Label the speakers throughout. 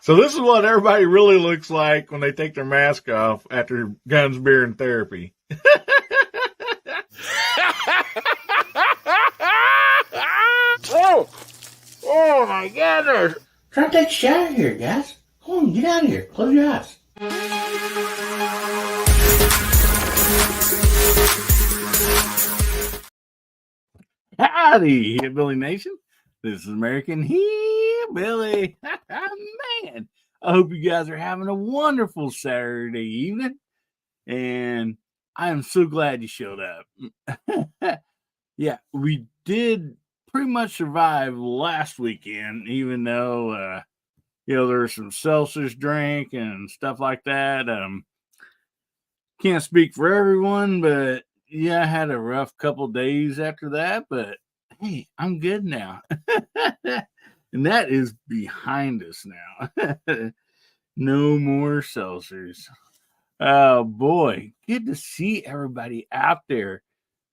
Speaker 1: So this is what everybody really looks like when they take their mask off after guns, beer, and therapy.
Speaker 2: Oh my goodness.
Speaker 3: Try to take a shower here, guys. Come on, get out of here. Close your eyes.
Speaker 2: Howdy, Hillbilly Nation. This is American Hillbilly. Man, I hope you guys are having a wonderful Saturday evening. And I am so glad you showed up. Yeah, we did pretty much survive last weekend, even though, there was some seltzers drink and stuff like that. Can't speak for everyone, but yeah, I had a rough couple days after that, but hey, I'm good now. And that is behind us now. No more seltzers. Oh boy, good to see everybody out there.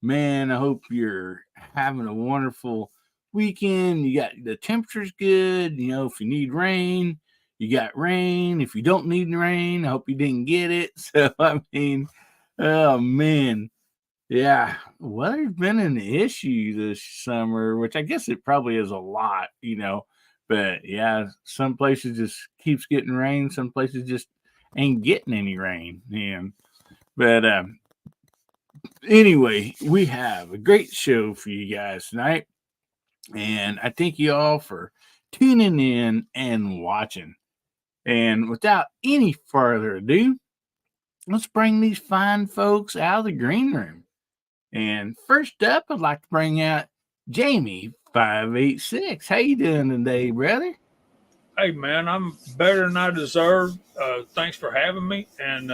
Speaker 2: Man, I hope you're having a wonderful weekend. You got the temperature's good. If you need rain, you got rain. If you don't need rain, I hope you didn't get it. So, oh man. Yeah, weather's been an issue this summer, which I guess it probably is a lot, But yeah, some places just keeps getting rain. Some places just ain't getting any rain. But anyway, we have a great show for you guys tonight. And I thank you all for tuning in and watching. And without any further ado, let's bring these fine folks out of the green room. And first up, I'd like to bring out Jamie 586. How you doing today, brother?
Speaker 4: Hey, man, I'm better than I deserve. Thanks for having me. And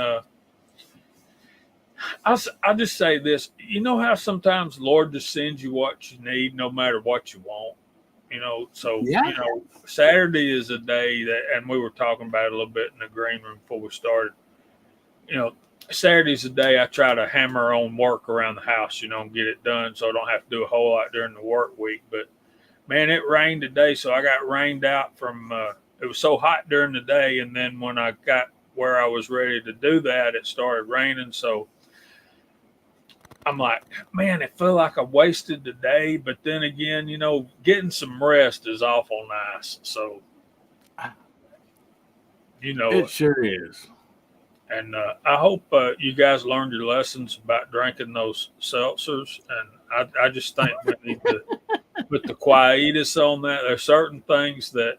Speaker 4: I'll just say this. You know how sometimes Lord just sends you what you need no matter what you want? So,
Speaker 2: Yeah.
Speaker 4: Saturday is a day that, and we were talking about it a little bit in the green room before we started. Saturday's the day I try to hammer on work around the house, and get it done so I don't have to do a whole lot during the work week. But man, it rained today, so I got rained out from. It was so hot during the day, and then when I got where I was ready to do that, it started raining. So I'm like, man, it felt like I wasted the day. But then again, getting some rest is awful nice. So,
Speaker 2: it sure is.
Speaker 4: And I hope you guys learned your lessons about drinking those seltzers. And I just think we need to put the quietus on that. There's certain things that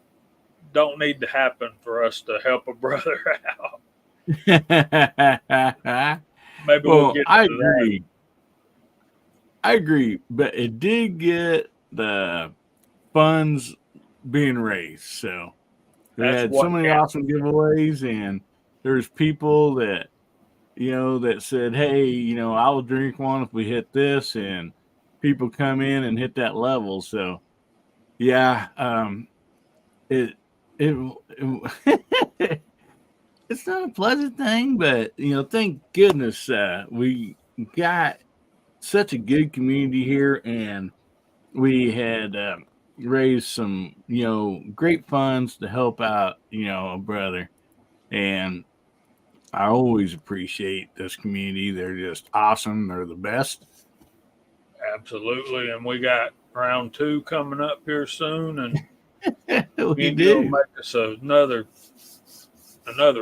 Speaker 4: don't need to happen for us to help a brother out. Maybe we'll get to
Speaker 2: I agree. I agree, but it did get the funds being raised. So we had so many awesome giveaways, and there's people that, that said, hey, I will drink one if we hit this, and people come in and hit that level. So yeah, it it's not a pleasant thing, but thank goodness we got such a good community here, and we had raised some great funds to help out a brother. And I always appreciate this community. They're just awesome. They're the best.
Speaker 4: Absolutely. And we got round 2 coming up here soon, and
Speaker 2: we do
Speaker 4: make us another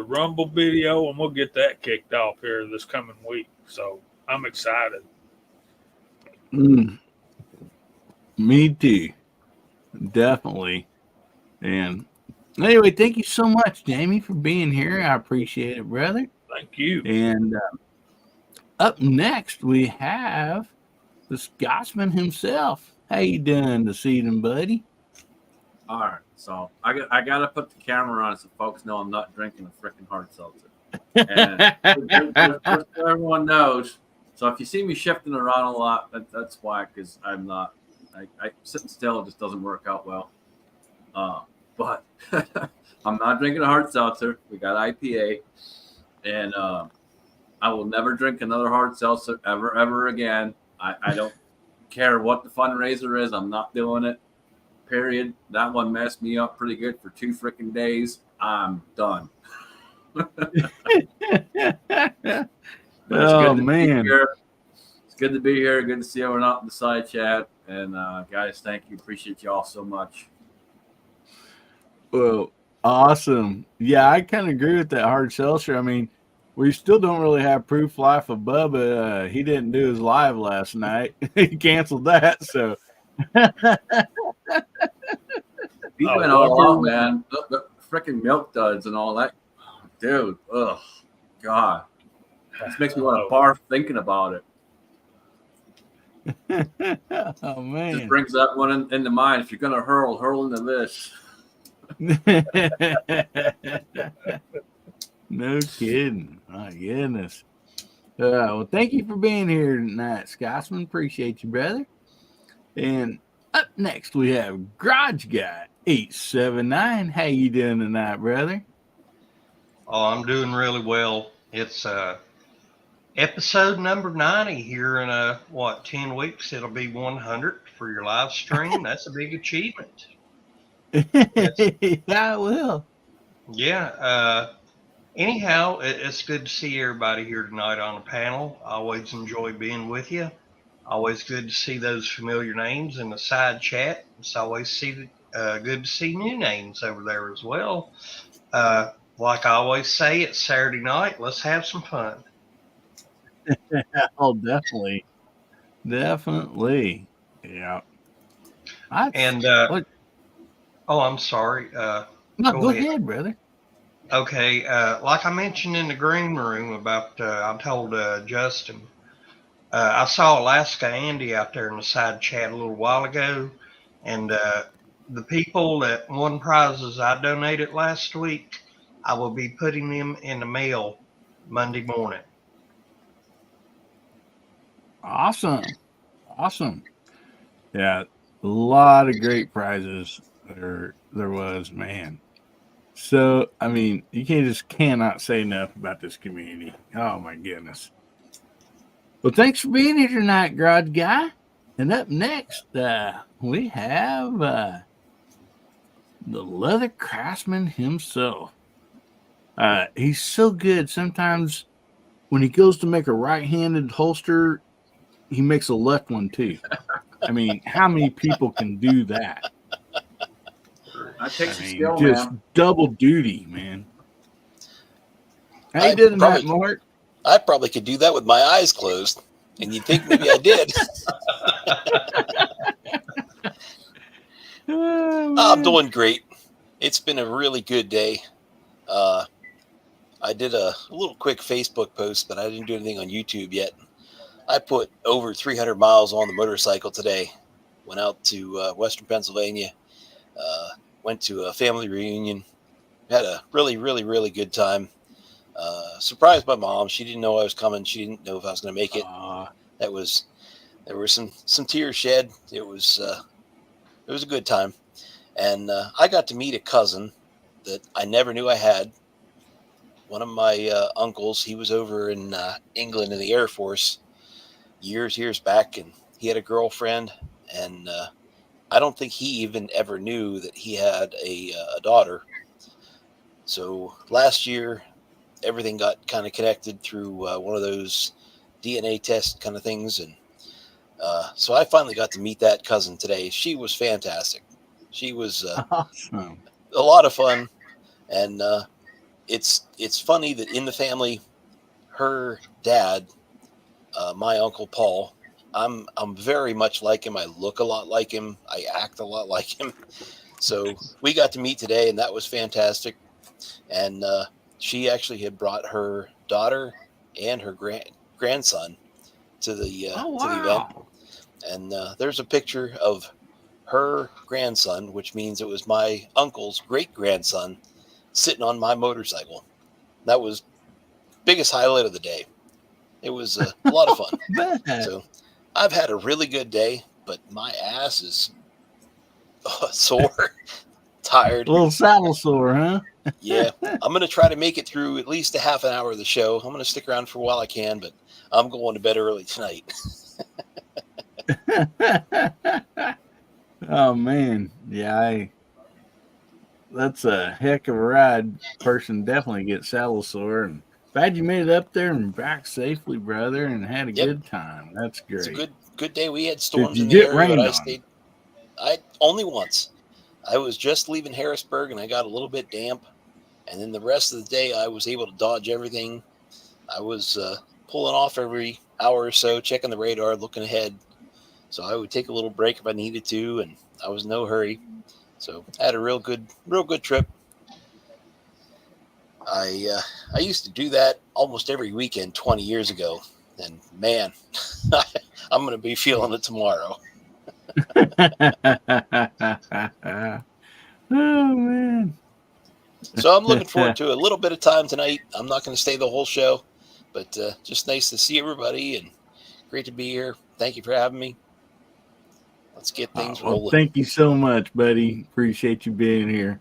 Speaker 4: Rumble video, and we'll get that kicked off here this coming week. So I'm excited.
Speaker 2: Me too. Definitely. And anyway, thank you so much, Jamie, for being here. I appreciate it, brother.
Speaker 4: Thank you.
Speaker 2: And up next, we have the Scotsman himself. How you doing this evening, buddy?
Speaker 5: All right. So I got to put the camera on so folks know I'm not drinking a freaking hard seltzer. And just so everyone knows. So if you see me shifting around a lot, that's why, because I'm not. I sitting still just doesn't work out well. But I'm not drinking a hard seltzer. We got IPA, and I will never drink another hard seltzer ever again. I don't care what the fundraiser is. I'm not doing it. Period. That one messed me up pretty good for 2 freaking days. I'm done. But
Speaker 2: Oh, man.
Speaker 5: Be here. It's good to be here. Good to see everyone out in the side chat. And guys, thank you. Appreciate you all so much.
Speaker 2: Well, awesome. Yeah, I kind of agree with that hard seltzer. I mean, we still don't really have proof life of Bubba. He didn't do his live last night. He canceled that. So
Speaker 5: He went all out, man. The freaking milk duds and all that. Dude, ugh, God. This makes me want to barf thinking about it.
Speaker 2: Oh, man.
Speaker 5: Just brings that one into mind. If you're going to hurl into this.
Speaker 2: No kidding. My goodness. Well, thank you for being here tonight, Scotsman. Appreciate you, brother. And up next, we have Garage Guy 879. How you doing tonight, brother?
Speaker 6: Oh, I'm doing really well. It's episode number 90 here in 10 weeks. It'll be 100 for your live stream. That's a big achievement.
Speaker 2: Yeah, I will.
Speaker 6: Yeah. Anyhow, it's good to see everybody here tonight on the panel. I always enjoy being with you. Always good to see those familiar names in the side chat. It's always good to see new names over there as well. Like I always say, it's Saturday night. Let's have some fun.
Speaker 2: Oh, definitely. Definitely. Yeah.
Speaker 6: And I'm sorry.
Speaker 2: No, go ahead, brother.
Speaker 6: Okay, like I mentioned in the green room about, I told Justin, I saw Alaska Andy out there in the side chat a little while ago, and the people that won prizes I donated last week, I will be putting them in the mail Monday morning.
Speaker 2: Awesome. Yeah, a lot of great prizes there was, man. So, I mean, you cannot say enough about this community. Oh, my goodness. Well, thanks for being here tonight, Garage Guy. And up next, we have the leather craftsman himself. He's so good. Sometimes when he goes to make a right-handed holster, he makes a left one too. I mean, how many people can do that?
Speaker 5: That takes a skill,
Speaker 2: just
Speaker 5: man.
Speaker 2: Double duty, man. How you doing tonight, Mark?
Speaker 7: I probably could do that with my eyes closed, and you'd think maybe I did. I'm doing great. It's been a really good day. I did a little quick Facebook post, but I didn't do anything on YouTube yet. I put over 300 miles on the motorcycle today. Went out to Western Pennsylvania. Went to a family reunion. Had a really, really, really good time. Surprised my mom. She didn't know I was coming. She didn't know if I was going to make it. There were some tears shed. It was a good time. And I got to meet a cousin that I never knew I had. One of my uncles, he was over in England in the Air Force years back, and he had a girlfriend, and I don't think he even ever knew that he had a daughter. So last year, everything got kind of connected through one of those DNA test kind of things, and so I finally got to meet that cousin today. She was fantastic. She was
Speaker 2: awesome.
Speaker 7: A lot of fun, and it's funny that in the family, her dad, my Uncle Paul, I'm very much like him. I look a lot like him. I act a lot like him. So we got to meet today, and that was fantastic. And she actually had brought her daughter and her grandson to the to the event. And there's a picture of her grandson, which means it was my uncle's great grandson, sitting on my motorcycle. That was biggest highlight of the day. It was a lot of fun. So I've had a really good day, but my ass is sore, tired.
Speaker 2: A little saddle sore, huh?
Speaker 7: Yeah. I'm going to try to make it through at least a half an hour of the show. I'm going to stick around for a while I can, but I'm going to bed early tonight.
Speaker 2: Oh, man. Yeah, that's a heck of a ride. Person definitely gets saddle sore. And glad you made it up there and back safely, brother, and had a
Speaker 7: Yep,
Speaker 2: good time. That's
Speaker 7: it's a
Speaker 2: great.
Speaker 7: good day. We had
Speaker 2: Did
Speaker 7: storms
Speaker 2: you
Speaker 7: in the
Speaker 2: get
Speaker 7: area, but
Speaker 2: rained
Speaker 7: I
Speaker 2: on?
Speaker 7: stayed. I only once. I was just leaving Harrisburg, and I got a little bit damp. And then the rest of the day, I was able to dodge everything. I was pulling off every hour or so, checking the radar, looking ahead. So I would take a little break if I needed to, and I was in no hurry. So I had a real good trip. I used to do that almost every weekend 20 years ago, and man, I'm going to be feeling it tomorrow.
Speaker 2: Oh man.
Speaker 7: So I'm looking forward to a little bit of time tonight. I'm not going to stay the whole show, but just nice to see everybody and great to be here. Thank you for having me. Let's get things
Speaker 2: Well,
Speaker 7: rolling.
Speaker 2: thank you so much, buddy. Appreciate you being here.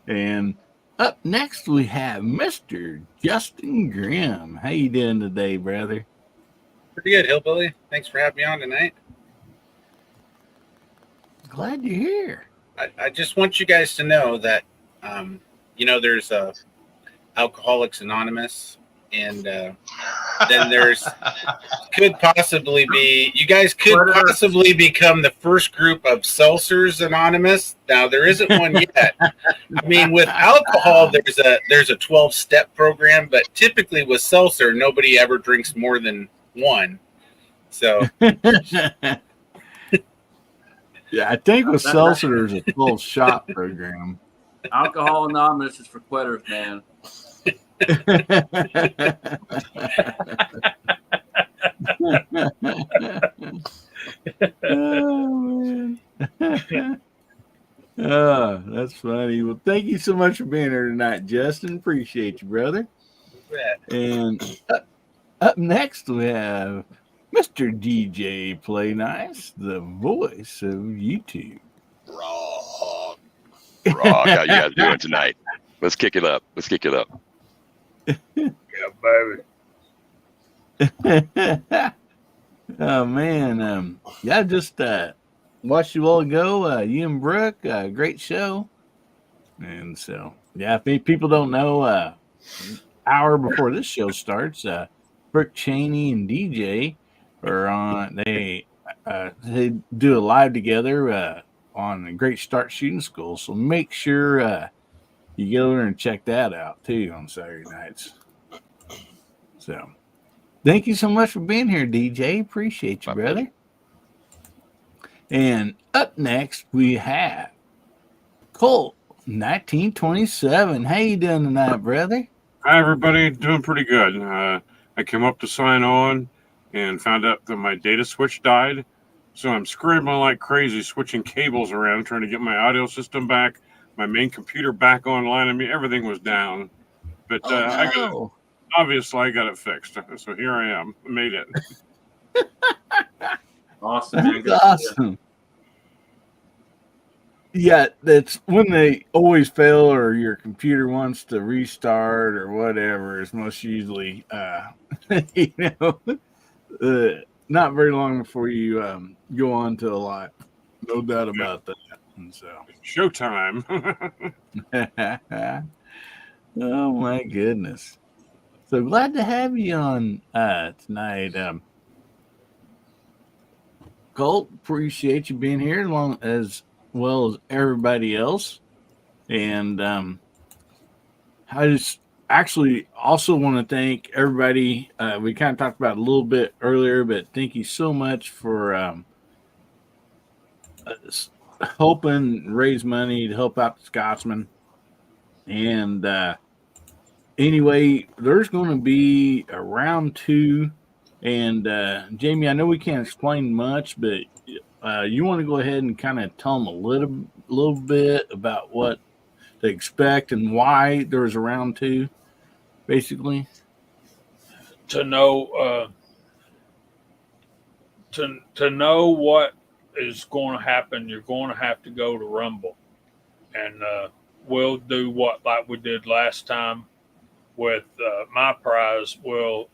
Speaker 2: And up next we have Mr. Justin Grimm. How you doing today, brother?
Speaker 8: Pretty good, Hillbilly. Thanks for having me on tonight.
Speaker 2: Glad you're here.
Speaker 8: I just want you guys to know that, there's Alcoholics Anonymous, and then there's you guys could possibly become the first group of Seltzers Anonymous. Now there isn't one yet. I mean, with alcohol, there's a 12-step program, but typically with seltzer, nobody ever drinks more than one. So.
Speaker 2: Yeah, I think with seltzer there's a 12 shot program.
Speaker 5: Alcohol Anonymous is for quitters, man.
Speaker 2: Oh, man. Oh, that's funny. Well, thank you so much for being here tonight, Justin. Appreciate you, brother. And up next we have Mr. DJ Play Nice, the voice of YouTube.
Speaker 7: Rock.
Speaker 9: How you guys doing tonight? Let's kick it up.
Speaker 4: Yeah, baby.
Speaker 2: Oh man, yeah, just watched you all ago. You and Brooke, great show. And so, yeah, if people don't know, hour before this show starts, Brooke Cheney and DJ are on. They do a live together on a Great Start Shooting School. So make sure you get over and check that out too on Saturday nights. So. Thank you so much for being here, DJ. Appreciate you, brother. And up next, we have Colt, 1927. How you doing tonight, brother?
Speaker 10: Hi, everybody. Doing pretty good. I came up to sign on and found out that my data switch died. So I'm scrambling like crazy, switching cables around, trying to get my audio system back, my main computer back online. I mean, everything was down. But obviously, I got it fixed. So here I am. I made it.
Speaker 5: Awesome, man.
Speaker 2: That's awesome. Yeah, that's when they always fail or your computer wants to restart or whatever. It's most usually, not very long before you go on to a lot. No doubt about that. And so,
Speaker 10: showtime.
Speaker 2: Oh my goodness! So glad to have you on tonight, Colt. Appreciate you being here, along as well as everybody else. And I just actually also want to thank everybody. We kind of talked about it a little bit earlier, but thank you so much for helping raise money to help out the Scotsman. And anyway, there's going to be a round 2. And Jamie, I know we can't explain much, but you want to go ahead and kind of tell them a little bit about what to expect and why there was a round 2, basically.
Speaker 4: To know to know what is going to happen, you're going to have to go to Rumble, and we'll do what like we did last time with my prize. We'll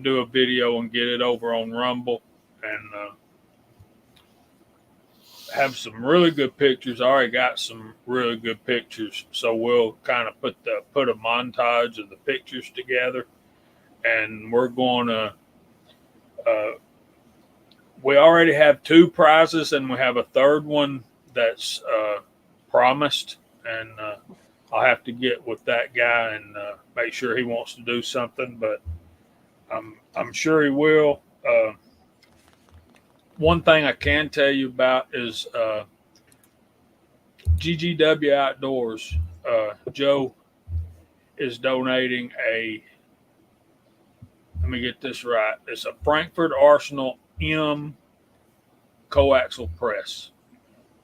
Speaker 4: do a video and get it over on Rumble, and have some really good pictures. I already got some really good pictures, so we'll kind of put a montage of the pictures together, and we're going to. We already have 2 prizes, and we have a third one that's promised, and I'll have to get with that guy and make sure he wants to do something, but I'm sure he will. One thing I can tell you about is GGW Outdoors. Joe is donating let me get this right. It's a Frankfurt Arsenal M coaxial press.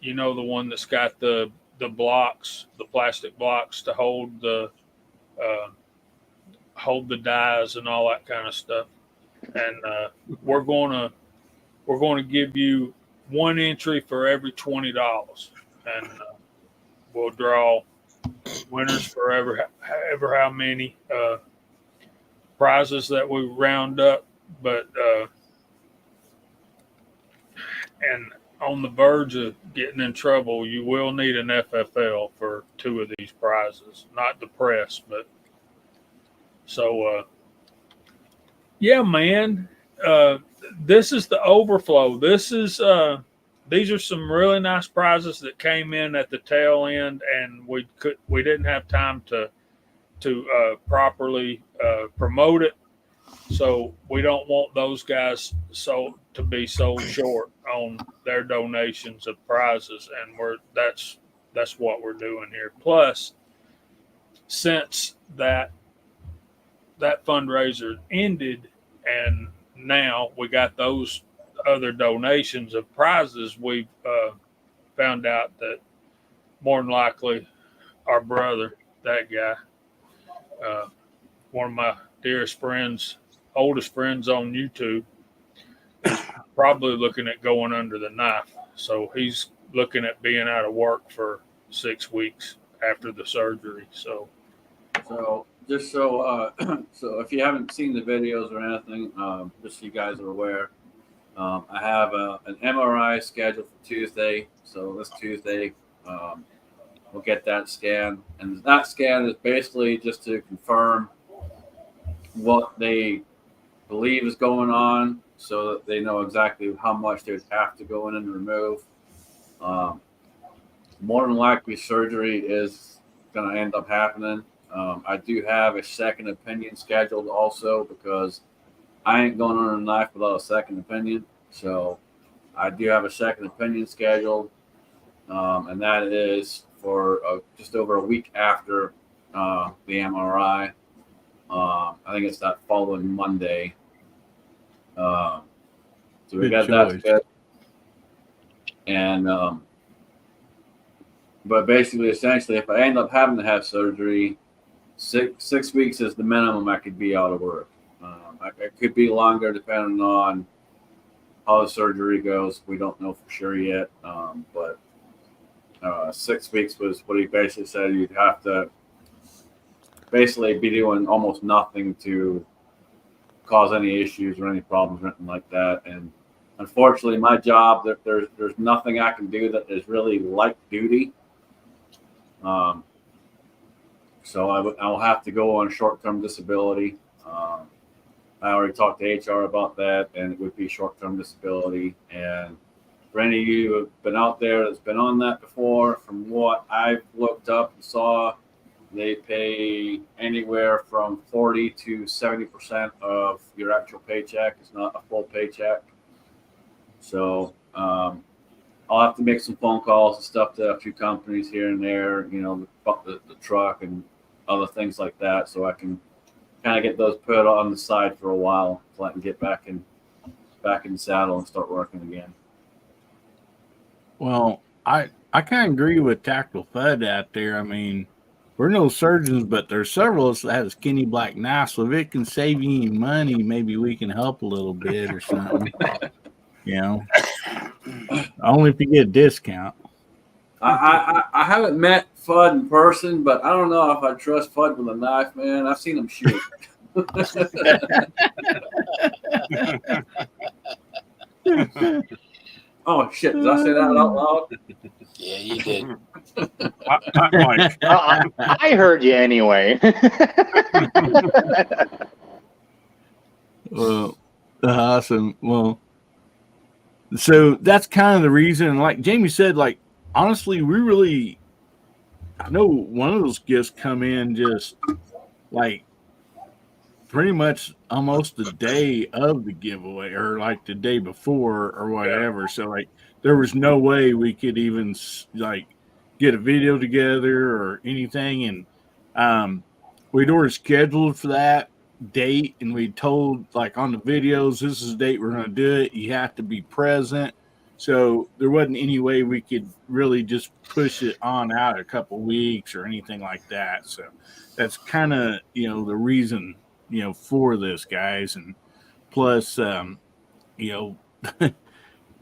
Speaker 4: You know, the one that's got the blocks, the plastic blocks to hold the dies and all that kind of stuff. And we're going to give you 1 entry for every $20, and we'll draw winners for however how many prizes that we round up. But and on the verge of getting in trouble, you will need an FFL for 2 of these prizes, not the press, but so yeah, man. This is the overflow. These are some really nice prizes that came in at the tail end, and we didn't have time to properly promote it, so we don't want those guys to be sold short on their donations of prizes, and that's what we're doing here. Plus, since that fundraiser ended, and now we got those other donations of prizes, we've found out that more than likely our brother, that guy, one of my dearest friends, oldest friends on YouTube, is probably looking at going under the knife. So he's looking at being out of work for 6 weeks after the surgery. So
Speaker 5: just so if you haven't seen the videos or anything, just so you guys are aware, I have an MRI scheduled for Tuesday. So this Tuesday, we'll get that scan, and that scan is basically just to confirm what they believe is going on, so that they know exactly how much they would have to go in and remove. More than likely, surgery is going to end up happening. I do have a second opinion scheduled also, because I ain't going under a knife without a second opinion. So I do have a second opinion scheduled, and that is for just over a week after the MRI. I think it's that following Monday. So we got that scheduled. And but basically, essentially, if I end up having to have surgery, six weeks is the minimum I could be out of work. It could be longer depending on how the surgery goes. We don't know for sure yet. But 6 weeks was what he basically said. You'd have to basically be doing almost nothing to cause any issues or any problems or anything like that. And unfortunately, my job, there's nothing I can do that is really light duty. So I'll have to go on short-term disability. I already talked to HR about that, and it would be short-term disability. And for any of you who have been out there that's been on that before, from what I've looked up and saw, they pay anywhere from 40 to 70% of your actual paycheck. It's not a full paycheck. So I'll have to make some phone calls and stuff to a few companies here and there, the truck and other things like that, so I can kind of get those put on the side for a while so I can get back in the saddle and start working again.
Speaker 2: Well, I kind of agree with Tactical Fud out there. I mean, we're no surgeons, but there's several of us that have skinny black knives, so if it can save you any money, maybe we can help a little bit or something. Only if you get a discount.
Speaker 5: I haven't met Fudd in person, but I don't know if I trust Fudd with a knife, man. I've seen him shoot. Oh shit! Did I say that out loud?
Speaker 7: Yeah, you did.
Speaker 10: Mike.
Speaker 11: I heard you anyway.
Speaker 2: Well, awesome. Well, so that's kind of the reason. Like Jamie said, like honestly, I know one of those gifts come in just like pretty much almost the day of the giveaway or like the day before or whatever. So like there was no way we could even like get a video together or anything. And we'd already scheduled for that date and we told like on the videos, this is the date we're going to do it. You have to be present. So there wasn't any way we could really just push it on out a couple weeks or anything like that. So that's kind of, the reason, for this, guys. And plus, some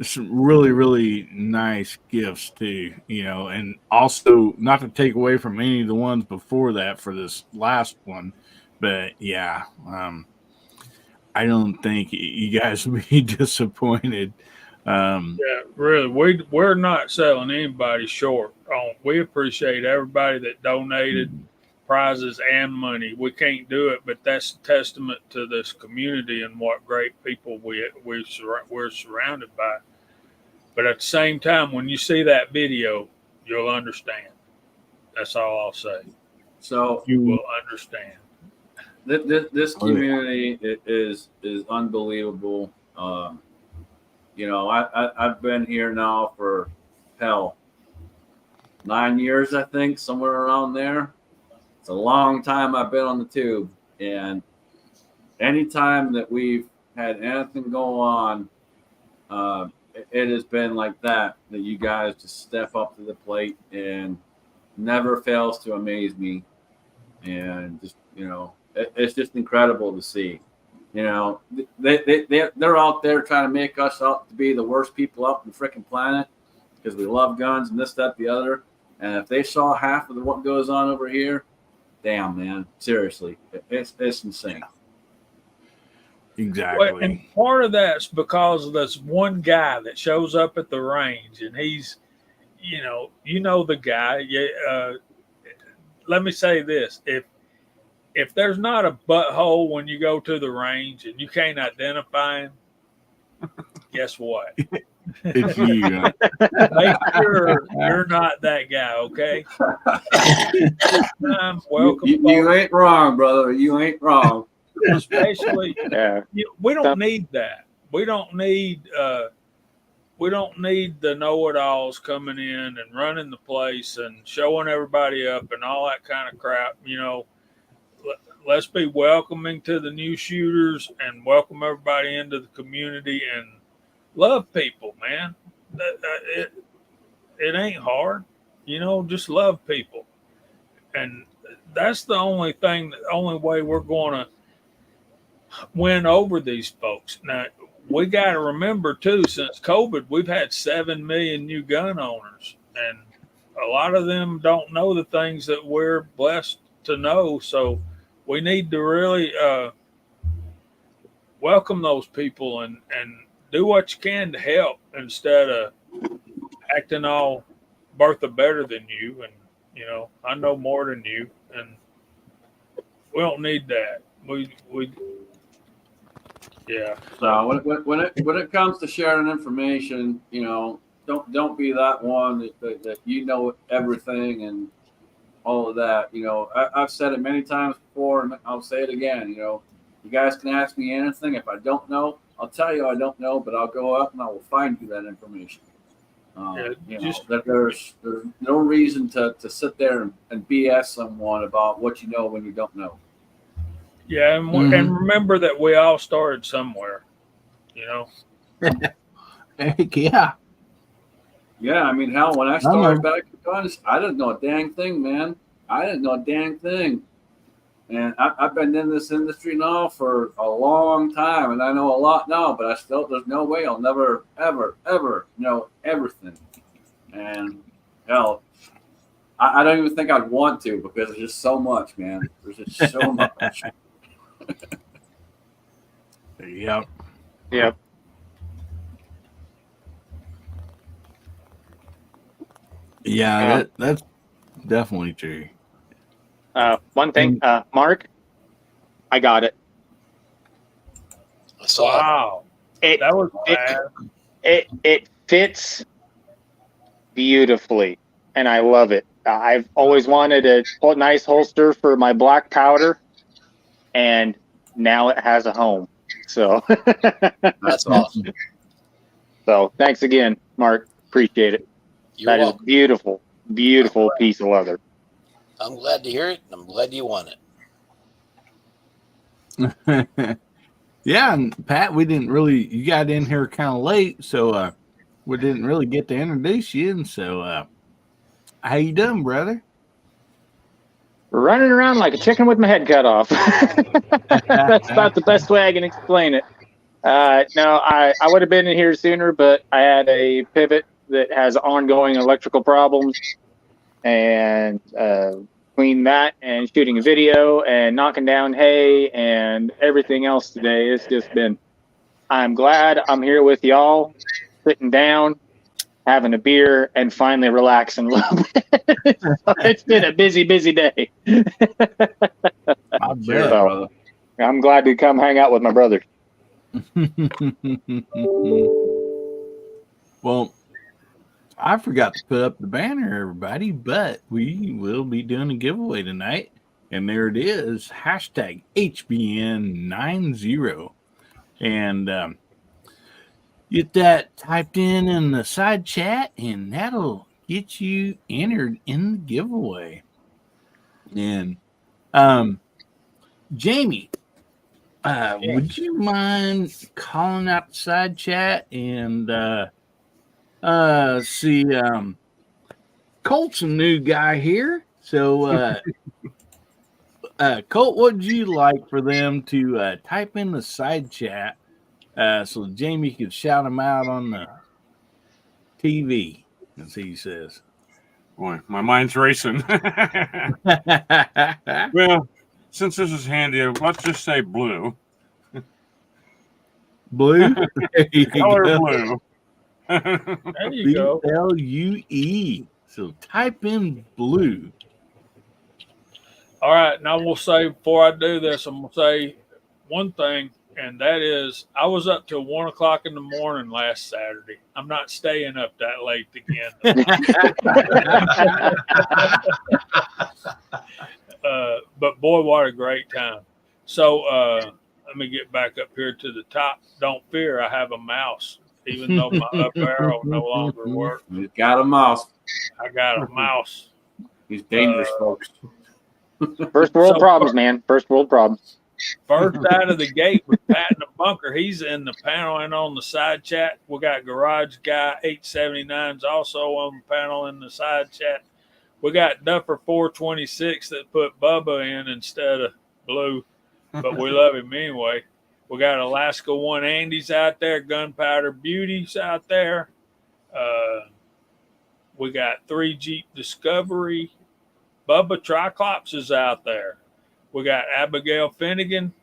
Speaker 2: really, really nice gifts too, and also not to take away from any of the ones before that for this last one, but yeah, I don't think you guys will be disappointed.
Speaker 4: Yeah, really, we're not selling anybody short. We appreciate everybody that donated prizes and money. We can't do it, but that's a testament to this community and what great people we're surrounded by. But at the same time, when you see that video, you'll understand. That's all I'll say.
Speaker 5: So
Speaker 4: You will understand.
Speaker 5: This community is unbelievable. I've been here now for 9 years, I think, somewhere around there. It's a long time I've been on the tube, and anytime that we've had anything go on, it has been like that you guys just step up to the plate and never fails to amaze me. And just, it's just incredible to see. They're out there trying to make us out to be the worst people up on the freaking planet because we love guns and this, that, the other. And if they saw half of what goes on over here, damn, man, seriously, it's insane.
Speaker 2: Exactly.
Speaker 4: And part of that's because of this one guy that shows up at the range, and he's, the guy. Let me say this: if there's not a butthole when you go to the range and you can't identify him, guess what?
Speaker 2: It's you.
Speaker 4: Make sure you're not that guy, okay? Welcome.
Speaker 5: You ain't wrong, brother. You ain't wrong.
Speaker 4: Especially, we don't need that. We don't need the know-it-alls coming in and running the place and showing everybody up and all that kind of crap. Let's be welcoming to the new shooters and welcome everybody into the community and love people, man. It ain't hard, just love people. And that's the only way we're going to win over these folks. Now, we got to remember too, since COVID, we've had 7 million new gun owners, and a lot of them don't know the things that we're blessed to know. So we need to really welcome those people and do what you can to help instead of acting all Bertha better than you. And, I know more than you, and we don't need that. Yeah.
Speaker 5: So when it comes to sharing information, don't be that one that everything and all of that. I've said it many times before, and I'll say it again. You guys can ask me anything. If I don't know, I'll tell you I don't know, but I'll go up and I will find you that information. That there's no reason to sit there and BS someone about what you know when you don't know.
Speaker 4: Yeah, and remember that we all started somewhere,
Speaker 2: Heck yeah.
Speaker 5: Yeah, I mean, hell, when I started back in guns, I didn't know a dang thing, man. I didn't know a dang thing. And I've been in this industry now for a long time, and I know a lot now, but there's no way I'll never, ever, ever know everything. And hell, I don't even think I'd want to because there's just so much, man. There's just so much.
Speaker 2: Yep. Yeah, that's definitely true.
Speaker 11: One thing, Mark, I got it.
Speaker 7: I saw
Speaker 4: Wow.
Speaker 11: It
Speaker 4: That was bad.
Speaker 11: it fits beautifully, and I love it. I've always wanted a nice holster for my black powder, and now it has a home. So,
Speaker 7: that's awesome.
Speaker 11: so thanks again, Mark. Appreciate it.
Speaker 7: You're
Speaker 11: That is
Speaker 7: welcome.
Speaker 11: beautiful, beautiful piece of leather.
Speaker 7: I'm glad to hear it, and I'm glad you want it.
Speaker 2: Yeah, and Pat, we didn't really. You got in here kind of late, so we didn't really get to introduce you. And so, how you doing, brother?
Speaker 11: Running around like a chicken with my head cut off. That's about the best way I can explain it. No, I would have been in here sooner, but I had a pivot that has ongoing electrical problems, and between that and shooting a video and knocking down hay and everything else today, it's just been. I'm glad I'm here with y'all, sitting down, having a beer, and finally relaxing a little bit. So it's been a busy, busy day.
Speaker 2: I bet.
Speaker 11: So, I'm glad to come hang out with my brothers.
Speaker 2: Well, I forgot to put up the banner, everybody, but we will be doing a giveaway tonight. And there it is, hashtag HBN90. And get that typed in the side chat, and that'll get you entered in the giveaway. And Jamie, would you mind calling out the side chat and see Colt's a new guy here, so Colt, what would you like for them to type in the side chat so Jamie could shout him out on the TV, as he says?
Speaker 10: Boy, my mind's racing. Well, since this is handy, let's just say blue.
Speaker 2: Blue?
Speaker 10: Color blue.
Speaker 4: There you go.
Speaker 2: BLUE. So type in blue.
Speaker 4: All right. Now we'll say, before I do this, I'm going to say one thing, and that is I was up till 1 o'clock in the morning last Saturday. I'm not staying up that late again. But boy, what a great time. So let me get back up here to the top. Don't fear, I have a mouse. Even though my up arrow no longer works.
Speaker 5: He's got a mouse.
Speaker 4: I got a mouse.
Speaker 5: He's dangerous, folks.
Speaker 11: First world problems, man. First world problems.
Speaker 4: First out of the gate with Pat in the bunker. He's in the panel and on the side chat. We got Garage Guy 879's also on the panel in the side chat. We got Duffer 426 that put Bubba in instead of Blue, but we love him anyway. We got Alaska 1 Andy's out there, Gunpowder Beauty's out there. We got 3 Jeep Discovery. Bubba Triclops is out there. We got Abigail Finnegan,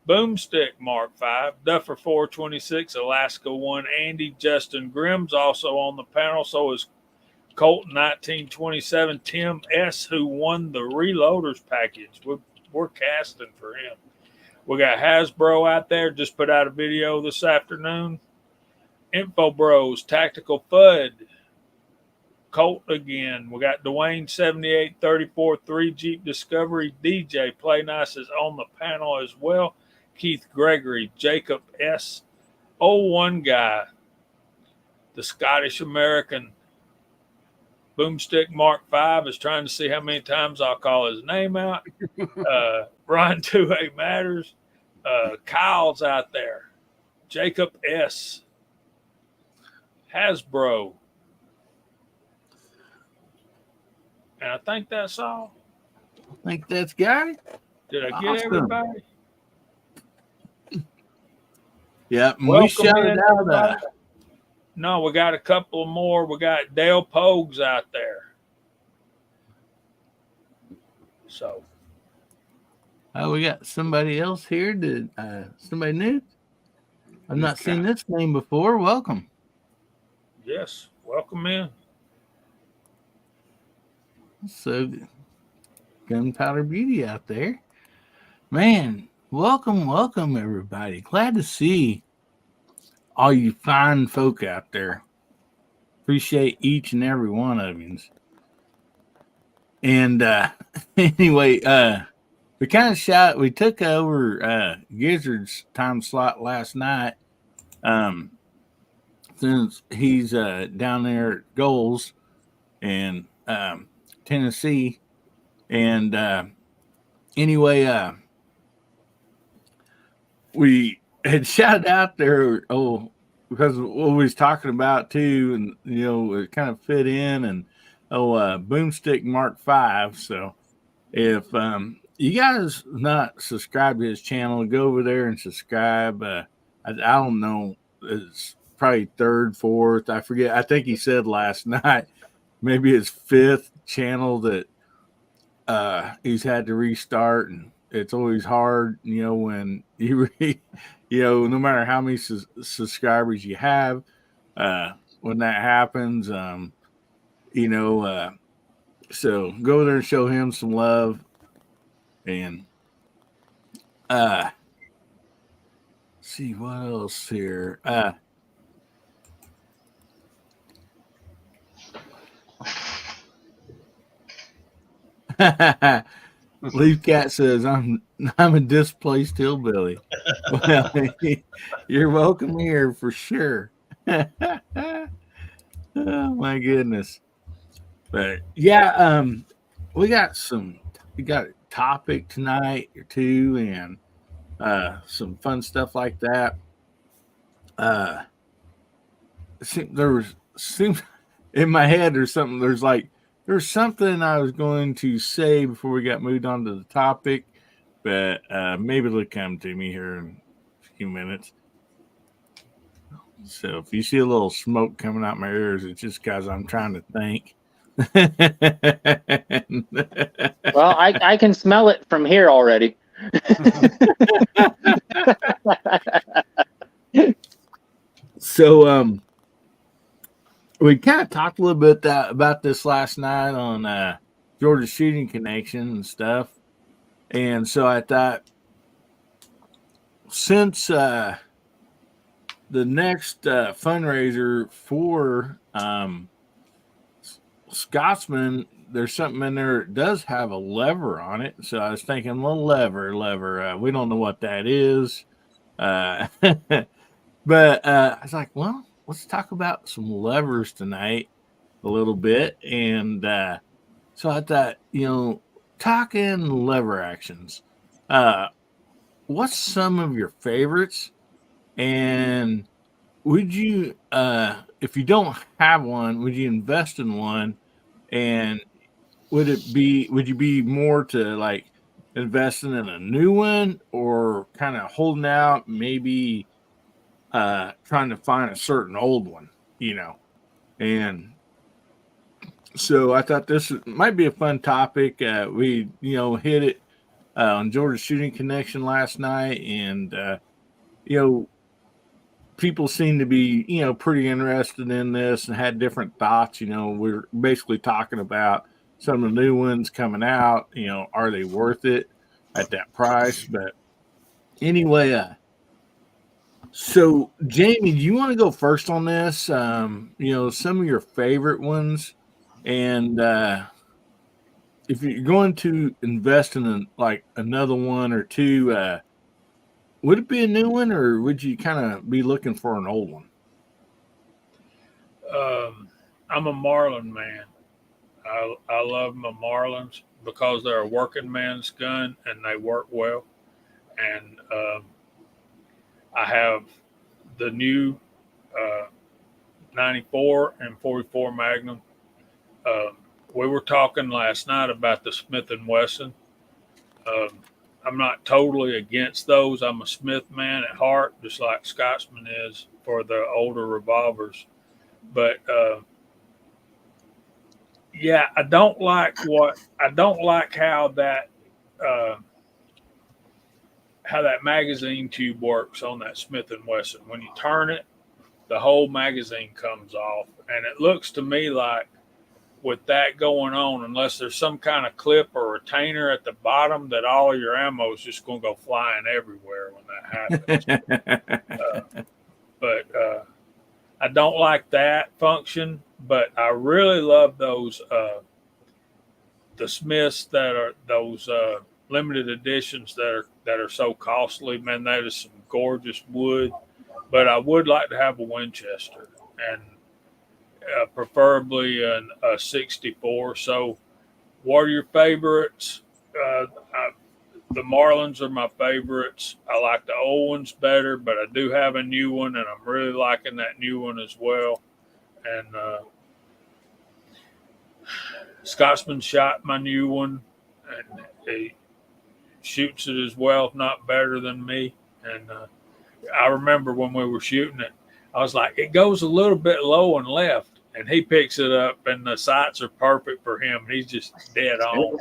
Speaker 4: Boomstick Mark 5, Duffer 426, Alaska 1 Andy, Justin Grimm's also on the panel. So is Colt 1927 Tim S., who won the Reloaders package. We're casting for him. We got Hasbro out there, just put out a video this afternoon. Info Bros, Tactical FUD, Colt again. We got Dwayne 7834 3 Jeep Discovery. DJ Play Nice is on the panel as well. Keith Gregory, Jacob S. 01 Guy, the Scottish American Boomstick Mark 5 is trying to see how many times I'll call his name out. Ron 2A Matters. Kyle's out there. Jacob S. Hasbro. And I think that's all.
Speaker 2: I think that's got it.
Speaker 4: Did I get
Speaker 2: Awesome.
Speaker 4: everybody?
Speaker 2: Yeah, we
Speaker 4: Welcome
Speaker 2: shouted
Speaker 4: in,
Speaker 2: out
Speaker 4: everybody. No, we got a couple more. We got Dale Pogues out there. So.
Speaker 2: We got somebody else here. Did somebody new? I've not seen this name before. Welcome.
Speaker 4: Yes, welcome in.
Speaker 2: So, Gunpowder Beauty out there. Man, welcome, everybody. Glad to see all you fine folk out there. Appreciate each and every one of you. And anyway, we took over Gizzard's time slot last night. Since he's down there at Goals in Tennessee. And anyway, we had shouted out there, because what we was talking about too, and it kind of fit in, and Boomstick Mark V. So if you guys not subscribed to his channel, go over there and subscribe. I don't know, it's probably third, fourth, I forget. I think he said last night, maybe his fifth channel that he's had to restart, and it's always hard, when you no matter how many subscribers you have, when that happens, so go there and show him some love. And see what else here. Leaf Cat says, I'm a displaced hillbilly. Well, you're welcome here for sure. Oh my goodness. But yeah, we got a topic tonight or two, and some fun stuff like that. Seems in my head there's something I was going to say before we got moved on to the topic, but maybe it'll come to me here in a few minutes. So if you see a little smoke coming out my ears, it's just because I'm trying to think.
Speaker 11: Well, I can smell it from here already.
Speaker 2: So we kind of talked a little bit about this last night on Georgia Shooting Connection and stuff. And so I thought, since the next fundraiser for Scotsman, there's something in there that does have a lever on it. So I was thinking, well, lever. We don't know what that is. But I was like, well, let's talk about some levers tonight a little bit. And so I thought, talking lever actions. What's some of your favorites? And would you, if you don't have one, would you invest in one? And would you be more to like investing in a new one, or kind of holding out, maybe trying to find a certain old one, And so I thought this might be a fun topic. We, hit it on Georgia Shooting Connection last night, and people seem to be, pretty interested in this and had different thoughts. We're basically talking about some of the new ones coming out. Are they worth it at that price? But anyway, so Jamie, do you want to go first on this? Some of your favorite ones, and if you're going to invest in like another one or two, would it be a new one, or would you kind of be looking for an old one?
Speaker 4: I'm a Marlin man. I love my Marlins because they're a working man's gun and they work well. And I have the new 94 and 44 Magnum. We were talking last night about the Smith & Wesson. I'm not totally against those. I'm a Smith man at heart, just like Scotsman is for the older revolvers. But yeah, I don't like how that magazine tube works on that Smith & Wesson. When you turn it, the whole magazine comes off, and it looks to me like with that going on, unless there's some kind of clip or retainer at the bottom, that all of your ammo is just going to go flying everywhere when that happens. But I don't like that function, but I really love those the Smiths that are those limited editions that are so costly. Man, that is some gorgeous wood. But I would like to have a Winchester, and preferably a 64. So, what are your favorites? The Marlins are my favorites. I like the old ones better, but I do have a new one, and I'm really liking that new one as well. And Scotsman shot my new one, and he shoots it as well, if not better than me. And I remember when we were shooting it, I was like, it goes a little bit low and left, and he picks it up, and the sights are perfect for him. He's just dead on.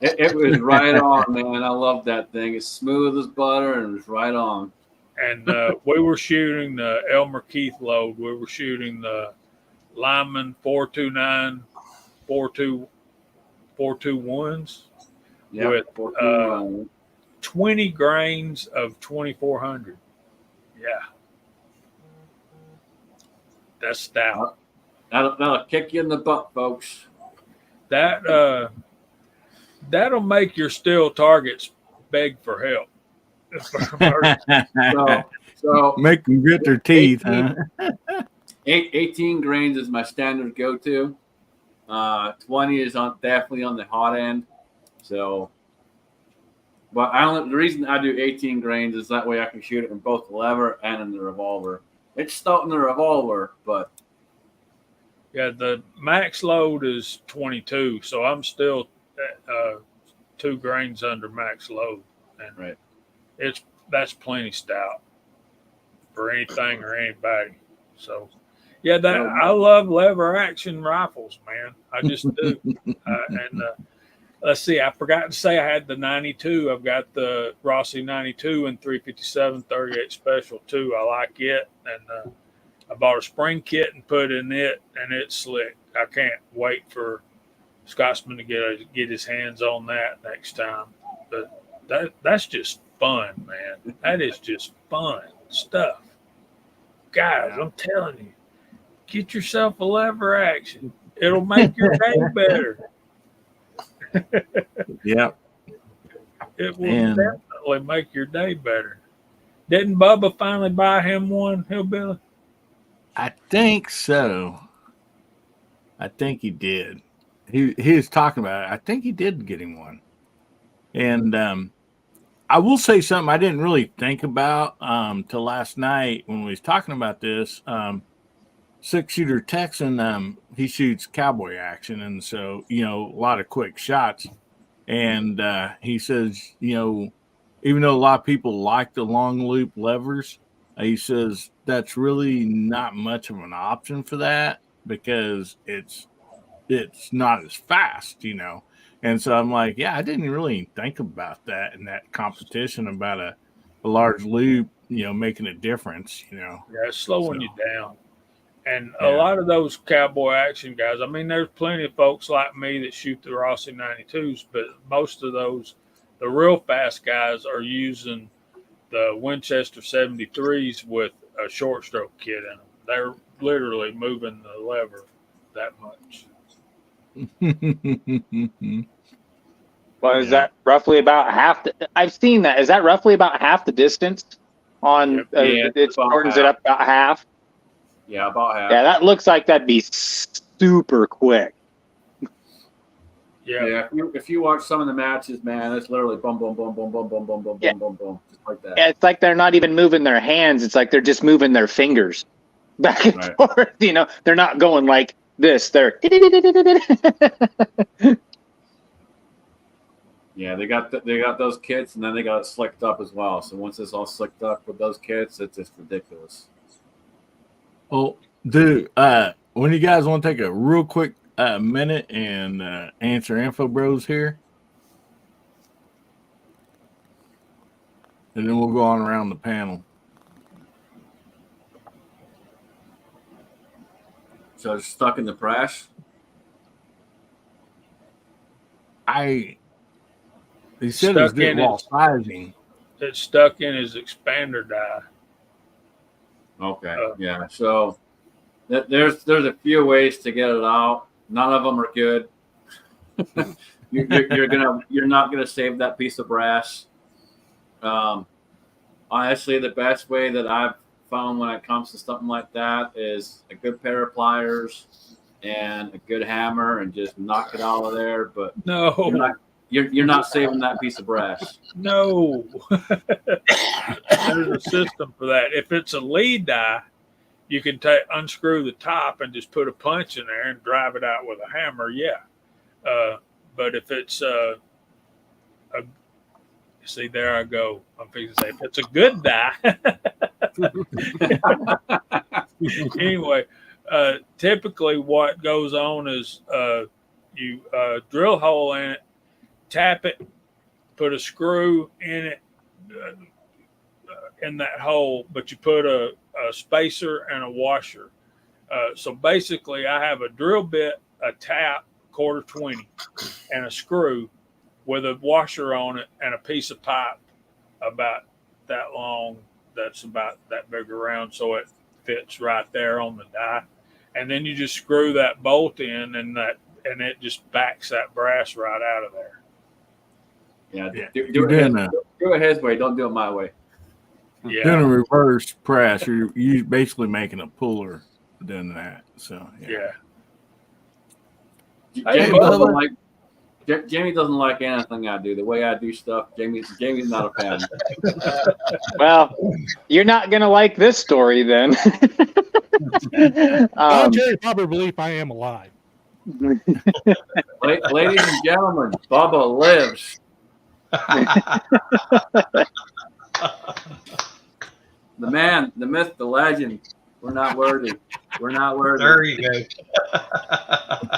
Speaker 5: It was right on, man. I love that thing. It's smooth as butter, and it's right on.
Speaker 4: And we were shooting the Elmer Keith load. We were shooting the Lyman 429, 421s with 20 grains of 2400. Yeah. That's stout.
Speaker 5: That'll kick you in the butt, folks.
Speaker 4: That'll make your still targets beg for help.
Speaker 5: So
Speaker 2: make them grit their teeth.
Speaker 5: 18 grains is my standard go-to. 20 is definitely on the hot end. So, but the reason I do 18 grains is that way I can shoot it in both the lever and in the revolver. It's stout in the revolver, but
Speaker 4: yeah, the max load is 22, so I'm still 2 grains under max load, and
Speaker 5: right,
Speaker 4: that's plenty stout for anything or anybody. So, yeah, I love lever action rifles, man. I just do. Let's see, I forgot to say I had the 92. I've got the Rossi 92 and 357 38 special too. I like it, and I bought a spring kit and put in it, and it's slick. I can't wait for Scotsman to get his hands on that next time. But that's just fun, man. That is just fun stuff. Guys, I'm telling you, get yourself a lever action. It'll make your day better.
Speaker 2: Yep.
Speaker 4: It will definitely make your day better. Didn't Bubba finally buy him one, Hillbilly?
Speaker 2: I think so. I think he did. He was talking about it. I think he did get him one. And I will say something I didn't really think about till last night when we was talking about this. 6-shooter Texan, he shoots cowboy action, and so a lot of quick shots. And he says, even though a lot of people like the long loop levers, he says that's really not much of an option for that because it's not as fast, And so I'm like, yeah, I didn't really think about that in that competition about a large loop, making a difference,
Speaker 4: Yeah, it's slowing you down. And a lot of those cowboy action guys, I mean, there's plenty of folks like me that shoot the Rossi 92s, but most of those, the real fast guys, are using the Winchester 73s with a short stroke kit in them. They're literally moving the lever that much.
Speaker 11: Well, is that roughly about half? I've seen that. Is that roughly about half the distance on? It shortens it up about half.
Speaker 5: Yeah, about half.
Speaker 11: Yeah, that looks like that'd be super quick.
Speaker 5: Yeah. If you watch some of the matches, man, it's literally boom, boom, boom, boom, boom, boom, boom, boom, boom, boom, boom, just like that.
Speaker 11: Yeah, it's like they're not even moving their hands. It's like they're just moving their fingers back and forth. They're not going like this. They're
Speaker 5: yeah, they got those kits, and then they got it slicked up as well. So once it's all slicked up with those kits, it's just ridiculous.
Speaker 2: Well, dude, when you guys want to take a real quick minute and answer Info Bros here, and then we'll go on around the panel.
Speaker 5: So it's stuck in the press?
Speaker 2: They said it was
Speaker 4: Stuck in
Speaker 2: raw
Speaker 4: his-
Speaker 2: sizing.
Speaker 4: It's stuck in his expander die.
Speaker 5: Okay, yeah. So there's a few ways to get it out. None of them are good. You're not gonna save that piece of brass. Honestly, the best way that I've found when it comes to something like that is a good pair of pliers and a good hammer, and just knock it out of there. But
Speaker 4: No,
Speaker 5: you're not saving that piece of brass.
Speaker 4: no. There's a system for that. If it's a lead die, you can unscrew the top and just put a punch in there and drive it out with a hammer. Yeah. But if it's see, there I go. I'm fixing to say, if it's a good die. Anyway, typically what goes on is you drill a hole in it, tap it, put a screw in it, in that hole, but you put a spacer and a washer. So basically, I have a drill bit, a tap, 1/4 and a screw with a washer on it and a piece of pipe about that long. That's about that big around, so it fits right there on the die. And then you just screw that bolt in, and it just backs that brass right out of there.
Speaker 5: Yeah,
Speaker 2: Yeah.
Speaker 5: do it his way. Don't do it my way.
Speaker 4: Yeah.
Speaker 2: Doing a reverse press, you're basically making a puller doing that. So
Speaker 4: Yeah.
Speaker 5: Jamie doesn't like anything I do. The way I do stuff, Jamie's not a fan.
Speaker 11: Well, you're not gonna like this story then.
Speaker 12: Jerry probably believe I am alive.
Speaker 5: Ladies and gentlemen, Bubba lives. The man, the myth, the legend. We're not worthy. We're not worthy.
Speaker 6: There you go.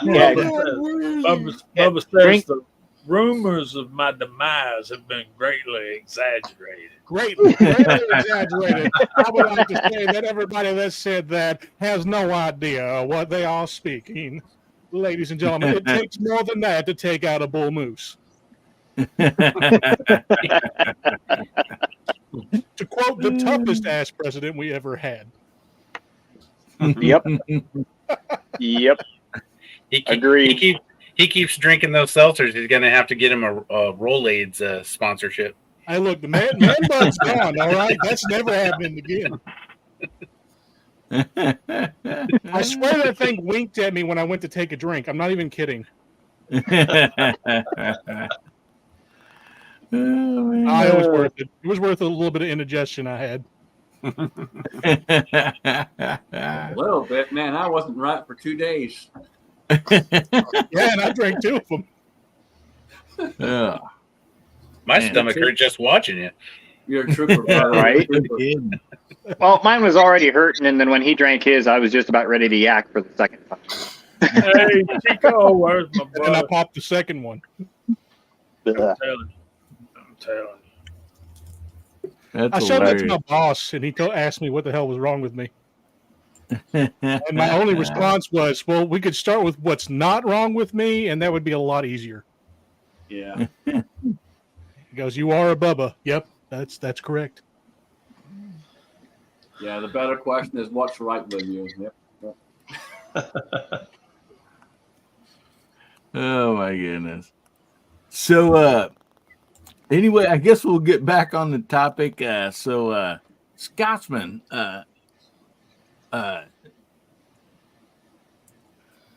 Speaker 11: Yeah.
Speaker 4: Bubba says the rumors of my demise have been greatly exaggerated.
Speaker 12: Greatly exaggerated. I would like to say that everybody that said that has no idea what they are speaking. Ladies and gentlemen, it takes more than that to take out a bull moose. To quote the toughest ass president we ever had.
Speaker 11: Yep. Yep. Agreed.
Speaker 8: He keeps drinking those seltzers. He's going to have to get him a Rolaids sponsorship.
Speaker 12: Hey, look, the man bud's gone. All right, that's never happening again. I swear that thing winked at me when I went to take a drink. I'm not even kidding. It was worth it. It was worth a little bit of indigestion I had.
Speaker 5: A little bit, man. I wasn't right for 2 days.
Speaker 12: Yeah, and I drank 2 of them.
Speaker 2: Yeah.
Speaker 8: My stomach hurt just watching it.
Speaker 5: You're a trooper,
Speaker 11: right? Well, mine was already hurting, and then when he drank his, I was just about ready to yak for the second time.
Speaker 4: Hey, Chico, where's my brother?
Speaker 12: And I popped the second one.
Speaker 4: I'm telling you.
Speaker 12: I showed that to my boss, and he asked me what the hell was wrong with me. And my only response was, well, we could start with what's not wrong with me, and that would be a lot easier.
Speaker 5: Yeah.
Speaker 12: He goes, you are a Bubba. Yep, that's correct.
Speaker 5: Yeah, the better question is what's right with you. Yep.
Speaker 2: Oh my goodness. So anyway, I guess we'll get back on the topic. Scotsman,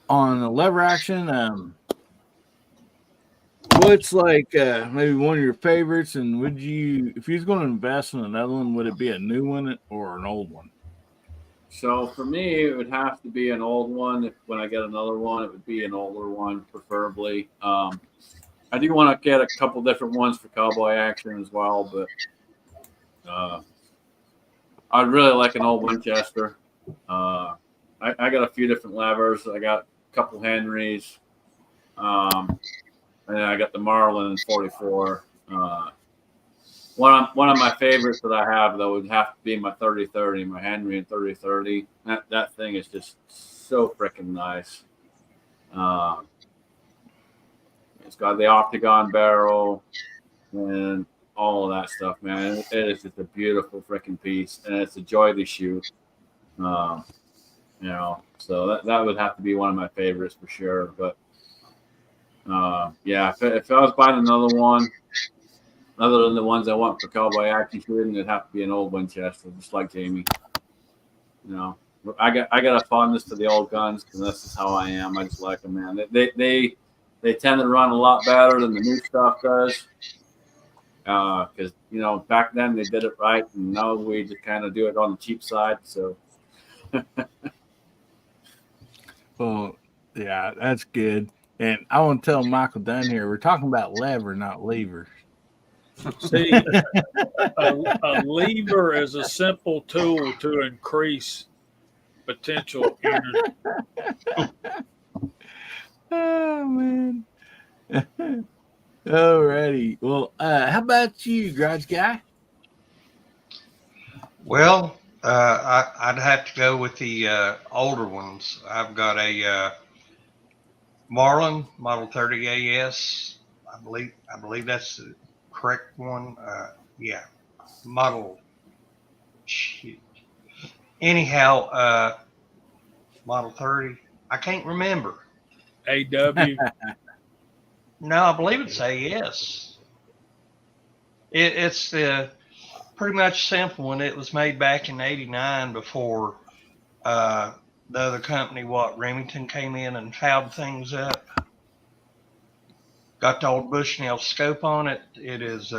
Speaker 2: on the lever action, what's like maybe one of your favorites, and would you, if you was going to invest in another one, would it be a new one or an old one?
Speaker 5: So for me, it would have to be an old one. When I get another one, it would be an older one, preferably. I do want to get a couple different ones for cowboy action as well, but I'd really like an old Winchester. I got a few different levers. I got a couple Henrys, and then I got the Marlin 44. One of my favorites that I have, though, would have to be my 30-30, my Henry and 30-30. That thing is just so freaking nice. It's got the octagon barrel and all of that stuff, man. It is just a beautiful freaking piece, and it's a joy to shoot. So that would have to be one of my favorites for sure. But if I was buying another one, other than the ones I want for cowboy action shooting, it'd have to be an old Winchester, just like Jamie. I got a fondness for the old guns because this is how I am. I just like them, man. They tend to run a lot better than the new stuff does. Because back then they did it right, and now we just kind of do it on the cheap side. So.
Speaker 2: Well, yeah, that's good. And I want to tell Michael down here, we're talking about lever, not lever.
Speaker 4: See, a lever is a simple tool to increase potential energy.
Speaker 2: Oh, man. Alrighty. Well, how about you, Garage Guy?
Speaker 6: Well, I'd have to go with the older ones. I've got a Marlin Model 30 AS. I believe that's the correct one. Yeah, model. Shoot. Anyhow, Model 30. I can't remember.
Speaker 4: AW.
Speaker 6: No, I believe it's AS. It's the pretty much simple one. It was made back in '89 before the other company, Remington, came in and fouled things up. Got the old Bushnell scope on it. It is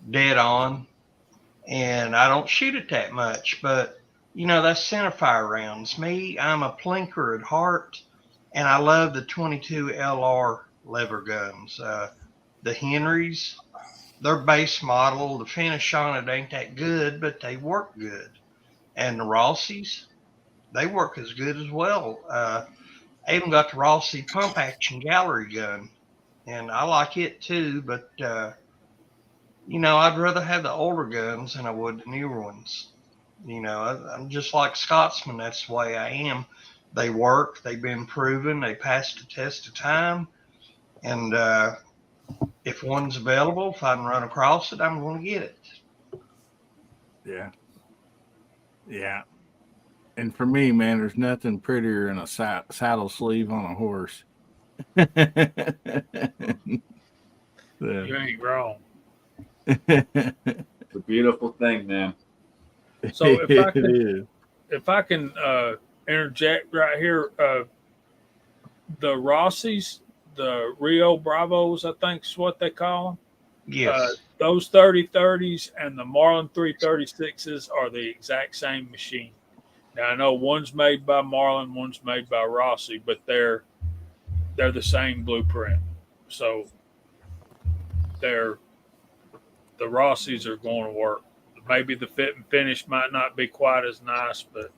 Speaker 6: dead on, and I don't shoot it that much, but that's centerfire rounds. Me, I'm a plinker at heart, and I love the 22 LR lever guns. The Henrys, their base model, the finish on it ain't that good, but they work good. And the Rossies, they work as good as well. I even got the Rossi pump action gallery gun, and I like it too, but I'd rather have the older guns than I would the newer ones. I'm just like Scotsman. That's the way I am. They work. They've been proven. They passed the test of time. And if one's available, if I can run across it, I'm going to get it.
Speaker 2: Yeah. Yeah. And for me, man, there's nothing prettier than a saddle sleeve on a horse.
Speaker 4: You ain't wrong.
Speaker 5: It's a beautiful thing, man.
Speaker 4: So if I can interject right here, the Rossies, the Rio Bravos, I think is what they call them.
Speaker 6: Yes.
Speaker 4: Those 3030s and the Marlin 336s are the exact same machine. Now I know one's made by Marlin, one's made by Rossi, but they're the same blueprint. So the Rossies are going to work. Maybe the fit and finish might not be quite as nice, but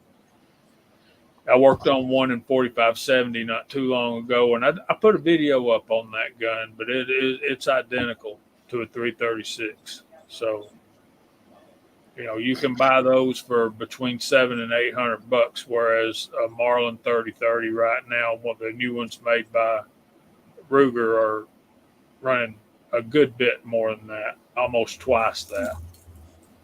Speaker 4: I worked on one in 4570 not too long ago, and I put a video up on that gun, but it's identical to a 336. So, you can buy those for between $700 and $800, whereas a Marlin 3030 right now, one of the new ones made by Ruger, are running a good bit more than that, almost twice that.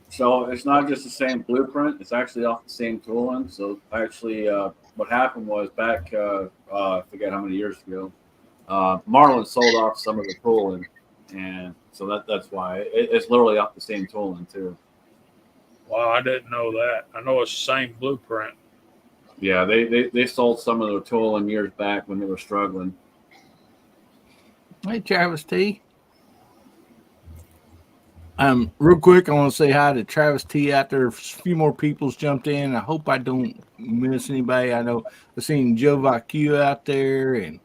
Speaker 5: So it's not just the same blueprint; it's actually off the same tooling. So actually, what happened was back, I forget how many years ago, Marlin sold off some of the tooling, and so that's why it's literally off the same tooling too.
Speaker 4: Wow, I didn't know that. I know it's the same blueprint.
Speaker 5: Yeah, they sold some of their tooling years back when they were struggling.
Speaker 2: Hey, Travis T. Real quick, I want to say hi to Travis T out there. A few more people's jumped in. I hope I don't miss anybody. I know I've seen Joe Vacue out there and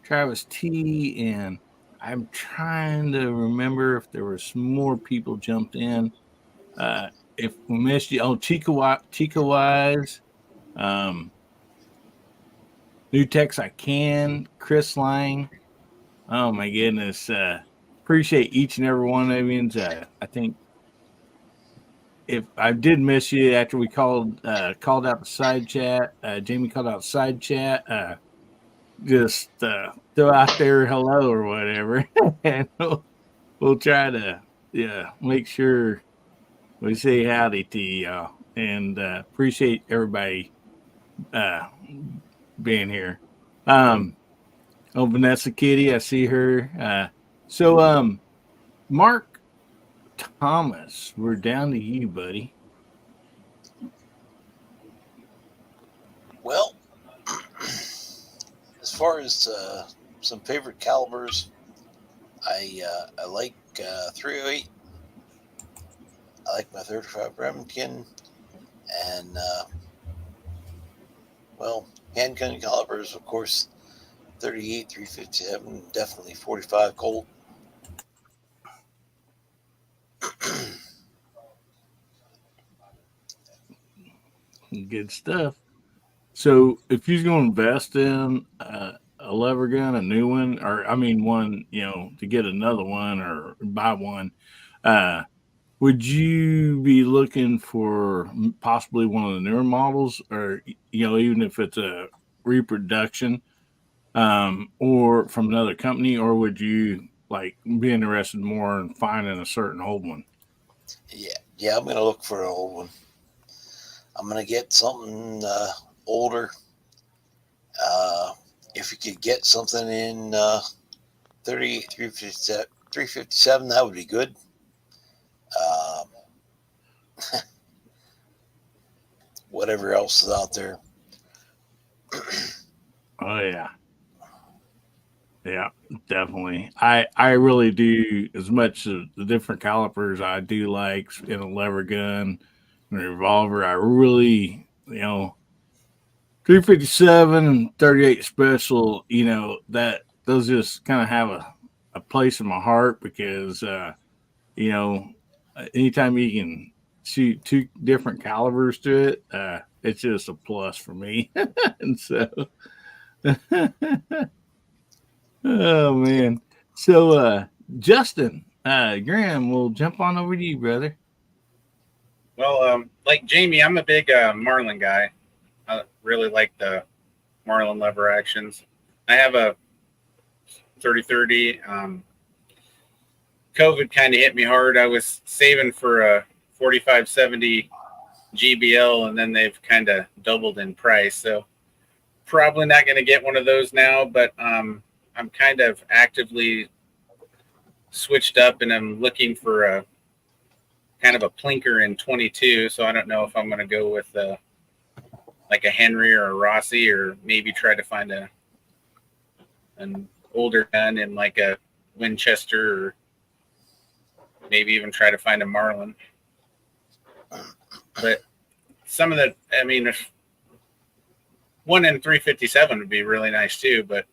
Speaker 2: Travis T, and I'm trying to remember if there were some more people jumped in. If we missed you, Chica Wise, New Tex I Can, Chris Lang. Oh my goodness. Appreciate each and every one of you. I think if I did miss you after we called out the side chat, Jamie called out side chat. just throw out there hello or whatever, and we'll try to make sure we say howdy to y'all, and appreciate everybody being here. Oh, Vanessa Kitty, I see her. So Mark Thomas, we're down to you, buddy.
Speaker 7: Well, as far as some favorite calibers, I like 308. I like my 35 Remington, and handgun calibers, of course, 38, 357, definitely 45 Colt.
Speaker 2: Good stuff. So if you're going to invest in a lever gun, a new one, or I mean one, to get another one or buy one, would you be looking for possibly one of the newer models, or even if it's a reproduction, or from another company, or would you be interested more in finding a certain old one?
Speaker 7: Yeah, I'm gonna look for an old one. I'm gonna get something older. If you could get something in 38, 357, that would be good. Whatever else is out there.
Speaker 2: Oh yeah. Yeah, definitely. I really do, as much as the different calibers I do like in a lever gun and a revolver. I really, 357 and 38 special, that those just kind of have a place in my heart because, anytime you can shoot two different calibers to it, it's just a plus for me. And so, oh man. So, Justin, Graham, we'll jump on over to you, brother.
Speaker 8: Well, like Jamie, I'm a big Marlin guy. I really like the Marlin lever actions. I have a 30-30. COVID kind of hit me hard. I was saving for a 4570 GBL, and then they've kind of doubled in price. So probably not going to get one of those now, but I'm kind of actively switched up, and I'm looking for a kind of a plinker in 22. So I don't know if I'm going to go with like a Henry or a Rossi, or maybe try to find an older gun in like a Winchester, or maybe even try to find a Marlin. But some of the, I mean, if one in 357 would be really nice too, but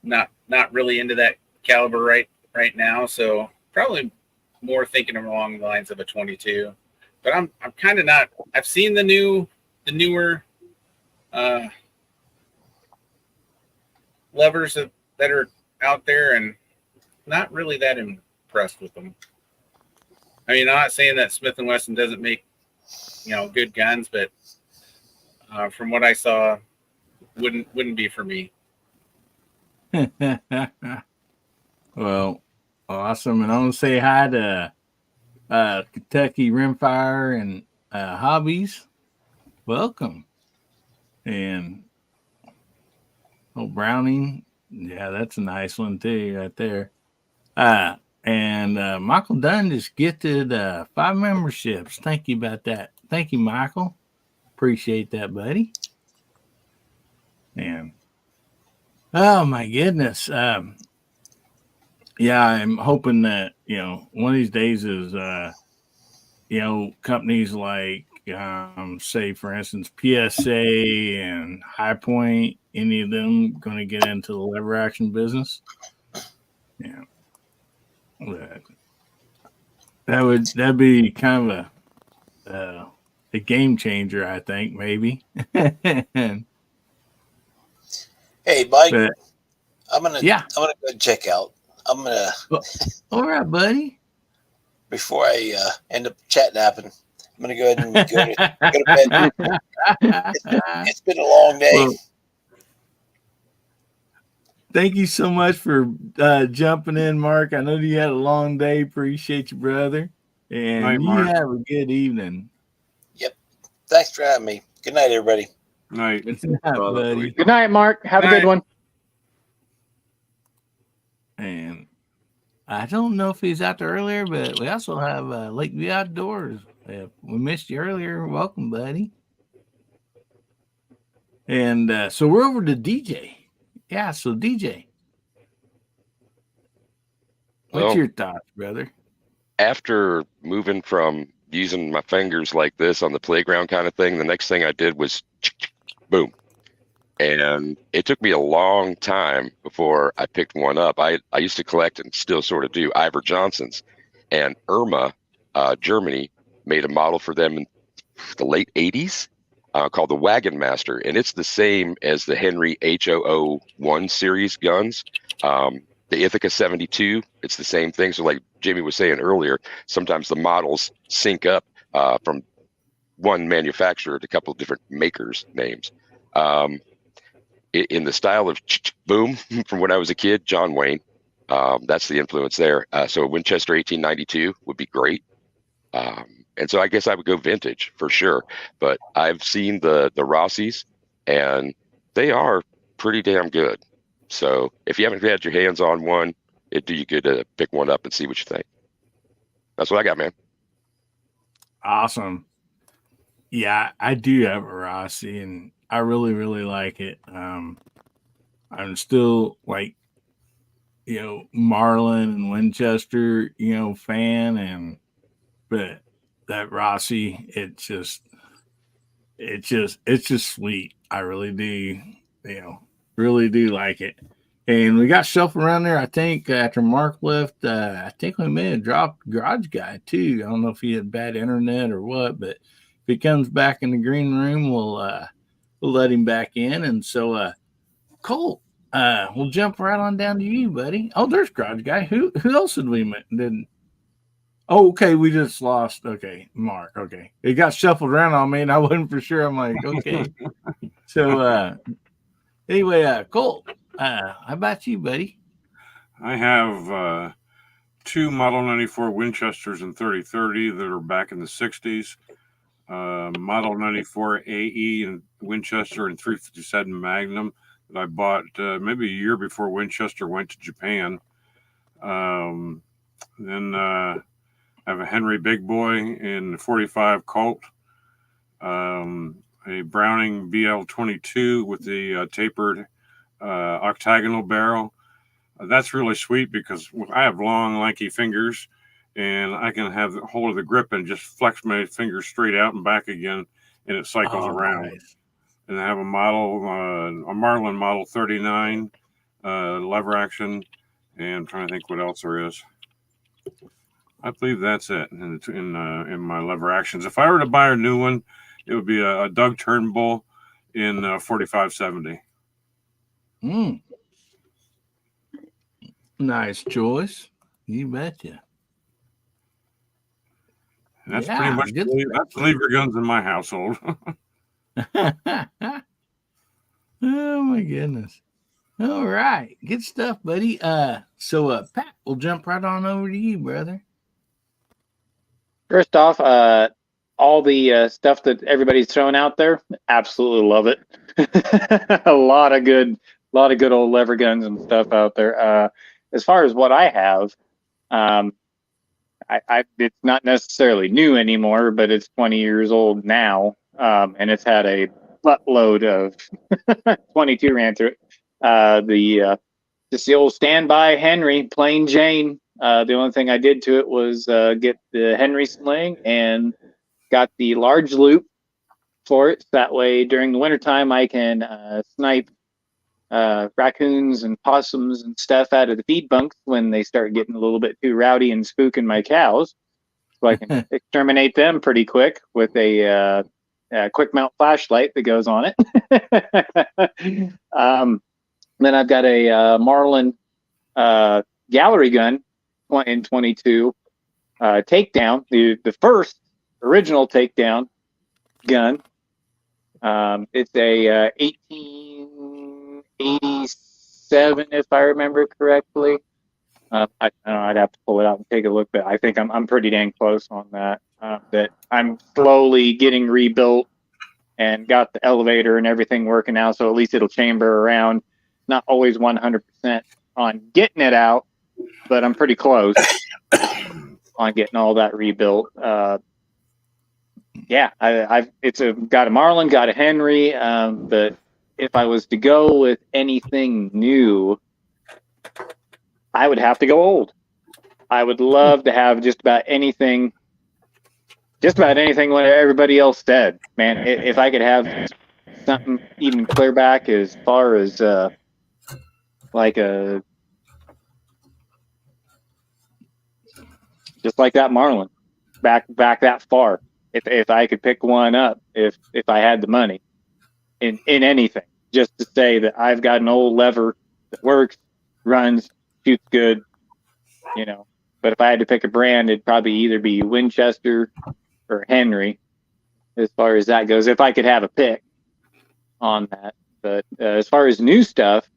Speaker 8: not really into that caliber right now. So probably more thinking along the lines of a 22. But I'm kind of not. I've seen the newer levers that are out there, and not really that impressed with them. I mean, I'm not saying that Smith & Wesson doesn't make, good guns, but from what I saw, wouldn't be for me.
Speaker 2: Well, awesome. And I want to say hi to Kentucky Rimfire and Hobbies. Welcome. And Browning. Yeah, that's a nice one too, right there. And Michael Dunn just gifted 5 memberships. Thank you about that. Thank you, Michael. Appreciate that, buddy. And oh my goodness. Yeah, I'm hoping that, one of these days is companies like say for instance PSA and High Point, any of them going to get into the lever action business. Yeah. That'd be kind of a game changer, I think, maybe.
Speaker 7: Hey, Mike,
Speaker 2: but,
Speaker 7: I'm gonna go and check out. I'm gonna.
Speaker 2: All right, buddy.
Speaker 7: Before I end up chat napping, I'm gonna go ahead and go to bed. It's been a long day.
Speaker 2: Well, thank you so much for jumping in, Mark. I know you had a long day. Appreciate you, brother. And
Speaker 10: Night,
Speaker 2: you
Speaker 10: Mark.
Speaker 2: have a good evening.
Speaker 7: Yep. Thanks for having me. Good night, everybody.
Speaker 10: Night.
Speaker 2: Good night, buddy.
Speaker 11: Good night, Mark. Have a good one.
Speaker 2: And I don't know if he's out there earlier, but we also have Lakeview Outdoors. We missed you earlier. Welcome, buddy. And so we're over to DJ. Yeah, so DJ, what's
Speaker 9: Well,
Speaker 2: your thoughts, brother?
Speaker 9: after moving from using my fingers like this on the playground kind of thing, the next thing I did was boom. And it took me a long time before I picked one up. I used to collect and still sort of do Ivor Johnson's, and Irma, Germany, made a model for them in the late 80s called the Wagon Master. And it's the same as the Henry HOO1 series guns. The Ithaca 72, it's the same thing. So like Jimmy was saying earlier, sometimes the models sync up from one manufacturer to a couple of different makers' names. In the style of boom from when I was a kid, John Wayne, that's the influence there. So Winchester 1892 would be great. And so I guess I would go vintage for sure. But I've seen the Rossies, and they are pretty damn good. So if you haven't had your hands on one, it'd do you good to pick one up and see what you think. That's what I got, man.
Speaker 2: Awesome. Yeah, I do have a Rossi, and I really, really like it. I'm still like, Marlin and Winchester, fan, but that Rossi, it's just sweet. I really do, really do like it. And we got stuff around there. I think after Mark left, I think we may have dropped Garage Guy too. I don't know if he had bad internet or what, but if he comes back in the green room, we'll let him back in. And so, Colt, we'll jump right on down to you, buddy. Oh, there's Garage Guy. Who else did we didn't? Oh, okay. We just lost. Okay, Mark. Okay, it got shuffled around on me, and I wasn't for sure. I'm like, okay. So, anyway, Colt, how about you, buddy?
Speaker 10: I have two Model 94 Winchesters in 3030 that are back in the 60s. Model 94 AE and Winchester and 357 Magnum that I bought maybe a year before Winchester went to Japan. Then I have a Henry Big Boy in 45 Colt, a Browning BL22 with the tapered octagonal barrel. That's really sweet because I have long, lanky fingers, and I can have the hold of the grip and just flex my fingers straight out and back again, and it cycles around. Nice. And I have a Marlin Model 39 lever action, and I'm trying to think what else there is. I believe that's it in my lever actions. If I were to buy a new one, it would be a Doug Turnbull in 4570.
Speaker 2: Nice choice. You betcha.
Speaker 10: And that's pretty much that's lever guns in my household.
Speaker 2: Oh my goodness. All right. Good stuff, buddy. So Pat, we'll jump right on over to you, brother.
Speaker 11: First off, all the stuff that everybody's throwing out there, absolutely love it. a lot of good old lever guns and stuff out there. As far as what I have, it's not necessarily new anymore, but it's 20 years old now, and it's had a buttload of 22 ran through it. Just the old standby Henry, plain Jane. The only thing I did to it was get the Henry sling and got the large loop for it. So that way, during the wintertime, I can snipe raccoons and possums and stuff out of the feed bunks when they start getting a little bit too rowdy and spooking my cows. So I can exterminate them pretty quick with a quick mount flashlight that goes on it. Then I've got a Marlin gallery gun in 22 takedown, the first original takedown gun. It's a 1886 .37, if I remember correctly. I don't know, I'd have to pull it out and take a look, but I think I'm pretty dang close on that. That I'm slowly getting rebuilt and got the elevator and everything working now, so at least it'll chamber around. Not always 100% on getting it out, but I'm pretty close on getting all that rebuilt. Yeah, I've got a Marlin, got a Henry, but if I was to go with anything new, I would have to go old. I would love to have just about anything what everybody else said. Man, if I could have something even clear back as far as like a just like that Marlin, back that far. If I could pick one up, if I had the money, in anything, just to say that I've got an old lever that works, runs, shoots good, you know. But if I had to pick a brand, it'd probably either be Winchester or Henry, as far as that goes. If I could have a pick on that, but as far as new stuff,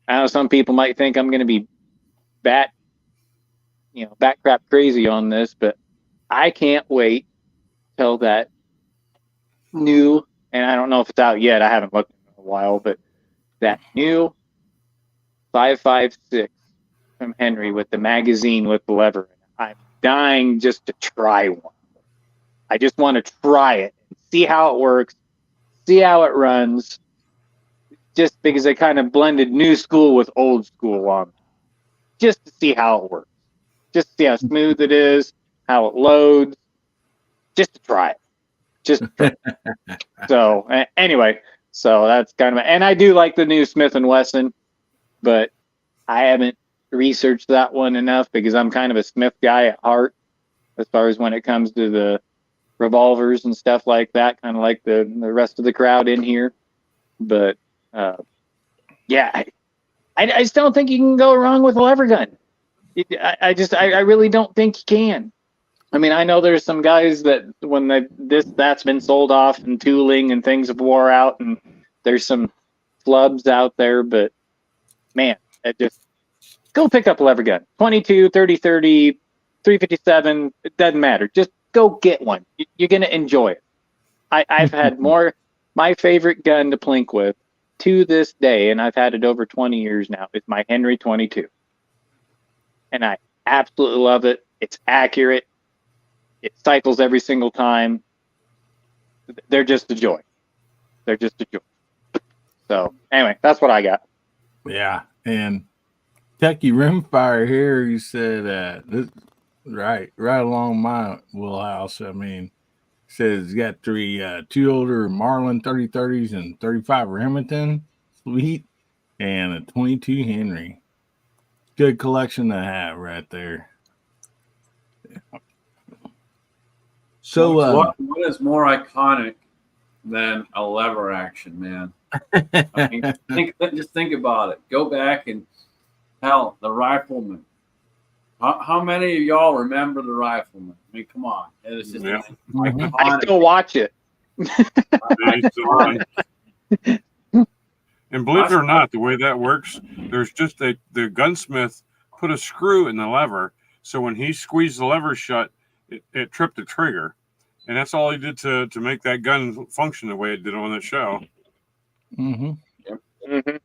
Speaker 11: I know some people might think I'm going to be bat crap crazy on this, but I can't wait till that new, and I don't know if it's out yet. I haven't looked in a while, but that new 5.56 from Henry with the magazine with the lever. I'm dying just to try one. I just want to try it and see how it works, see how it runs, just because I kind of blended new school with old school on me, just to see how it works, just to see how smooth it is, how it loads, just to try it. Just try it. So anyway, so that's kind of, and I do like the new Smith & Wesson, but I haven't researched that one enough because I'm kind of a Smith guy at heart as far as when it comes to the revolvers and stuff like that, kind of like the rest of the crowd in here. But yeah, I just don't think you can go wrong with a lever gun. I really don't think you can. I mean, I know there's some guys that when that's been sold off and tooling and things have wore out, and there's some flubs out there, but man, just go pick up a lever gun. 22, 30, 30, 357, it doesn't matter. Just go get one. You're going to enjoy it. I've had my favorite gun to plink with to this day, and I've had it over 20 years now, is my Henry 22. And I absolutely love it. It's accurate. It cycles every single time. They're just a joy. They're just a joy. So anyway, that's what I got.
Speaker 2: Yeah, and Techie Rimfire here, he said, this, right along my wheelhouse. I mean, says he's got two older Marlin 3030s and 35 Remington, sweet, and a 22 Henry. Good collection to have right there. Yeah. So,
Speaker 5: what is more iconic than a lever action, man? I mean, just think about it. Go back and hell, the Rifleman. How many of y'all remember the Rifleman? I mean, come on. It's just
Speaker 11: I still watch it.
Speaker 10: And believe it or not, the way that works, there's just the gunsmith put a screw in the lever, so when he squeezed the lever shut, it tripped the trigger, and that's all he did to make that gun function the way it did on the show.
Speaker 2: Mm-hmm.
Speaker 5: Yep.
Speaker 11: Mm-hmm.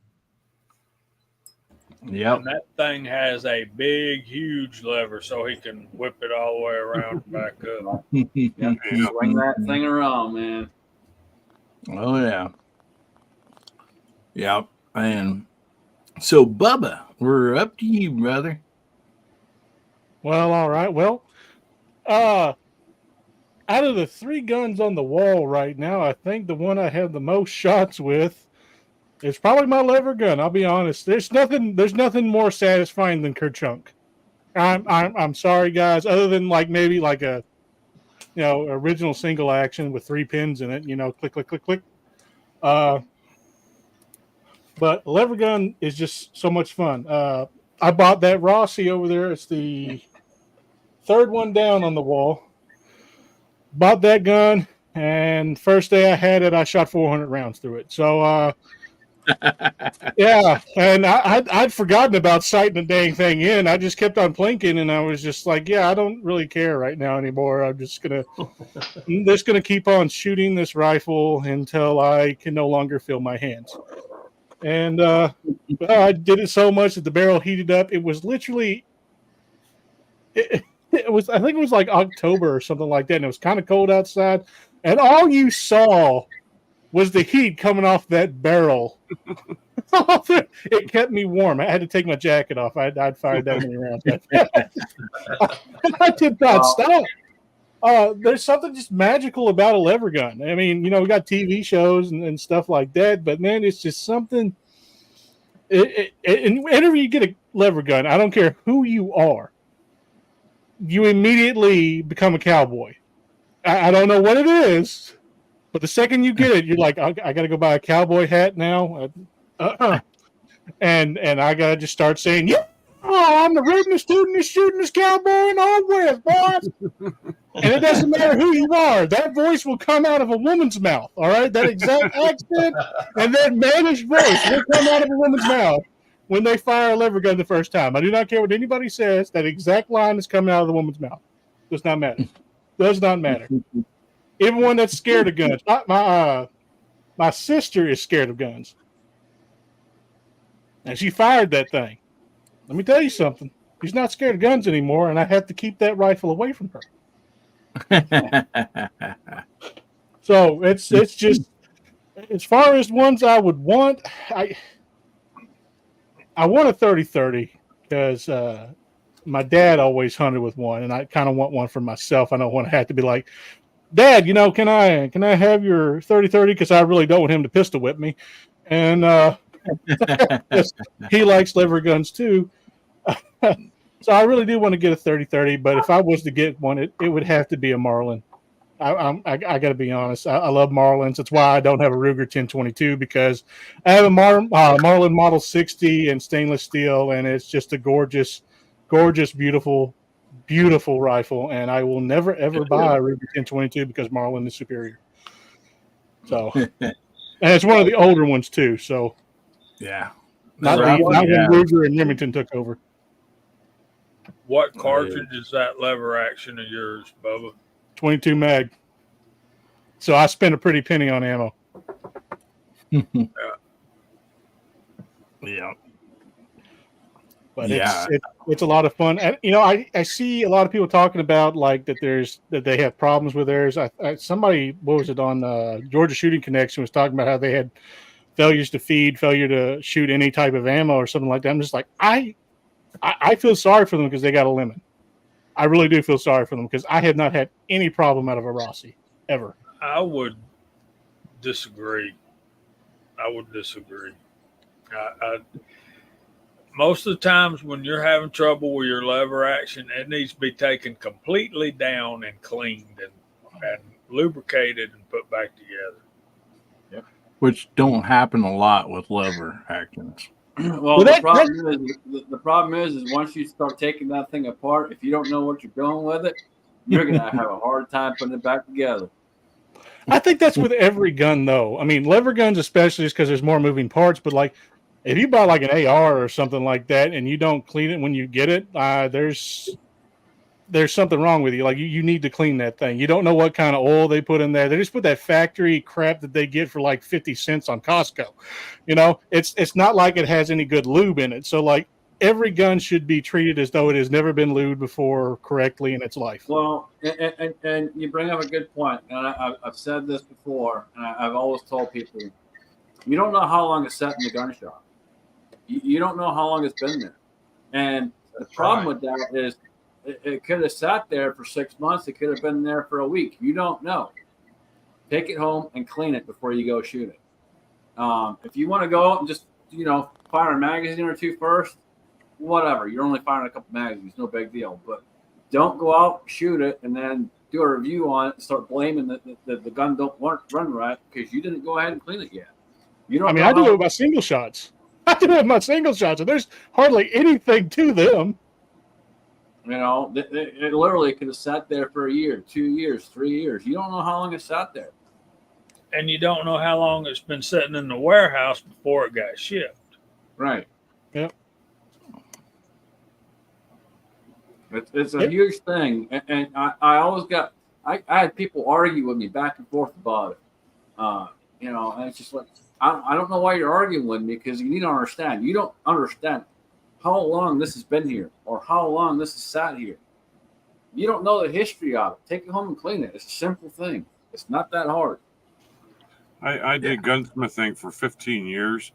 Speaker 2: Yep.
Speaker 4: And that thing has a big, huge lever, so he can whip it all the way around and back up.
Speaker 5: Yep. Swing that thing around, man.
Speaker 2: Oh yeah. Yep. And so, Bubba, we're up to you, brother.
Speaker 12: Well, all right. Well, out of the 3 guns on the wall right now, I think the one I have the most shots with is probably my lever gun. I'll be honest. There's nothing more satisfying than Kerchunk. I'm sorry, guys. Other than maybe a original single action with 3 pins in it. Click, click, click, click. But lever gun is just so much fun. I bought that Rossi over there. It's the 3rd one down on the wall. Bought that gun, and first day I had it, I shot 400 rounds through it. So Yeah, and I'd forgotten about sighting the dang thing in. I just kept on plinking, and I was just like, yeah, I don't really care right now anymore. I'm just gonna keep on shooting this rifle until I can no longer feel my hands. And I did it so much that the barrel heated up. It was literally, it was, I think it was like October or something like that, and it was kind of cold outside, and all you saw was the heat coming off that barrel. It kept me warm. I had to take my jacket off. I'd fired that many rounds. I did not stop. There's something just magical about a lever gun. I mean, we got TV shows and stuff like that, but man, it's just something. And whenever you get a lever gun, I don't care who you are, you immediately become a cowboy. I don't know what it is, but the second you get it, you're like, I got to go buy a cowboy hat now. And I got to just start saying, yeah, I'm the rootinest, tootinest, shootingest cowboy in the whole West, boys. And it doesn't matter who you are. That voice will come out of a woman's mouth, all right? That exact accent and that mannish voice will come out of a woman's mouth when they fire a lever gun the first time. I do not care what anybody says. That exact line is coming out of the woman's mouth. Does not matter. Does not matter. Even one that's scared of guns. My sister is scared of guns. And she fired that thing. Let me tell you something. She's not scared of guns anymore, and I have to keep that rifle away from her. So it's just, as far as ones I would want, I want a 30-30 because my dad always hunted with one, and I kind of want one for myself. I don't want to have to be like, Dad, can I have your 30-30 because I really don't want him to pistol whip me. And he likes lever guns too. So I really do want to get a 30-30, but if I was to get one, it would have to be a Marlin. I got to be honest. I love Marlins. That's why I don't have a Ruger 1022 because I have a Marlin Model 60 in stainless steel, and it's just a gorgeous, gorgeous, beautiful, beautiful rifle. And I will never ever buy a Ruger 1022 because Marlin is superior. So, and it's one of the older ones too. So,
Speaker 2: yeah,
Speaker 12: not when Ruger and Remington took over.
Speaker 4: What cartridge is that lever action of yours, Bubba?
Speaker 12: 22 mag. So I spent a pretty penny on ammo.
Speaker 2: Yeah.
Speaker 12: But it's a lot of fun. And I see a lot of people talking about like that they have problems with theirs. Somebody, what was it, on Georgia Shooting Connection was talking about how they had failure to shoot any type of ammo or something like that. I'm just like, I feel sorry for them because they got a lemon. I really do feel sorry for them because I have not had any problem out of a Rossi ever.
Speaker 4: I would disagree. Most of the times when you're having trouble with your lever action, it needs to be taken completely down and cleaned and lubricated and put back together.
Speaker 2: Yep. Which don't happen a lot with lever actions.
Speaker 5: Well, the problem is once you start taking that thing apart, if you don't know what you're doing with it, you're gonna have a hard time putting it back together.
Speaker 12: I think that's with every gun, though. I mean, lever guns especially is because there's more moving parts. But like, if you buy like an AR or something like that, and you don't clean it when you get it, there's something wrong with you. Like you need to clean that thing. You don't know what kind of oil they put in there. They just put that factory crap that they get for like 50 cents on Costco. It's not like it has any good lube in it. So like every gun should be treated as though it has never been lubed before correctly in its life.
Speaker 5: Well, and you bring up a good point. And I've said this before, and I've always told people, you don't know how long it's sat in the gun shop. You don't know how long it's been there. And the problem with that is it could have sat there for 6 months. It could have been there for a week. You don't know. Take it home and clean it before you go shoot it. If you want to go out and just, fire a magazine or two first, whatever. You're only firing a couple magazines. No big deal. But don't go out, shoot it, and then do a review on it and start blaming that the gun don't run right because you didn't go ahead and clean it yet. I
Speaker 12: do it with my single shots. And there's hardly anything to them.
Speaker 5: It literally could have sat there for a year, 2 years, 3 years. You don't know how long it sat there.
Speaker 4: and you don't know how long it's been sitting in the warehouse before it got shipped.
Speaker 5: Right.
Speaker 12: Yep.
Speaker 5: It's a huge thing, and I always got I had people argue with me back and forth about it. And it's just like I don't know why you're arguing with me, because you need to understand. You don't understand how long this has been here or how long this has sat here. You don't know the history of it. Take it home and clean it. It's a simple thing. It's not that hard.
Speaker 10: I did gunsmithing for 15 years,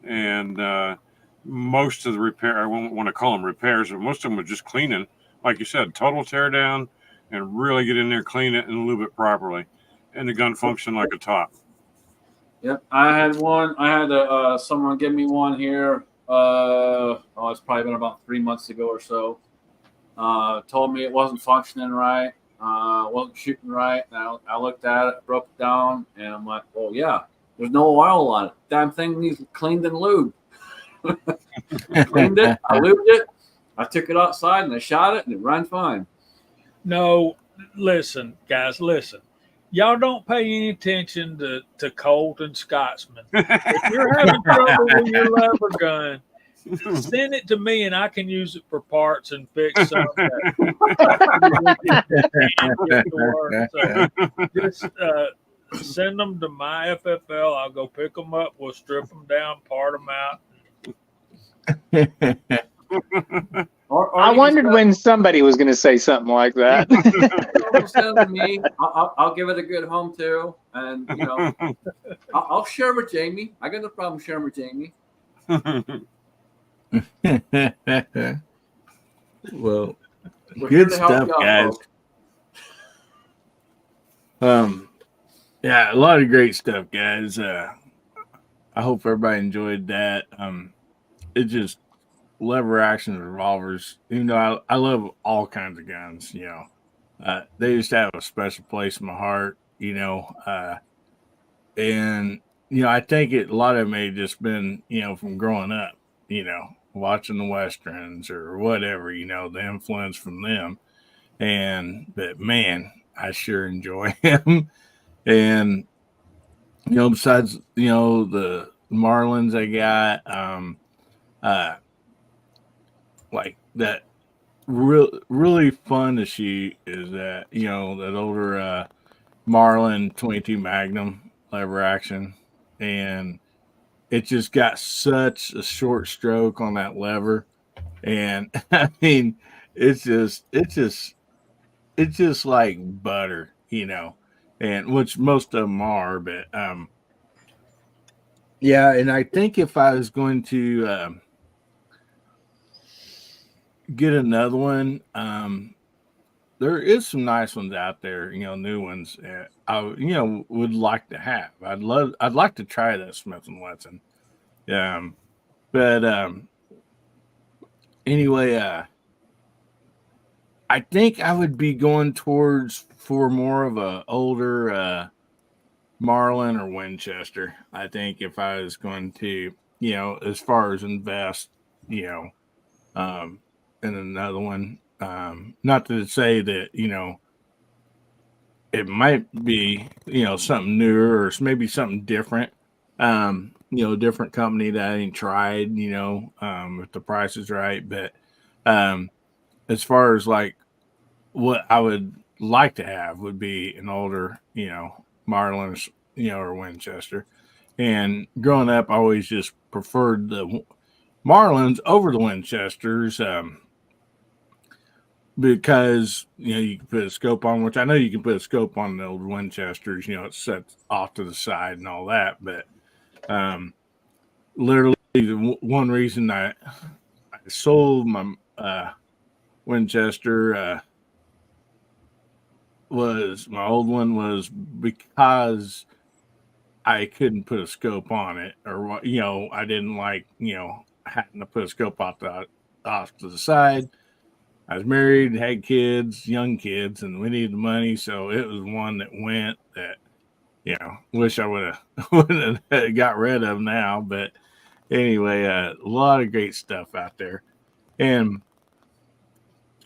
Speaker 10: and most of the repair, I won't want to call them repairs, but most of them were just cleaning. Like you said, total tear down and really get in there, clean it, and lube it properly. And the gun functioned like a top.
Speaker 5: Yep. I had someone give me one here. It's probably been about 3 months ago or so. Told me it wasn't functioning right. Wasn't shooting right. And I looked at it, broke it down, and I'm like, well, yeah, there's no oil on it. Damn thing needs cleaned and lubed. Cleaned it, I lubed it, I took it outside and I shot it, and it ran fine.
Speaker 4: No, listen, guys, listen. Y'all don't pay any attention to Colt and Scotsman. If you're having trouble with your lever gun, send it to me and I can use it for parts and fix something. So just send them to my FFL. I'll go pick them up. We'll strip them down, part them out.
Speaker 11: I wondered when somebody was going to say something like that.
Speaker 5: Send to me. I'll give it a good home too, and I'll share with Jamie. I got no problem sharing with Jamie.
Speaker 2: Well,
Speaker 5: We're here
Speaker 2: good
Speaker 5: to help
Speaker 2: stuff,
Speaker 5: you out,
Speaker 2: guys.
Speaker 5: folks.
Speaker 2: Yeah, a lot of great stuff, guys. I hope everybody enjoyed that. It just lever action revolvers. Even though I love all kinds of guns, they just have a special place in my heart. And I think a lot of it may have just been from growing up, watching the westerns or whatever, the influence from them. But man, I sure enjoy him. And besides the Marlins I got, like that really fun to shoot is that that older Marlin 22 Magnum lever action, and it just got such a short stroke on that lever, and I mean it's just like butter, and which most of them are, but yeah. And I think if I was going to get another one, there is some nice ones out there, new ones. I would like to have. I'd like to try that Smith and Wesson. But anyway, I think I would be going for more of a older Marlin or Winchester. I think if I was going to, as far as invest, in another one. Not to say that, it might be, something newer or maybe something different. Different company that I ain't tried, if the price is right. But as far as like what I would like to have would be an older, Marlin, or Winchester. And growing up, I always just preferred the Marlins over the Winchesters. Because you can put a scope on, which I know you can put a scope on the old Winchesters. It's set off to the side and all that. But literally, the one reason I sold my Winchester was my old one was because I couldn't put a scope on it, or I didn't like having to put a scope off to the side. I was married, had kids, young kids, and we needed the money, so it was one that went that, wish I would have got rid of now. But anyway, a lot of great stuff out there. And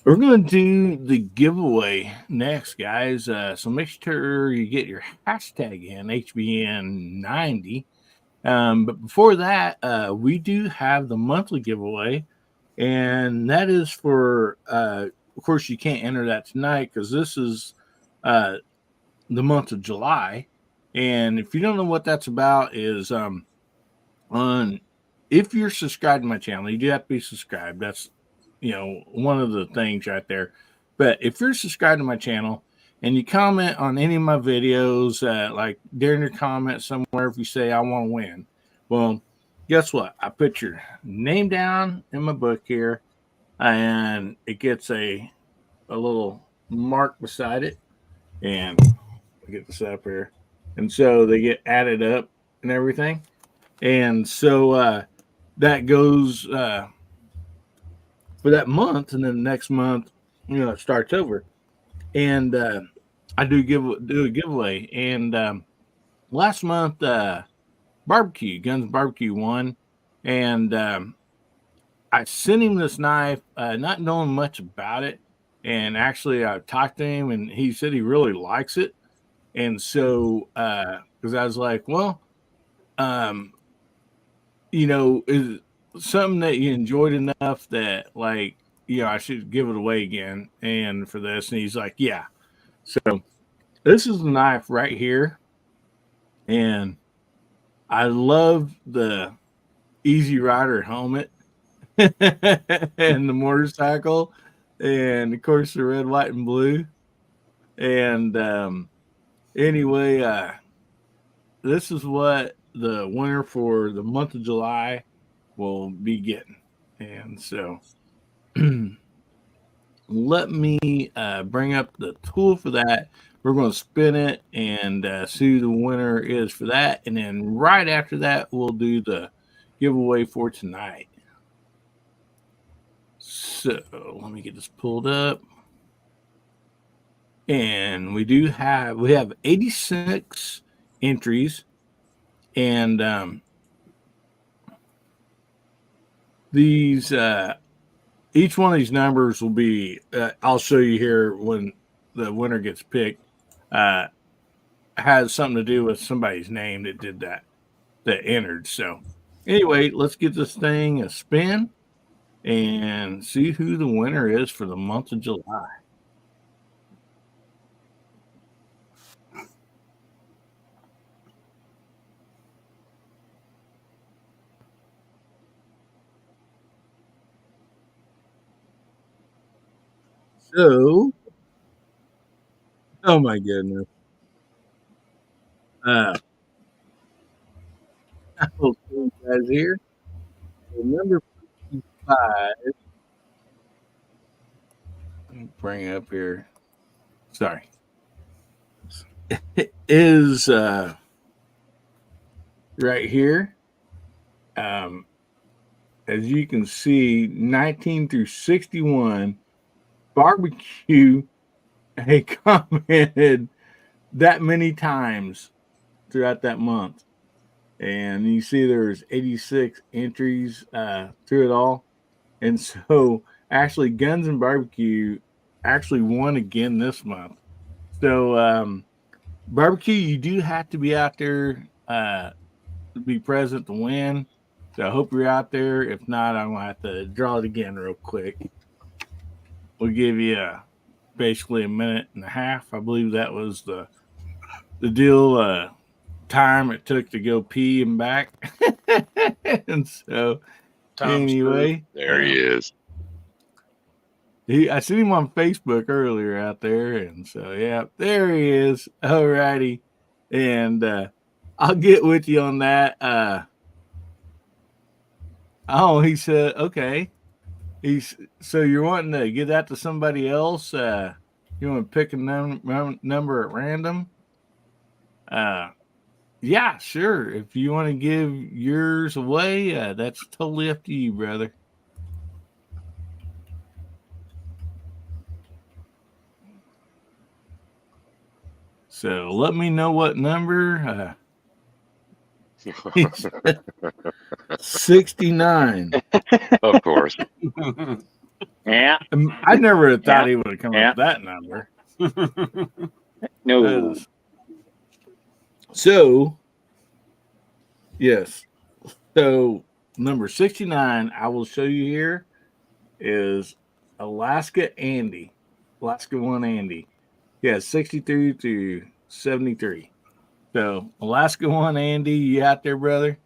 Speaker 2: We're going to do the giveaway next, guys. So make sure you get your hashtag in HBN90. But before that, we do have the monthly giveaway, and that is for, of course, you can't enter that tonight because this is the month of July. And if you don't know what that's about, is if you're subscribed to my channel, you do have to be subscribed. That's one of the things right there. But if you're subscribed to my channel and you comment on any of my videos, like during your comment somewhere, if you say I want to win, well, guess what? I put your name down in my book here, and it gets a little mark beside it, and I'll get this up here, and so they get added up and everything, and so that goes for that month, and then the next month, it starts over. And I do a giveaway. And last month, Guns Barbecue won, and I sent him this knife, not knowing much about it. And actually, I talked to him, and he said he really likes it. And so, because I was like, well, is something that you enjoyed enough that, like, I should give it away again and for this. And he's like, yeah. So this is the knife right here, and I love the Easy Rider helmet and the motorcycle, and of course the red, white, and blue. And anyway, this is what the winner for the month of July will be getting. And so let me bring up the tool for that. We're going to spin it and see who the winner is for that. And then right after that, we'll do the giveaway for tonight. So let me get this pulled up. And we have 86 entries. And these each one of these numbers will be I'll show you here when the winner gets picked, has something to do with somebody's name that did that entered. So anyway, let's get this thing a spin and see who the winner is for the month of July. So, oh my goodness. I will see you guys here. So number 55. Let me bring it up here. Sorry. Is right here. As you can see, 19 through 61. Barbecue he commented that many times throughout that month, and you see there's 86 entries through it all. And so actually Guns and Barbecue actually won again this month. So Barbecue, you do have to be out there to be present to win. So I hope you're out there. If not, I'm gonna have to draw it again real quick. We'll give you basically a minute and a half. I believe that was the deal time it took to go pee and back. And so anyway,
Speaker 9: there he is.
Speaker 2: I seen him on Facebook earlier out there, and so yeah, there he is. All righty, and I'll get with you on that. He said okay. So you're wanting to give that to somebody else? You want to pick a number at random? Yeah, sure. If you want to give yours away, that's totally up to you, brother. So let me know what number. 69.
Speaker 9: Of course.
Speaker 11: Yeah.
Speaker 2: I never have thought
Speaker 11: Yeah.
Speaker 2: he would have come
Speaker 11: Yeah.
Speaker 2: up with that number.
Speaker 11: No.
Speaker 2: So, yes. So, number 69, I will show you here is Alaska Andy. Alaska 1 Andy. Yeah, 63 to 73. So, Alaska 1 Andy, you out there, brother?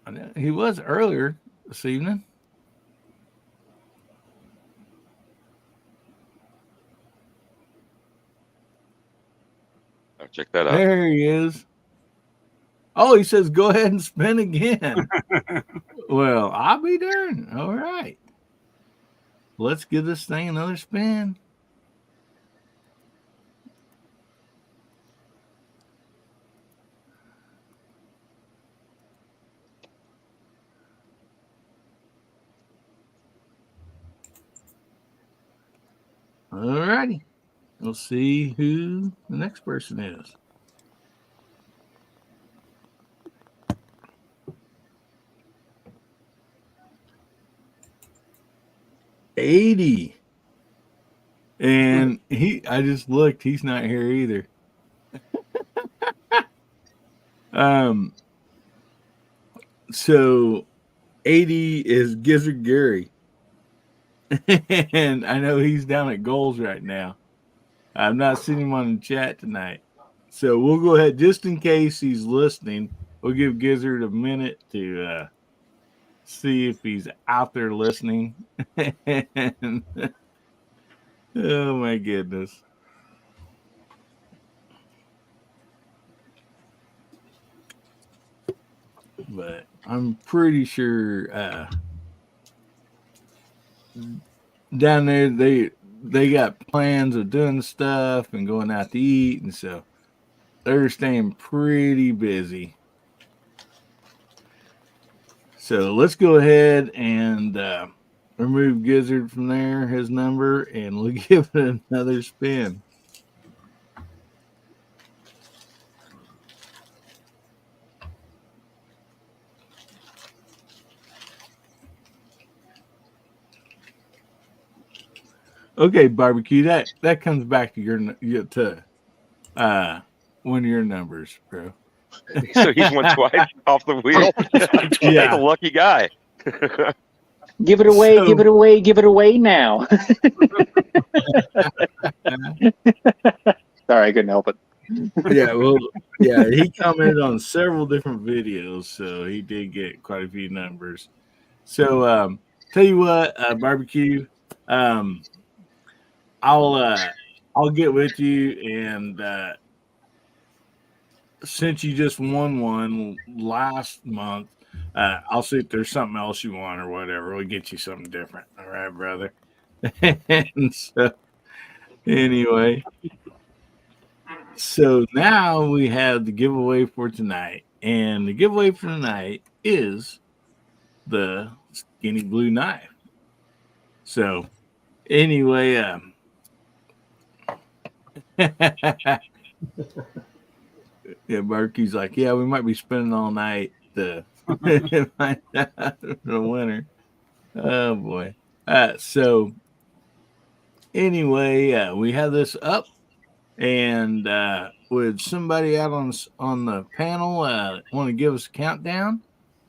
Speaker 2: I know he was earlier this evening.
Speaker 9: I'll check that out.
Speaker 2: There he is. Oh, he says go ahead and spin again. Well, I'll be darned. All right. Let's give this thing another spin. All righty. We'll see who the next person is. $80. And I just looked, he's not here either. So 80 is Gizzard Gary. And I know he's down at goals right now. I've not seen him on the chat tonight. So we'll go ahead, just in case he's listening, we'll give Gizzard a minute to see if he's out there listening. And, oh my goodness. But I'm pretty sure down there they got plans of doing stuff and going out to eat, and so they're staying pretty busy. So let's go ahead and remove Gizzard from there, his number, and we'll give it another spin. Okay, barbecue. That comes back to one of your numbers, bro.
Speaker 9: So he's won twice off the wheel.
Speaker 2: Yeah,
Speaker 9: the lucky guy.
Speaker 11: Give it away,
Speaker 2: So-
Speaker 11: give it away, give it away now. Sorry, I couldn't help it.
Speaker 2: Yeah, well, yeah, he commented on several different videos, so he did get quite a few numbers. So, tell you what, barbecue, I'll get with you, and since you just won one last month, I'll see if there's something else you want or whatever. We'll get you something different. All right, brother. And so, anyway, so now we have the giveaway for tonight, and the giveaway for tonight is the skinny blue knife. So, anyway, yeah, Barkey's like, yeah, we might be spending all night to find out the winner. Oh boy. So anyway, we have this up, and would somebody out on the panel want to give us a countdown,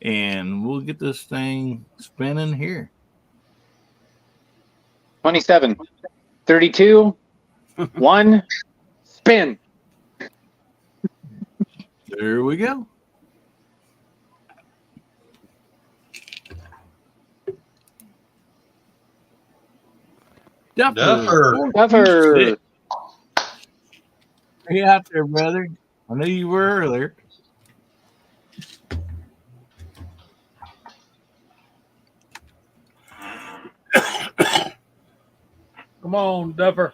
Speaker 2: and we'll get this thing spinning here.
Speaker 11: 27, 32, 1, spin.
Speaker 2: There we go.
Speaker 6: Duffer.
Speaker 11: Duffer.
Speaker 2: Hey out there, brother. I know you were earlier.
Speaker 4: Come on, Duffer.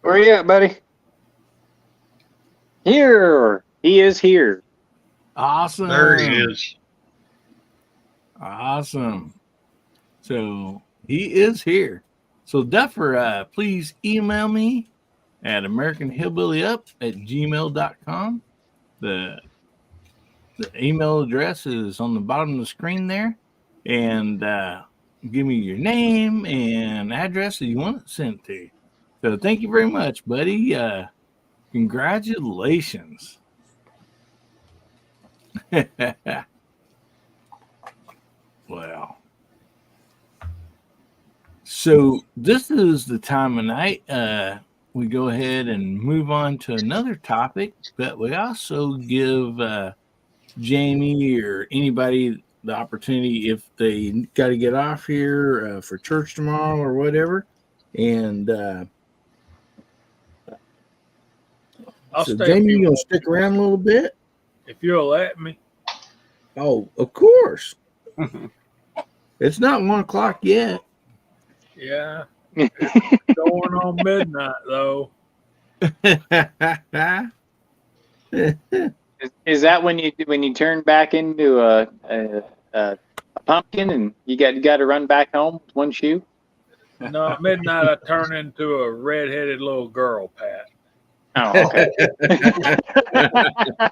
Speaker 11: Where you at, buddy? Here. He is here.
Speaker 2: Awesome.
Speaker 6: There he is.
Speaker 2: Awesome. So he is here. So, Duffer, please email me at AmericanHillbillyUp@gmail.com. The email address is on the bottom of the screen there. And give me your name and address that you want it sent to. So thank you very much, buddy. Congratulations. Well, so this is the time of night. We go ahead and move on to another topic, but we also give Jamie or anybody the opportunity if they got to get off here for church tomorrow or whatever. And
Speaker 4: I'll
Speaker 2: so
Speaker 4: stay.
Speaker 2: Jamie, you gonna stick around a little bit?
Speaker 4: If you'll let me.
Speaker 2: Oh, of course. It's not 1 o'clock yet.
Speaker 4: Yeah. It's going on midnight though.
Speaker 11: Is that when you turn back into a pumpkin and you got to run back home with one shoe?
Speaker 4: No, at midnight I turn into a red-headed little girl, Pat.
Speaker 11: Oh, okay.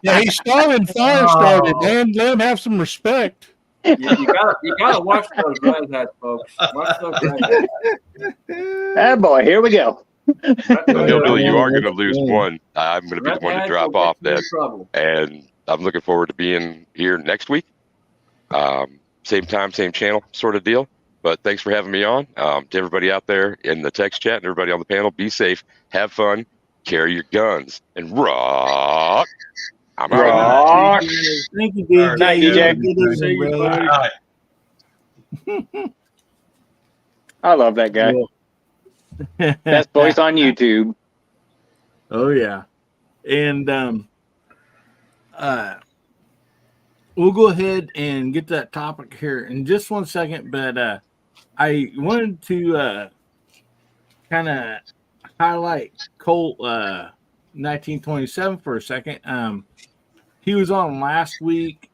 Speaker 12: Yeah, he's starting fire started, man. Let him have some respect.
Speaker 5: You gotta watch those redheads, folks. Watch those redheads.
Speaker 11: Ah, boy, here we go.
Speaker 9: Hillbilly, you are going to lose one. I'm going to be the one to
Speaker 5: Redheads
Speaker 9: drop
Speaker 5: will
Speaker 9: off
Speaker 5: get you in
Speaker 9: that.
Speaker 5: trouble.
Speaker 9: And I'm looking forward to being here next week. Same time, same channel sort of deal. But thanks for having me on. To everybody out there in the text chat and everybody on the panel, be safe, have fun, carry your guns, and rock. I'm out.
Speaker 11: Rock.
Speaker 2: Thank you, DJ.
Speaker 11: Night, DJ.
Speaker 4: See you, buddy.
Speaker 11: I love that guy. Best voice on YouTube.
Speaker 2: Oh yeah. And we'll go ahead and get that topic here in just 1 second, but I wanted to kind of highlight Colt 1927 for a second. He was on last week.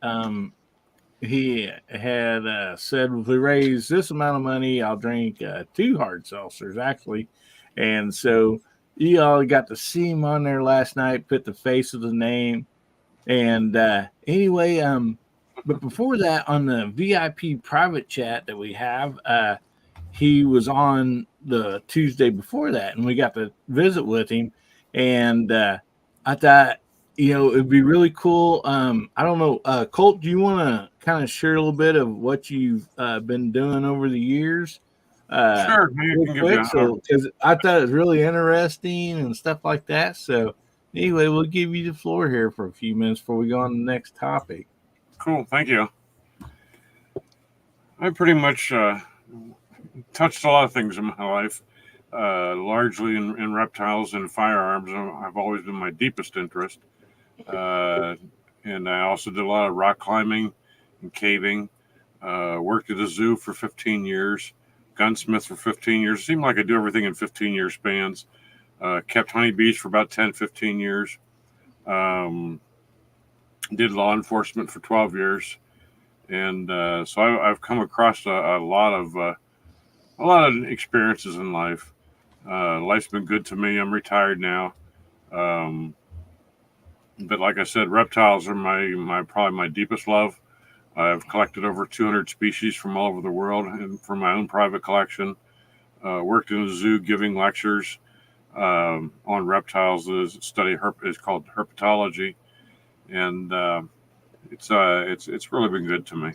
Speaker 2: He had said, if we raise this amount of money, I'll drink 2 hard seltzers, actually. And so you all got to see him on there last night, put the face of the name. And anyway, but before that, on the VIP private chat that we have, he was on the Tuesday before that, and we got to visit with him. And I thought, it'd be really cool. I don't know, Colt, do you want to kind of share a little bit of what you've been doing over the years?
Speaker 10: Sure.
Speaker 2: Real quick, because I thought it was really interesting and stuff like that. So anyway, we'll give you the floor here for a few minutes before we go on to the next topic.
Speaker 10: Cool. Thank you. I pretty much touched a lot of things in my life, largely in reptiles and firearms. I've always been my deepest interest. And I also did a lot of rock climbing and caving. Worked at a zoo for 15 years, gunsmith for 15 years. It seemed like I do everything in 15-year spans. Kept honeybees for about 10, 15 years. Did law enforcement for 12 years. And so I've come across a lot of experiences in life. Life's been good to me. I'm retired now. But like I said, reptiles are probably my deepest love. I've collected over 200 species from all over the world and from my own private collection. Worked in a zoo giving lectures on reptiles. The study is called herpetology, and it's really been good to me.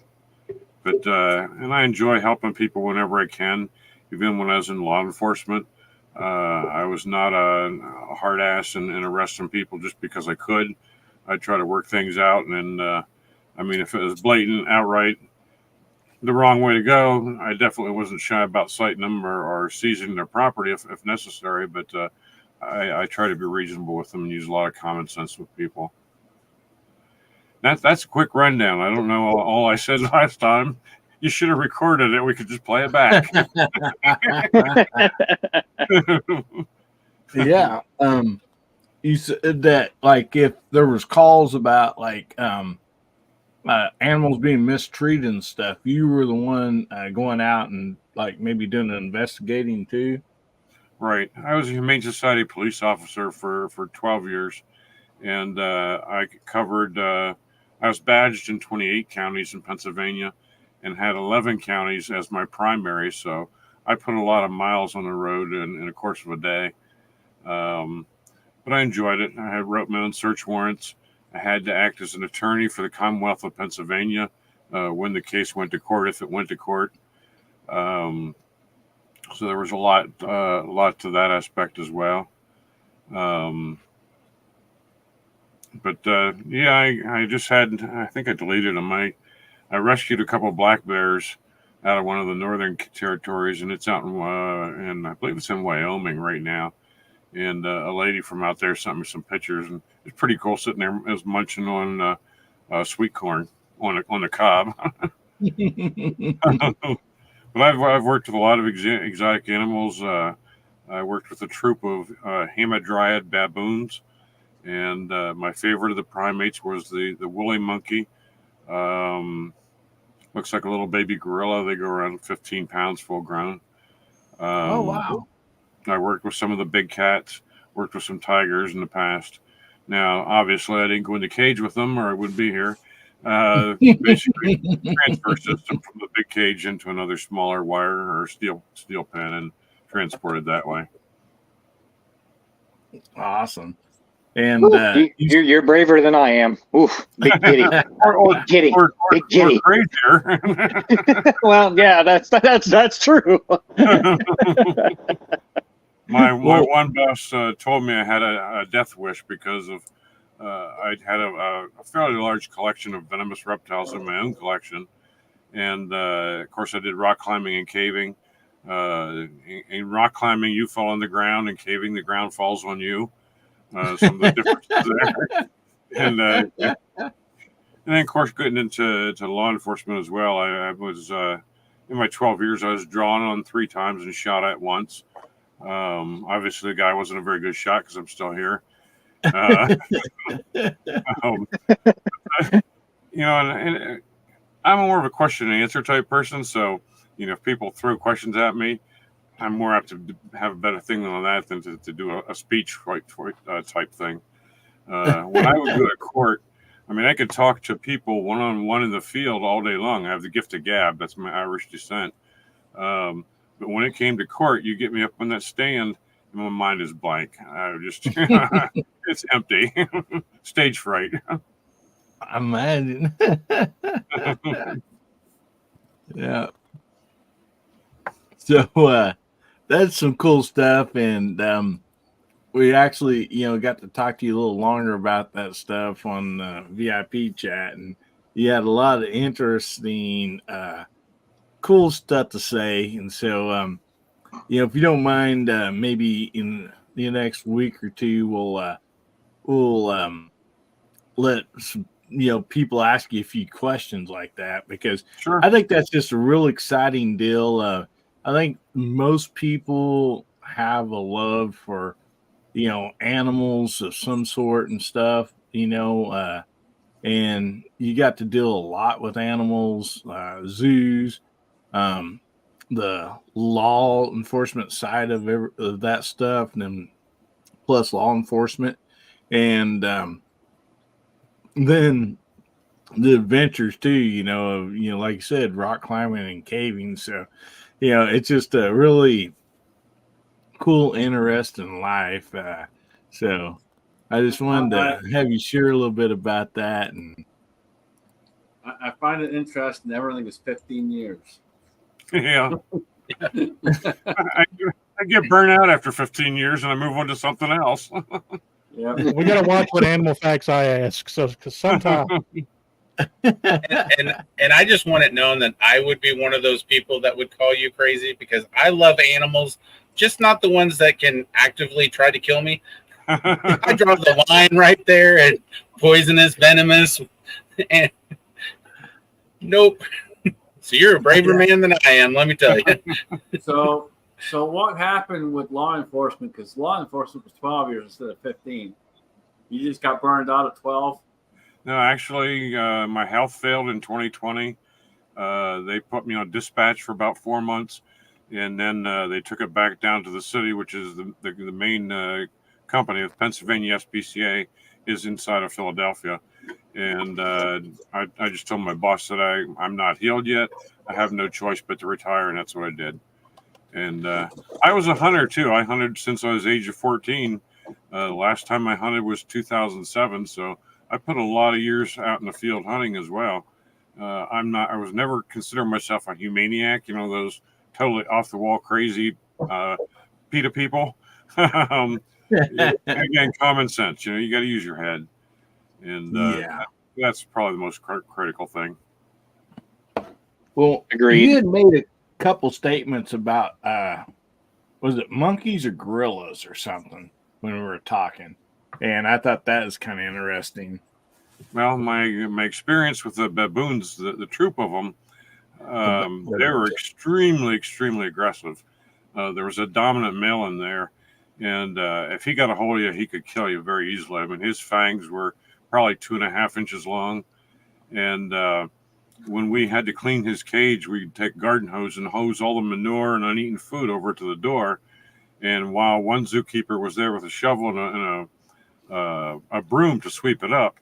Speaker 10: But and I enjoy helping people whenever I can, even when I was in law enforcement. I was not a hard ass and arresting people just because I could. I try to work things out, and I mean, if it was blatant, outright the wrong way to go, I definitely wasn't shy about citing them or seizing their property if necessary. But I try to be reasonable with them and use a lot of common sense with people. That's a quick rundown. I don't know all I said last time. You should have recorded it. We could just play it back.
Speaker 2: Yeah. You said that, like, if there was calls about like animals being mistreated and stuff, you were the one going out and like maybe doing an investigating too?
Speaker 10: Right. I was a Humane Society police officer for 12 years, and I covered. I was badged in 28 counties in Pennsylvania, and had 11 counties as my primary. So I put a lot of miles on the road in the course of a day. But I enjoyed it. I had wrote my own search warrants. I had to act as an attorney for the Commonwealth of Pennsylvania when the case went to court, if it went to court. So there was a lot to that aspect as well. But I just had, I think I deleted them. I rescued a couple of black bears out of one of the northern territories, and it's out in I believe it's in Wyoming right now. And a lady from out there sent me some pictures, and it's pretty cool sitting there as munching on sweet corn on the cob. But I've worked with a lot of exotic animals. I worked with a troop of hamadryad baboons, and my favorite of the primates was the woolly monkey. Looks like a little baby gorilla. They go around 15 pounds full grown.
Speaker 2: Oh, wow.
Speaker 10: I worked with some of the big cats, worked with some tigers in the past. Now, obviously, I didn't go in the cage with them or I wouldn't be here. Basically, transfer system from the big cage into another smaller wire or steel pen and transported that way.
Speaker 2: Awesome. And
Speaker 11: you're braver than I am. Oof, big giddy, big giddy, big giddy. Well, yeah, that's true.
Speaker 10: My one boss told me I had a death wish because of I'd had a fairly large collection of venomous reptiles in my own collection, and of course I did rock climbing and caving. In rock climbing, you fall on the ground, and caving, the ground falls on you. Some of the differences there, and then of course getting into law enforcement as well. I was in my 12 years, I was drawn on 3 times and shot at once. Obviously, the guy wasn't a very good shot because I'm still here. And I'm more of a question and answer type person. So, if people throw questions at me, I'm more apt to have a better thing on that than to do a speech type thing. When I would go to court, I could talk to people one-on-one in the field all day long. I have the gift of gab. That's my Irish descent. But when it came to court, you get me up on that stand, and my mind is blank. I just, it's empty. Stage fright.
Speaker 2: Imagine. Yeah. So that's some cool stuff, and we actually, got to talk to you a little longer about that stuff on VIP chat, and you had a lot of interesting, cool stuff to say. And so, if you don't mind, maybe in the next week or two, we'll let some, people ask you a few questions like that, because
Speaker 10: sure.
Speaker 2: I think that's just a real exciting deal. I think most people have a love for, animals of some sort and stuff, and you got to deal a lot with animals, zoos, the law enforcement side of that stuff, and then plus law enforcement, and then the adventures too, like you said, rock climbing and caving. So, it's just a really cool, interesting life. So I just wanted to have you share a little bit about that. And
Speaker 5: I find it interesting. Everything is 15 years.
Speaker 10: Yeah. I get burnt out after 15 years and I move on to something else.
Speaker 5: Yeah.
Speaker 12: We got to watch what animal facts I ask. So, because sometimes.
Speaker 8: And I just want it known that I would be one of those people that would call you crazy, because I love animals, just not the ones that can actively try to kill me. I draw the line right there at poisonous, venomous, and nope. So you're a braver man than I am, let me tell you.
Speaker 5: So what happened with law enforcement? Because law enforcement was 12 years instead of 15. You just got burned out at 12?
Speaker 10: No, actually, my health failed in 2020. They put me on dispatch for about 4 months. and then they took it back down to the city, which is the main company of Pennsylvania SPCA is inside of Philadelphia. And I just told my boss that I'm not healed yet. I have no choice but to retire, and that's what I did. And I was a hunter too. I hunted since I was age of 14. The last time I hunted was 2007. So I put a lot of years out in the field hunting as well. I was never considered myself a humaniac. You know, those totally off the wall crazy PETA people. Again, common sense. You know, you got to use your head, and that's probably the most critical thing.
Speaker 2: Well,
Speaker 11: Agreed.
Speaker 2: you had made a couple statements about was it monkeys or gorillas or something when we were talking, and I thought that was kind of interesting.
Speaker 10: Well, my experience with the baboons, the troop of them, they were extremely aggressive. There was a dominant male in there, and if he got a hold of you, he could kill you very easily. I mean, his fangs were probably 2.5 inches long, and when we had to clean his cage, we'd take garden hose and hose all the manure and uneaten food over to the door. And while one zookeeper was there with a shovel and a broom to sweep it up,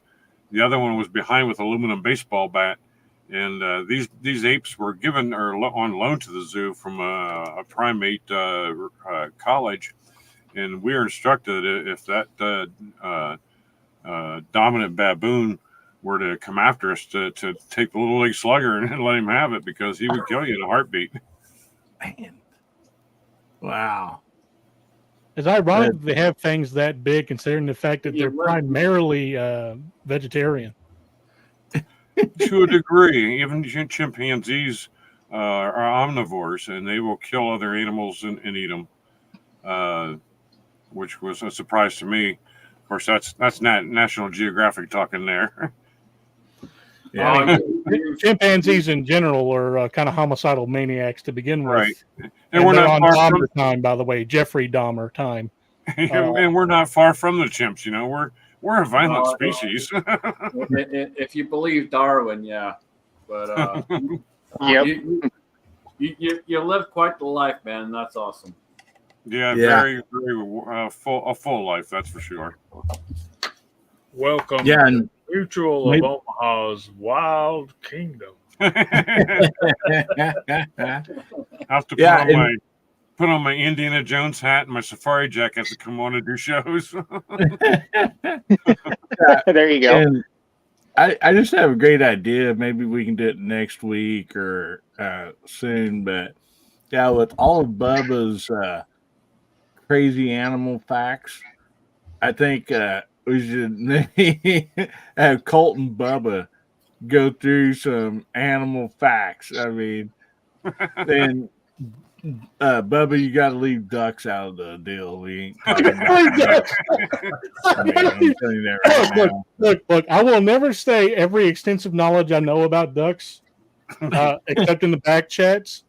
Speaker 10: the other one was behind with an aluminum baseball bat. And these apes were given or on loan to the zoo from a primate college. And we were instructed if that dominant baboon were to come after us to take the little league slugger and let him have it, because he would kill you in a heartbeat.
Speaker 2: Man. Wow.
Speaker 12: It's ironic that they have things that big, considering the fact that they're primarily vegetarian.
Speaker 10: To a degree, even chimpanzees are omnivores, and they will kill other animals and eat them, which was a surprise to me. Of course, that's not National Geographic talking there.
Speaker 12: Yeah, chimpanzees in general are kind of homicidal maniacs to begin with.
Speaker 10: Right.
Speaker 12: And we're not on Dahmer time, by the way, Jeffrey Dahmer time.
Speaker 10: And we're not far from the chimps. You know, we're a violent species.
Speaker 5: If you believe Darwin, yeah, but
Speaker 11: Yep.
Speaker 5: you live quite the life, man. That's awesome.
Speaker 10: Yeah, very full life, that's for sure.
Speaker 4: Welcome.
Speaker 2: Yeah, and
Speaker 4: Mutual of Omaha's Wild Kingdom.
Speaker 10: I have to put on my Indiana Jones hat and my safari jacket to come on and do shows.
Speaker 11: There you go.
Speaker 2: And I just have a great idea. Maybe we can do it next week or soon. But yeah, with all of Bubba's crazy animal facts, I think we should have Colt and Bubba go through some animal facts. I mean, then Bubba, you got to leave ducks out of the deal. We ain't talking about ducks. I mean, I'm telling you that right now.
Speaker 12: Look, I will never say every extensive knowledge I know about ducks, except in the back chats.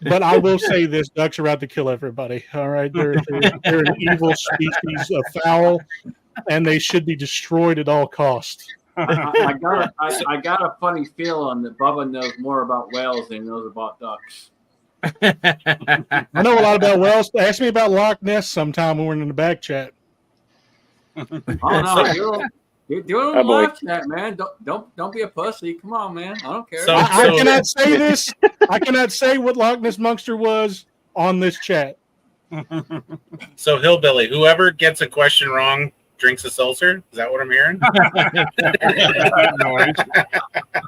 Speaker 12: But I will say this: ducks are out to kill everybody. All right, they're an evil species of fowl, and they should be destroyed at all costs.
Speaker 5: I got a funny feeling that Bubba knows more about whales than he knows about ducks.
Speaker 12: I know a lot about whales. Ask me about Loch Ness sometime when we're in the back chat.
Speaker 5: Oh no, you're doing a live chat, man. Don't be a pussy. Come on, man. I don't care.
Speaker 12: I cannot say this. I cannot say what Loch Ness Monster was on this chat.
Speaker 8: So, Hillbilly, whoever gets a question wrong drinks a seltzer. Is that what I'm hearing?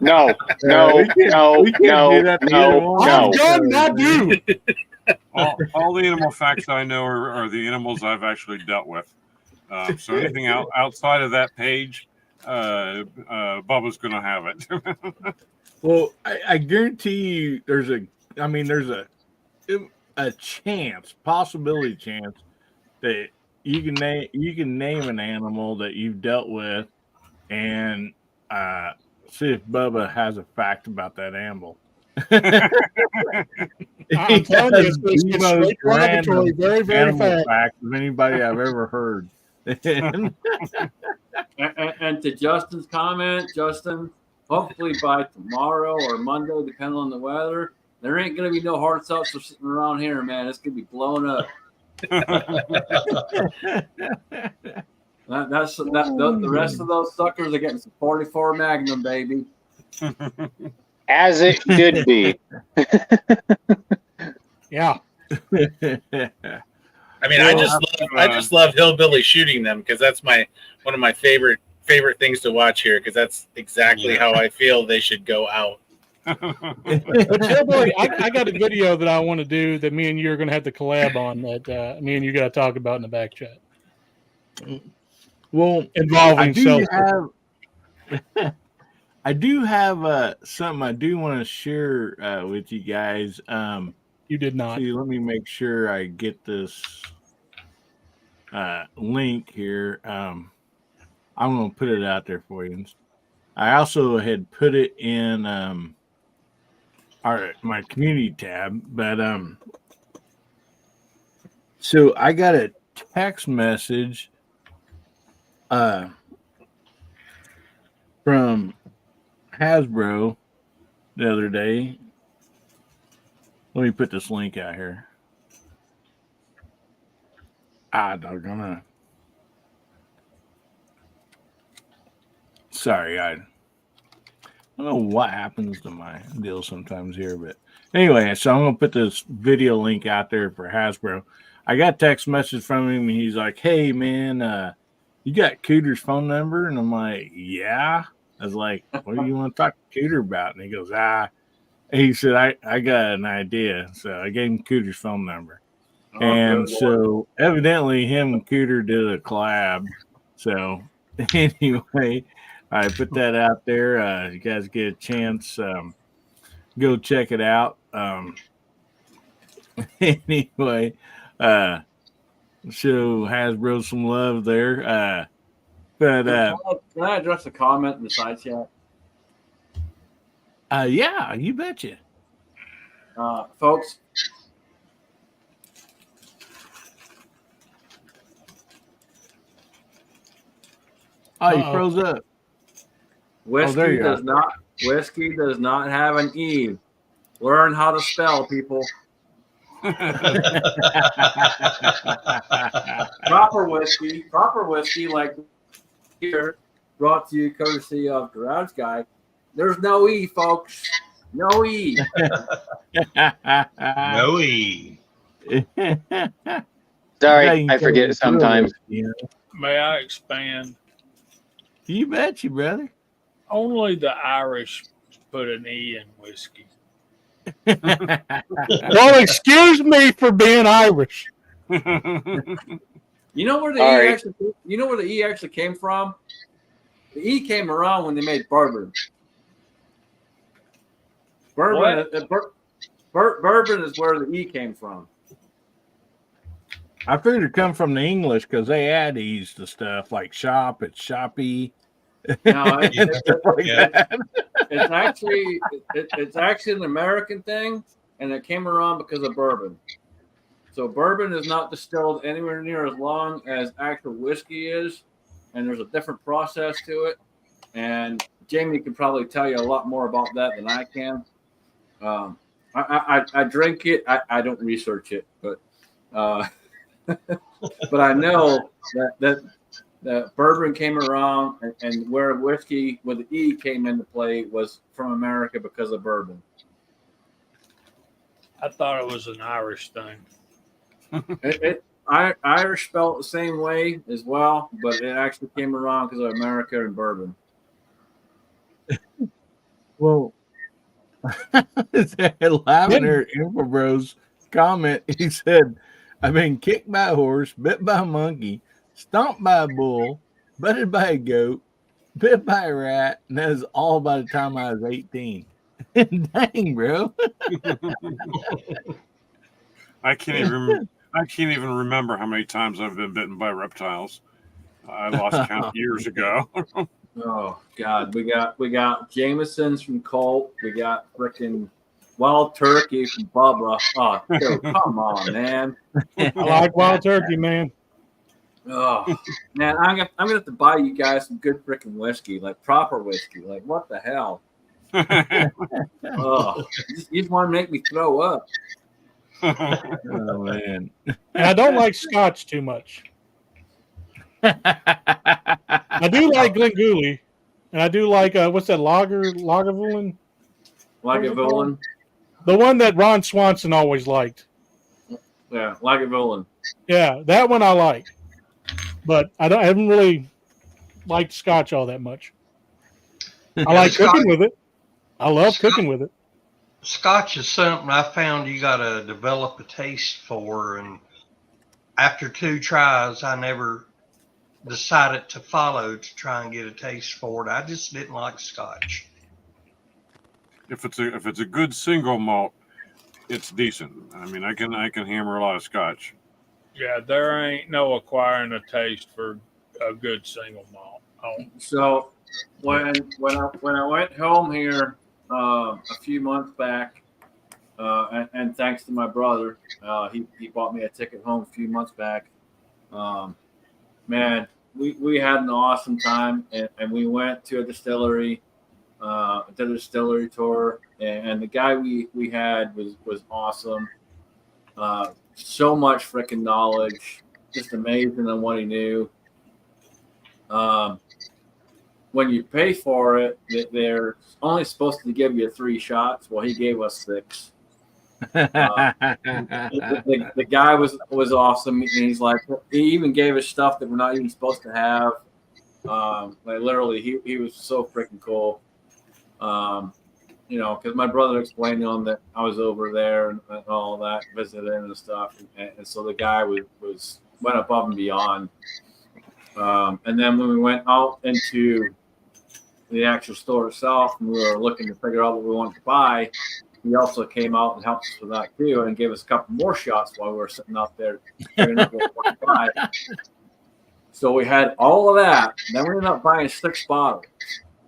Speaker 11: No.
Speaker 12: I'm done, not you.
Speaker 10: All the animal facts I know are the animals I've actually dealt with. So anything outside of that page, Bubba's going to have it.
Speaker 2: Well, I guarantee you, there's a possibility chance that you can name an animal that you've dealt with, and see if Bubba has a fact about that animal.
Speaker 12: I'm telling you, it's straight derogatory, very, very
Speaker 2: fact of anybody I've ever heard.
Speaker 5: And to Justin's comment, Justin, hopefully by tomorrow or Monday, depending on the weather, There ain't gonna be no hard seltzer sitting around here, man. It's gonna be blown up. The rest of those suckers are getting some 44 Magnum, baby.
Speaker 11: As it should be.
Speaker 12: Yeah.
Speaker 8: I mean, I just love hillbilly shooting them because that's one of my favorite things to watch here because that's exactly how I feel they should go out.
Speaker 12: But Hillbilly, I got a video that I want to do that me and you are going to have to collab on that me and you got to talk about in the back chat.
Speaker 2: Well,
Speaker 12: involving
Speaker 2: I do have something I do want to share with you guys.
Speaker 12: You did not.
Speaker 2: See, let me make sure I get this link here. I'm going to put it out there for you. I also had put it in my community tab, but so I got a text message from Hasbro the other day. Let me put this link out here. Doggone it. Sorry, I don't know what happens to my deal sometimes here, but anyway, so I'm gonna put this video link out there for Hasbro. I got a text message from him, and he's like, "Hey, man, you got Cooter's phone number?" And I'm like, "Yeah." I was like, "What do you want to talk to Cooter about?" And he goes, He said, I got an idea. So I gave him Cooter's phone number. And so evidently him and Cooter did a collab. So anyway, I put that out there. You guys get a chance, go check it out. Anyway, show Hasbro some love there. But
Speaker 5: can I address a comment in the side chat?
Speaker 2: Yeah, you betcha.
Speaker 5: Folks,
Speaker 2: he froze up.
Speaker 5: Whiskey does not have an E. Learn how to spell, people. Proper whiskey, like here, brought to you courtesy of Garage Guy. There's no E, folks. No E.
Speaker 6: No E.
Speaker 11: Sorry, I forget sometimes.
Speaker 4: May I expand?
Speaker 2: You betcha, brother.
Speaker 4: Only the Irish put an E in whiskey.
Speaker 12: Well, excuse me for being Irish.
Speaker 5: You know where the E actually came from? The E came around when they made bourbon. Bourbon is where the E came from.
Speaker 2: I figured it come from the English because they add E's to stuff like shop. It's shoppy.
Speaker 5: No, it's actually an American thing, and it came around because of bourbon. So bourbon is not distilled anywhere near as long as actual whiskey is, and there's a different process to it. And Jamie can probably tell you a lot more about that than I can. I drink it. I don't research it, but but I know that bourbon came around, and where whiskey with the E came into play was from America because of bourbon.
Speaker 4: I thought it was an Irish thing.
Speaker 5: Irish spelled the same way as well, but it actually came around because of America and bourbon.
Speaker 2: Well, Lavender Info Bros comment, he said, I've been kicked by a horse, bit by a monkey, stomped by a bull, butted by a goat, bit by a rat, and that was all by the time I was 18. Dang, bro.
Speaker 10: I can't even remember how many times I've been bitten by reptiles. I lost count years ago.
Speaker 5: Oh God, we got Jameson's from Colt. We got freaking Wild Turkey from Bubba. Oh, dude, come on, man.
Speaker 12: I like Wild Turkey, man.
Speaker 5: Oh man, I'm gonna have to buy you guys some good freaking whiskey, like proper whiskey. Like what the hell? Oh, you just want to make me throw up.
Speaker 2: Oh man.
Speaker 12: And I don't like Scotch too much. I do like Glengoolie, and I do like what's that Lagavulin?
Speaker 5: Lagavulin.
Speaker 12: The one that Ron Swanson always liked.
Speaker 5: Yeah, Lagavulin.
Speaker 12: Yeah, that one I like, but I haven't really liked Scotch all that much. I like cooking with it. I love cooking with it.
Speaker 6: Scotch is something I found you got to develop a taste for, and after 2 tries, I never decided to follow to try and get a taste for it. I just didn't like Scotch.
Speaker 10: If it's a good single malt, it's decent. I mean, I can hammer a lot of Scotch.
Speaker 4: Yeah, there ain't no acquiring a taste for a good single malt. Oh.
Speaker 5: So when I went home here a few months back, and thanks to my brother, he bought me a ticket home a few months back. Man, we had an awesome time, and we went to a distillery, did a distillery tour, and the guy we had was awesome. So much freaking knowledge, just amazing on what he knew. When you pay for it, they're only supposed to give you 3 shots. Well, he gave us 6. The guy was awesome. He's like, he even gave us stuff that we're not even supposed to have. Like literally, he was so freaking cool. You know, because my brother explained to him that I was over there and all that, visiting and stuff, and so the guy went above and beyond. And then when we went out into the actual store itself, and we were looking to figure out what we wanted to buy, he also came out and helped us with that too, and gave us a couple more shots while we were sitting out there figuring out what we wanted to buy. So we had all of that. Then we ended up buying 6 bottles.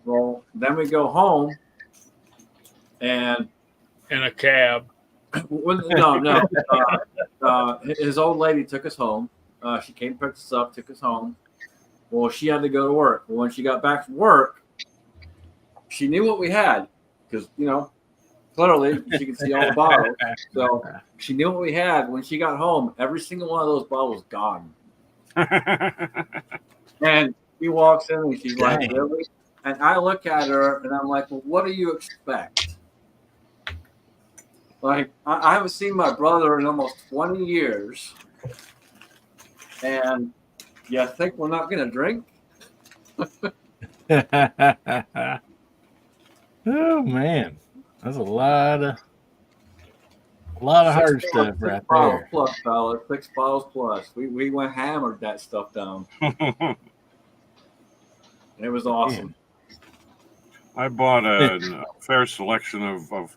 Speaker 5: Well, then we go home, and
Speaker 4: in a cab.
Speaker 5: No. His old lady took us home. She came, picked us up, took us home. Well, she had to go to work. Well, when she got back from work, she knew what we had because, you know, clearly she could see all the bottles. So she knew what we had. When she got home, every single one of those bottles was gone. And she walks in and she's like, really? And I look at her and I'm like, well, what do you expect? Like, I haven't seen my brother in almost 20 years. And you think we're not going to drink?
Speaker 2: Oh man, that's a lot of hard stuff right there.
Speaker 5: Plus, fellas, 6 bottles plus. We went hammered that stuff down. It was awesome.
Speaker 10: I bought a fair selection of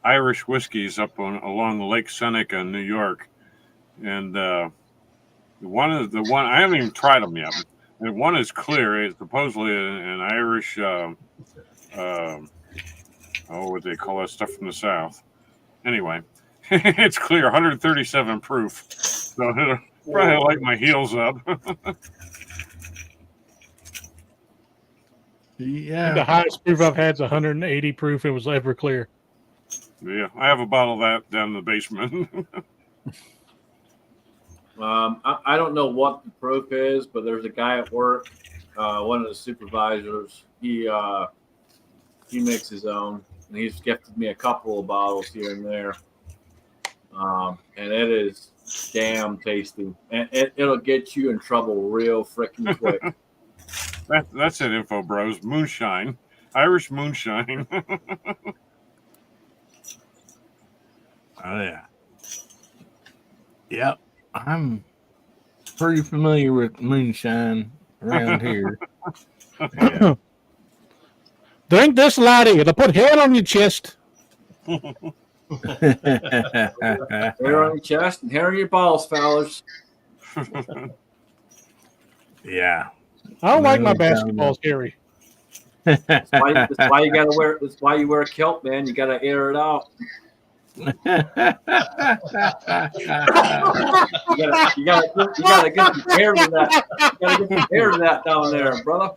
Speaker 10: Irish whiskeys up along Lake Seneca in New York, and the one I haven't even tried them yet. And one is clear. It's supposedly an Irish. What they call that stuff from the South? Anyway, it's clear, 137 proof. So it'll probably light my heels up.
Speaker 2: Yeah.
Speaker 12: The highest proof I've had is 180 proof. It was ever clear.
Speaker 10: Yeah, I have a bottle of that down in the basement.
Speaker 5: I don't know what the proof is, but there's a guy at work, one of the supervisors. He makes his own, and he's gifted me a couple of bottles here and there. And it is damn tasty, and it'll get you in trouble real freaking quick.
Speaker 10: That's it, Info Bros. Moonshine. Irish moonshine.
Speaker 2: Oh yeah. Yep. I'm pretty familiar with moonshine around here. Yeah.
Speaker 12: Drink this, laddie. It'll put hair on your chest.
Speaker 5: Hair on your chest and hair on your balls, fellas.
Speaker 2: Yeah.
Speaker 12: I don't like my basketballs hairy.
Speaker 5: That's why you gotta wear. That's why you wear a kilt, man. You gotta air it out. You gotta get some air to that. You gotta get some air to that down there, brother.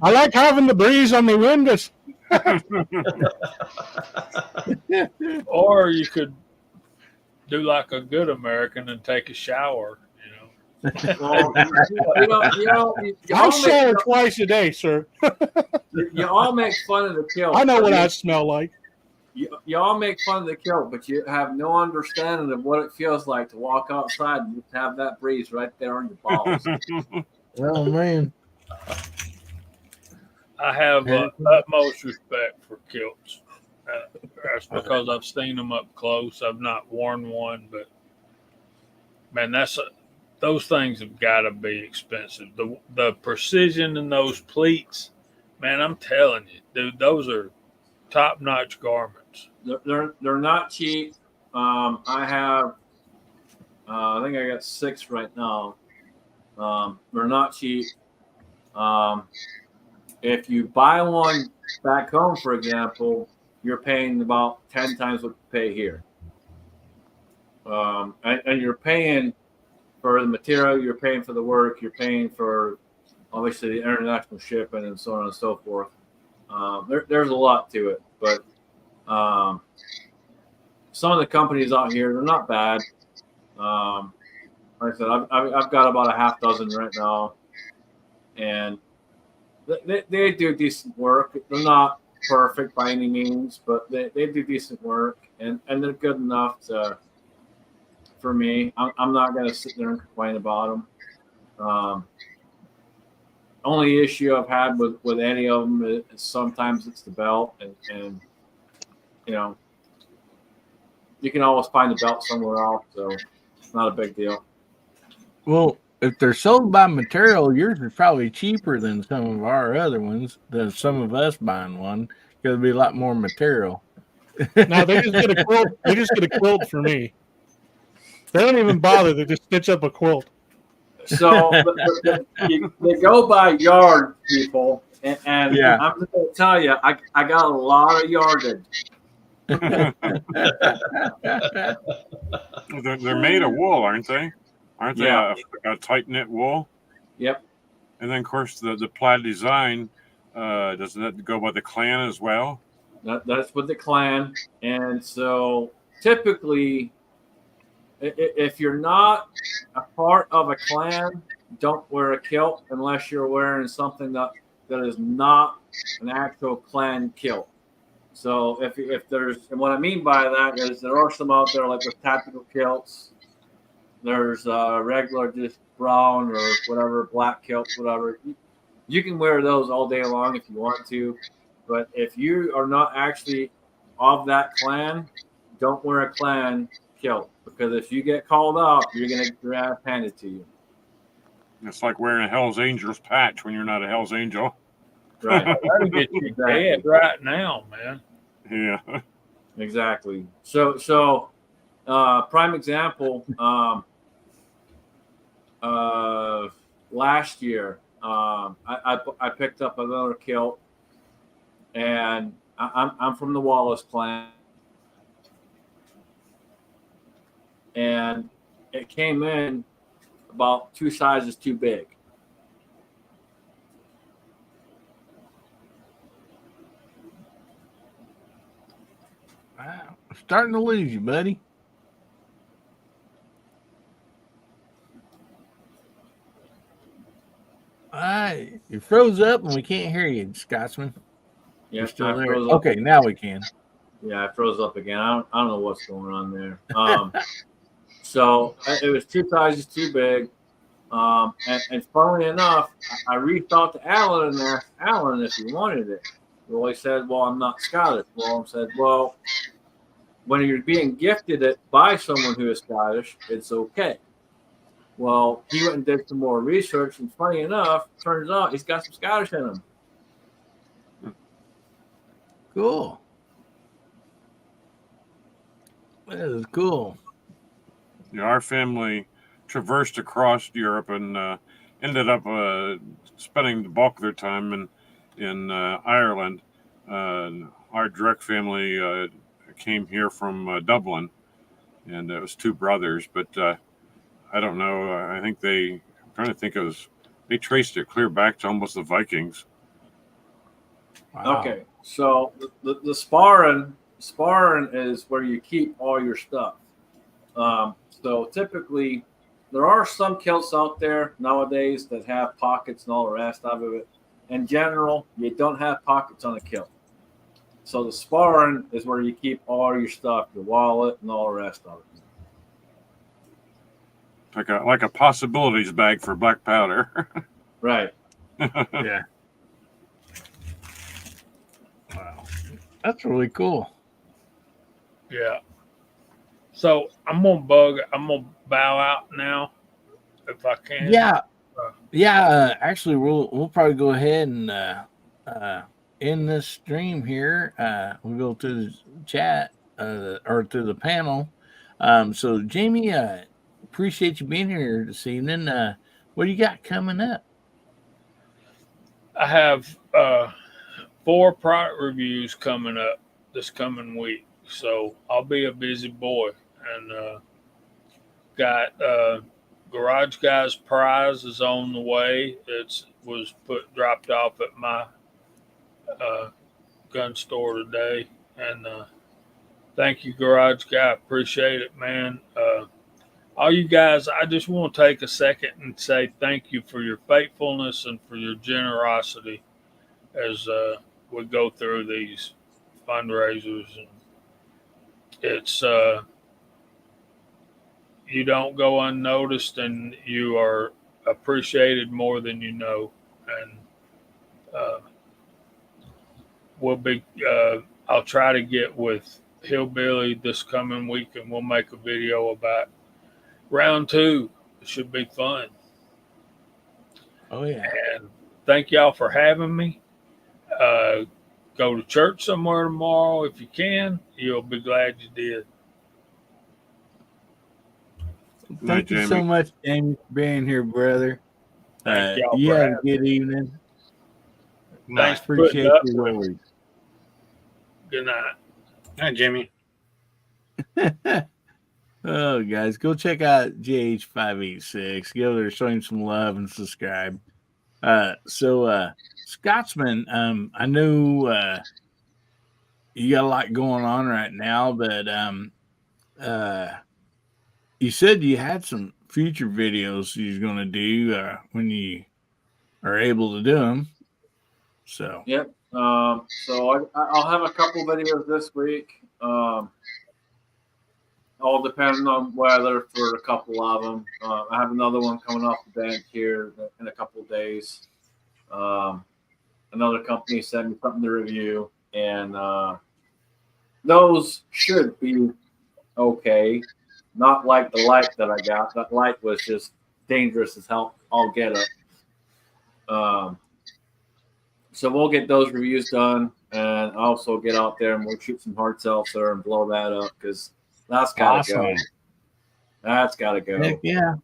Speaker 12: I like having the breeze on my windows.
Speaker 4: Or you could do like a good American and take a shower.
Speaker 5: Well, you
Speaker 12: I
Speaker 5: all make
Speaker 12: shower twice a day, sir.
Speaker 5: you all make fun of the kilt.
Speaker 12: I know what I smell like.
Speaker 5: You all make fun of the kilt, but you have no understanding of what it feels like to walk outside and just have that breeze right there on your balls.
Speaker 2: Oh man.
Speaker 4: I have utmost respect for kilts. That's because I've seen them up close. I've not worn one, but man, those things have got to be expensive. The precision in those pleats, man, I'm telling you, dude, those are top-notch garments.
Speaker 5: They're not cheap. I have, I think I got 6 right now. They're not cheap. If you buy one back home, for example, you're paying about 10 times what you pay here. And you're paying for the material, you're paying for the work, you're paying for obviously the international shipping and so on and so forth. There's a lot to it, but some of the companies out here, they're not bad. Like I said, I've got about a half dozen right now, and they do decent work. They're not perfect by any means, but they do decent work, and they're good enough for me. I'm not going to sit there and complain about them. Only issue I've had with any of them is sometimes it's the belt, and you can always find the belt somewhere else, so it's not a big deal.
Speaker 2: Well, if they're sold by material, yours is probably cheaper than some of our other ones, than some of us buying one. It'll be a lot more material.
Speaker 12: No, they just get a quilt. They just get a quilt for me. They don't even bother. They just stitch up a quilt.
Speaker 5: So they go by yard, people, and
Speaker 2: Yeah.
Speaker 5: I'm just going to tell you, I got a lot of yardage.
Speaker 10: They're made of wool, aren't they? Aren't they
Speaker 5: Yeah.
Speaker 10: a tight knit wool?
Speaker 5: Yep.
Speaker 10: And then, of course, the plaid design, doesn't that go by the clan as well?
Speaker 5: That's with the clan. And so typically, if you're not a part of a clan, don't wear a kilt unless you're wearing something that is not an actual clan kilt. So if there's, and what I mean by that is there are some out there like with tactical kilts. There's regular just brown or whatever, black kilts, whatever. You can wear those all day long if you want to. But if you are not actually of that clan, don't wear a clan kilt, because if you get called out, you're going to get your ass handed to you.
Speaker 10: It's like wearing a Hell's Angels patch when you're not a Hell's Angel.
Speaker 5: Right.
Speaker 4: That'll get you dead right now, man.
Speaker 10: Yeah.
Speaker 5: Exactly. So prime example, last year, I picked up another kilt, and I'm from the Wallace clan, and it came in about 2 sizes too big.
Speaker 2: Wow. I'm starting to lose you, buddy. All right. You froze up and we can't hear you, Scotsman.
Speaker 5: Yeah,
Speaker 2: You're still
Speaker 5: I
Speaker 2: there.
Speaker 5: froze up.
Speaker 2: Okay, now we can.
Speaker 5: Yeah, I froze up again. I don't know what's going on there. So it was 2 sizes too big. And funnily enough, I reached out to Alan and asked Alan if he wanted it. Well, he said, well, I'm not Scottish. Well, I said, well, when you're being gifted it by someone who is Scottish, it's okay. Well, he went and did some more research, and funny enough, turns out he's got some Scottish in him.
Speaker 2: Cool. That is cool.
Speaker 10: Yeah, our family traversed across Europe and ended up spending the bulk of their time in Ireland. Our direct family came here from Dublin, and it was 2 brothers. But I don't know. I think I'm trying to think they traced it clear back to almost the Vikings.
Speaker 2: Wow.
Speaker 5: Okay, so the sparring is where you keep all your stuff. So typically, there are some kilts out there nowadays that have pockets and all the rest of it. In general, you don't have pockets on a kilt. So the sparring is where you keep all your stuff, your wallet and all the rest of it.
Speaker 10: Like a possibilities bag for black powder.
Speaker 5: Right.
Speaker 2: Yeah. Wow. That's really cool.
Speaker 4: Yeah. So I'm gonna bow out now if I can.
Speaker 2: Yeah. Yeah. Actually, we'll probably go ahead and end this stream here. We'll go to the chat or to the panel. So Jamie, appreciate you being here this evening. What do you got coming up?
Speaker 4: I have 4 product reviews coming up this coming week, so I'll be a busy boy. And got Garage Guy's prize is on the way. It was dropped off at my gun store today, and thank you, Garage Guy. Appreciate it, man. All you guys, I just want to take a second and say thank you for your faithfulness and for your generosity as we go through these fundraisers. And it's you don't go unnoticed, and you are appreciated more than you know. And we'll be. I'll try to get with Hillbilly this coming week, and we'll make a video about round 2. It should be fun.
Speaker 2: Oh yeah.
Speaker 4: And thank y'all for having me. Go to church somewhere tomorrow if you can. You'll be glad you did.
Speaker 2: Thank you so much, Jamie, for being here, brother.
Speaker 4: Thank y'all
Speaker 2: you
Speaker 4: for
Speaker 2: have a
Speaker 4: having
Speaker 2: good evening.
Speaker 4: Thanks for
Speaker 2: Appreciate
Speaker 4: putting
Speaker 2: your
Speaker 4: up with
Speaker 2: words.
Speaker 4: me. Good night.
Speaker 8: Hi, Jimmy.
Speaker 2: Oh, guys, go check out JH586. Go there, show him some love and subscribe. Scotsman, I know you got a lot going on right now, but you said you had some future videos you're going to do when you are able to do them. So
Speaker 5: Yep. So I'll have a couple videos this week. All depending on weather for a couple of them. I have another one coming off the bench here in a couple of days. Another company sent me something to review, and those should be okay. Not like the light that I got. That light was just dangerous as hell. I'll get it. So we'll get those reviews done, and also get out there and we'll shoot some hard seltzer and blow that up, because that's got to go. That's got to go.
Speaker 2: Heck yeah.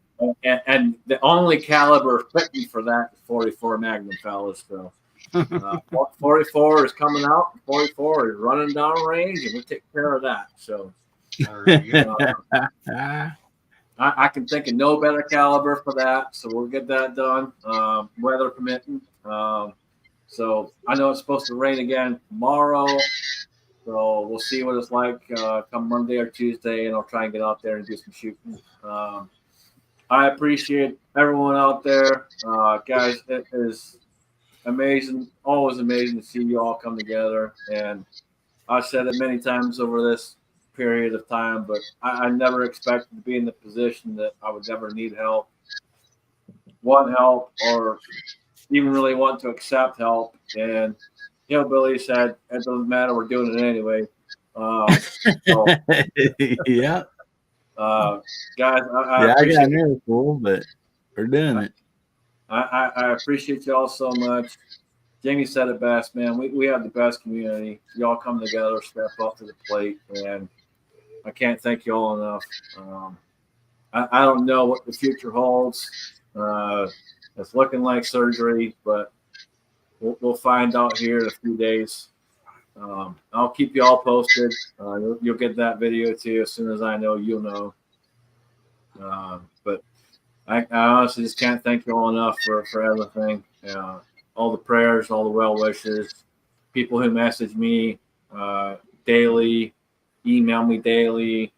Speaker 5: And the only caliber fitting for that is 44 Magnum, fellas. So 44 is coming out. 44 is running down range, and we'll take care of that. So I can think of no better caliber for that. So we'll get that done, weather permitting. So I know it's supposed to rain again tomorrow. So we'll see what it's like come Monday or Tuesday, and I'll try and get out there and do some shooting. I appreciate everyone out there. Guys, it is amazing, always amazing to see you all come together. And I've said it many times over this period of time, but I never expected to be in the position that I would ever need help, want help, or even really want to accept help. And Hillbilly said, it doesn't matter, we're doing it anyway.
Speaker 2: Yeah.
Speaker 5: Guys,
Speaker 2: I got a miracle, but we're doing it.
Speaker 5: I appreciate y'all so much. Jamie said it best, man. We have the best community. Y'all come together, step up to the plate, and I can't thank y'all enough. I don't know what the future holds. It's looking like surgery, but we'll find out here in a few days. I'll keep you all posted. You'll get that video to you as soon as I know you'll know. But I honestly just can't thank you all enough for everything. All the prayers, all the well wishes. people who message me daily, email me daily.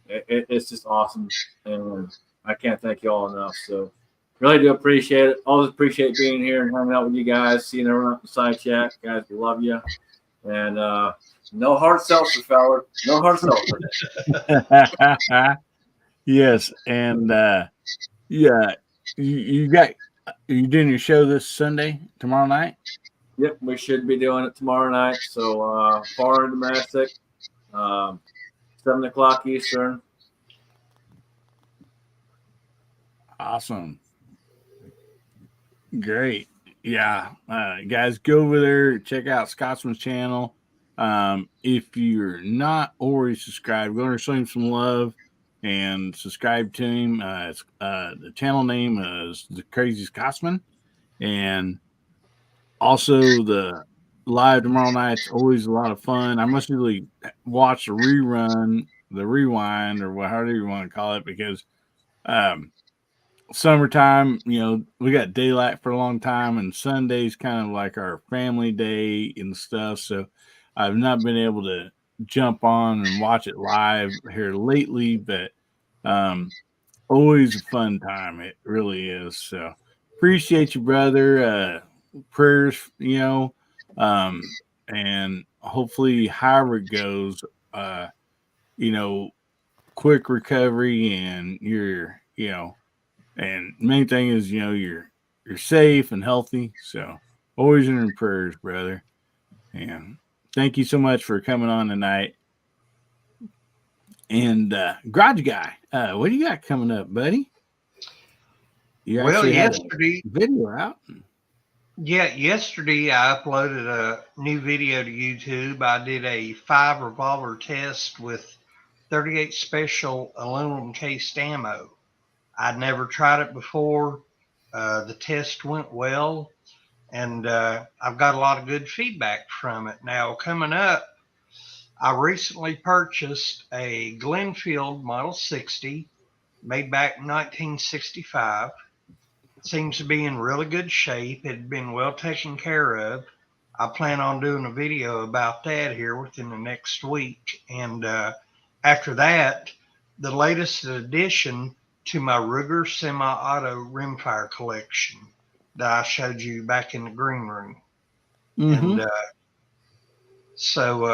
Speaker 5: It's just awesome, and I can't thank you all enough. So really do appreciate it. Always appreciate being here and hanging out with you guys, seeing everyone up in side chat. Guys, we love you. And no hard seltzer, fella. No hard seltzer.
Speaker 2: Yes, and yeah, you doing your show this Sunday, tomorrow night?
Speaker 5: Yep, we should be doing it tomorrow night. So foreign and domestic, 7 o'clock Eastern.
Speaker 2: Awesome. Great. Yeah. Guys, go over there, check out Scotsman's channel. If you're not already subscribed, go and show him some love and subscribe to him. The channel name is The Crazy Scotsman. And also the live tomorrow night's always a lot of fun. I must really watch the rewind, or however you want to call it, because summertime, we got daylight for a long time, and Sunday's kind of like our family day and stuff. So I've not been able to jump on and watch it live here lately, but always a fun time. It really is. So appreciate you, brother. Prayers, and hopefully however it goes, quick recovery, and and main thing is, you're safe and healthy. So always in your prayers, brother. And thank you so much for coming on tonight. And Garage Guy, what do you got coming up, buddy? You actually had a video out.
Speaker 6: Yeah, yesterday I uploaded a new video to YouTube. I did a 5 revolver test with 38 special aluminum cased ammo. I'd never tried it before. The test went well, and I've got a lot of good feedback from it. Now, coming up, I recently purchased a Glenfield Model 60 made back in 1965. It seems to be in really good shape. It had been well taken care of. I plan on doing a video about that here within the next week. And after that, the latest addition to my Ruger semi-auto rimfire collection that I showed you back in the green room.
Speaker 2: Mm-hmm.
Speaker 6: And so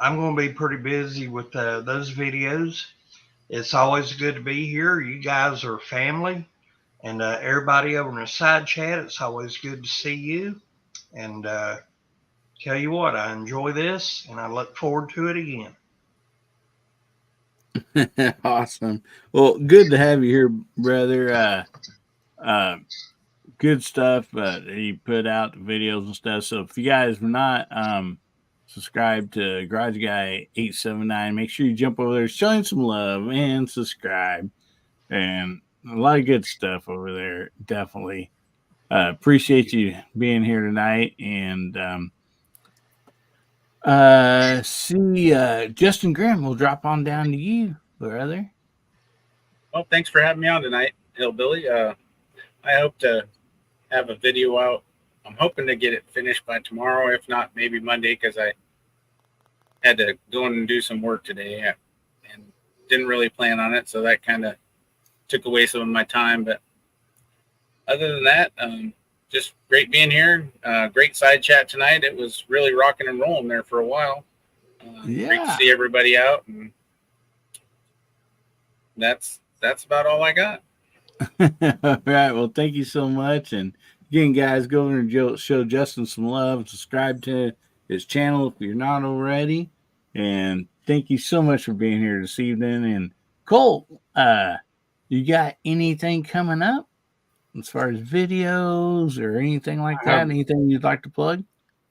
Speaker 6: I'm going to be pretty busy with those videos. It's always good to be here. You guys are family. And everybody over in the side chat, it's always good to see you. And tell you what, I enjoy this, and I look forward to it again.
Speaker 2: Awesome. Well, good to have you here, brother. Good stuff. He put out the videos and stuff. So if you guys were not subscribed to Garage Guy 879, make sure you jump over there, show him some love, and subscribe. And a lot of good stuff over there. Definitely. Appreciate you being here tonight. And Justin Grimm will drop on down to you, brother.
Speaker 8: Well, thanks for having me on tonight, Hillbilly. I hope to have a video out. I'm hoping to get it finished by tomorrow, if not maybe Monday, because I had to go in and do some work today and didn't really plan on it, so that kind of took away some of my time. But other than that, just great being here. Great side chat tonight. It was really rocking and rolling there for a while. Great to see everybody out, and that's about all I got.
Speaker 2: All right. Well, thank you so much. And again, guys, go over and show Justin some love. Subscribe to his channel if you're not already. And thank you so much for being here this evening. And Cole, you got anything coming up as far as videos or anything like that? Anything you'd like to plug?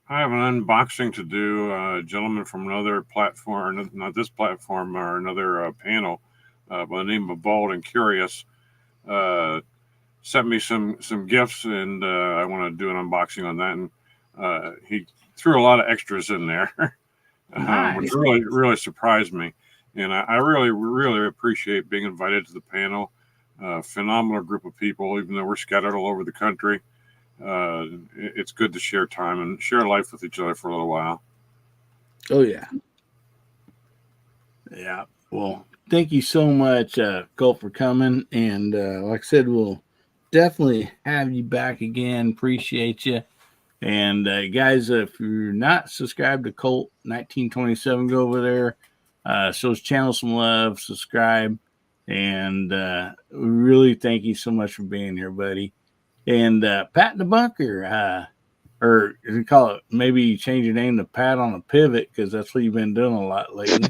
Speaker 10: I have an unboxing to do. A gentleman from another platform, not this platform, or another panel, by the name of Bald and Curious, sent me some gifts, and I want to do an unboxing on that. And he threw a lot of extras in there,
Speaker 2: Nice.
Speaker 10: which really surprised me. And I really appreciate being invited to the panel. Phenomenal group of people, even though we're scattered all over the country. it's good to share time and share life with each other for a little while.
Speaker 2: Oh yeah. Yeah. Well, thank you so much, Colt, for coming. And like I said, we'll definitely have you back again. Appreciate you. And guys, if you're not subscribed to Colt 1927, go over there, show his channel some love, subscribe, and really thank you so much for being here, buddy. And Pat in the Bunker, or you call it, maybe change your name to Pat on a Pivot, because that's what you've been doing a lot lately.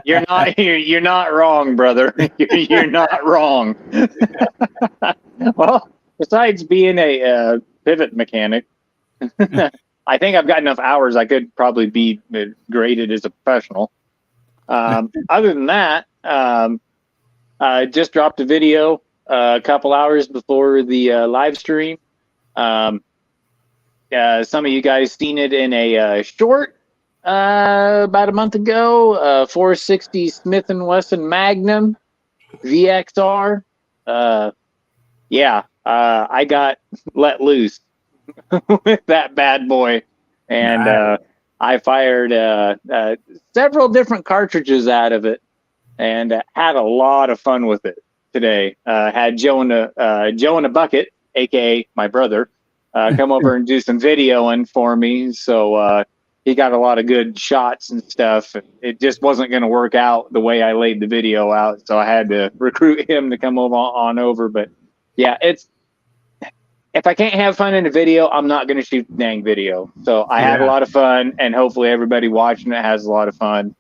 Speaker 11: You're not wrong, brother. You're not wrong. Well, besides being a pivot mechanic, I think I've got enough hours. I could probably be graded as a professional. Other than that, I just dropped a video a couple hours before the live stream. Some of you guys seen it in a short about a month ago. 460 Smith & Wesson Magnum VXR. I got let loose with that bad boy, and
Speaker 2: Nice.
Speaker 11: I fired several different cartridges out of it, and had a lot of fun with it today. Had Joe in a bucket, aka my brother, come over and do some videoing for me. So he got a lot of good shots and stuff. It just wasn't going to work out the way I laid the video out, so I had to recruit him to come over. But yeah, if I can't have fun in a video, I'm not going to shoot the dang video. So I had a lot of fun, and hopefully everybody watching it has a lot of fun.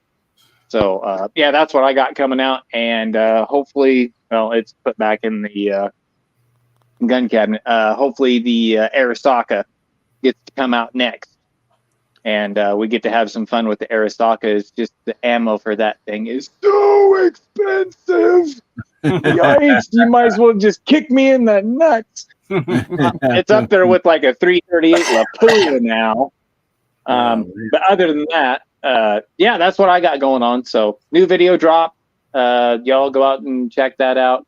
Speaker 11: So that's what I got coming out, and hopefully, well, it's put back in the gun cabinet. Hopefully the Arasaka gets to come out next, and we get to have some fun with the Arasaka. It's just the ammo for that thing is so expensive. Yikes! You might as well just kick me in the nuts. It's up there with like a 338 Lapua now. But other than that, that's what I got going on. So new video drop. Y'all go out and check that out.